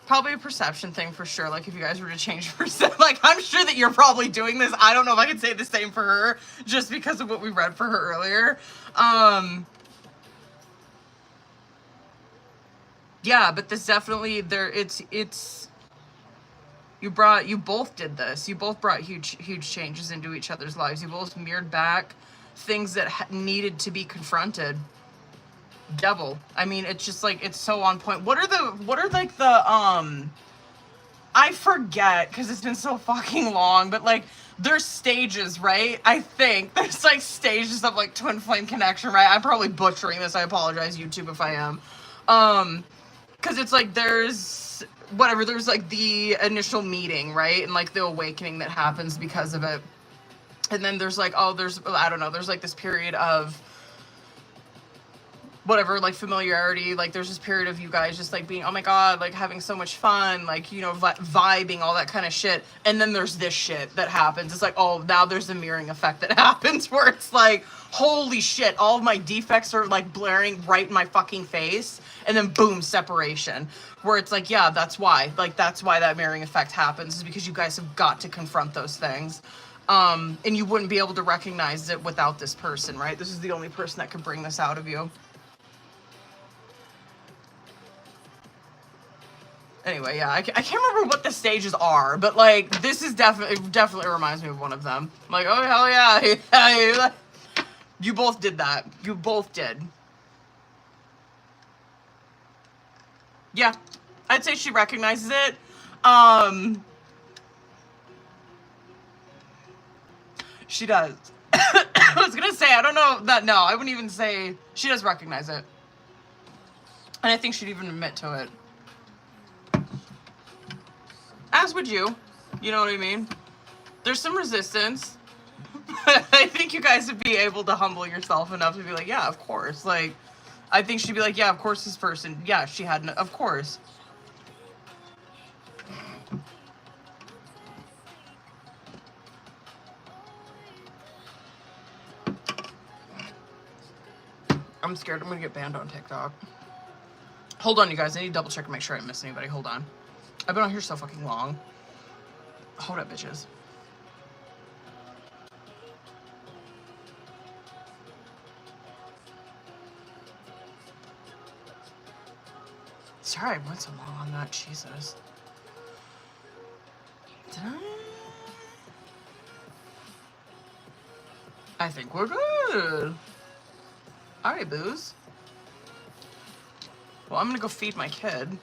Probably a perception thing for sure. Like if you guys were to change percent, like I'm sure that you're probably doing this. I don't know if I can say the same for her just because of what we read for her earlier. Yeah, but this definitely it's you both did this. You both brought huge changes into each other's lives. You both mirrored back things that needed to be confronted. Devil. I mean, it's just like, it's so on point. What are like the I forget because it's been so fucking long, but like there's stages, right? I think there's like stages of like twin flame connection, right? I'm probably butchering this. I apologize, YouTube, if I am. Because it's like there's whatever, there's like the initial meeting, right? And like the awakening that happens because of it. And then there's like, oh, I don't know, there's like this period of whatever, like familiarity, like there's this period of you guys just like being, oh my god, like having so much fun, like, you know, vibing, all that kind of shit. And then there's this shit that happens. It's like, oh, now there's the mirroring effect that happens where it's like, holy shit, all of my defects are like blaring right in my fucking face. And then boom, separation. Where it's like, yeah, that's why that mirroring effect happens, is because you guys have got to confront those things. And you wouldn't be able to recognize it without this person, right? This is the only person that could bring this out of you. Anyway, yeah, I can't remember what the stages are, but like this is definitely reminds me of one of them. I'm like, oh hell yeah, you both did that. You both did. Yeah, I'd say she recognizes it. She does. I was gonna say, I don't know that. No, I wouldn't even say she does recognize it, and I think she'd even admit to it. As would you. You know what I mean? There's some resistance. I think you guys would be able to humble yourself enough to be like, yeah, of course. Like, I think she'd be like, yeah, of course this person. Yeah, she had, of course. I'm scared I'm gonna get banned on TikTok. Hold on, you guys. I need to double check and make sure I didn't miss anybody. Hold on. I've been on here so fucking long. Hold up, bitches. Sorry I went so long on that. Jesus. Did I think we're good. Alright, booze. Well, I'm gonna go feed my kid.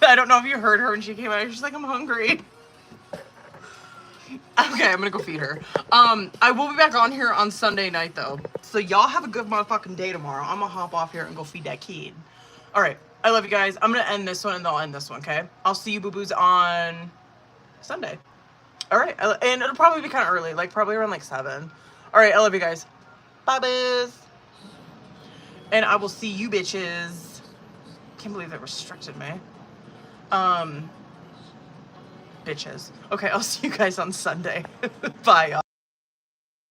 I don't know if you heard her when she came out. She's like, I'm hungry. Okay, I'm gonna go feed her. I will be back on here on Sunday night, though. So y'all have a good motherfucking day tomorrow. I'm gonna hop off here and go feed that kid. Alright, I love you guys. I'm gonna end this one and then I'll end this one, okay? I'll see you boo-boos on Sunday. Alright, and it'll probably be kind of early, like probably around like 7. Alright, I love you guys. Bye, booze. And I will see you bitches. Can't believe they restricted me. Bitches. Okay, I'll see you guys on Sunday. Bye, y'all.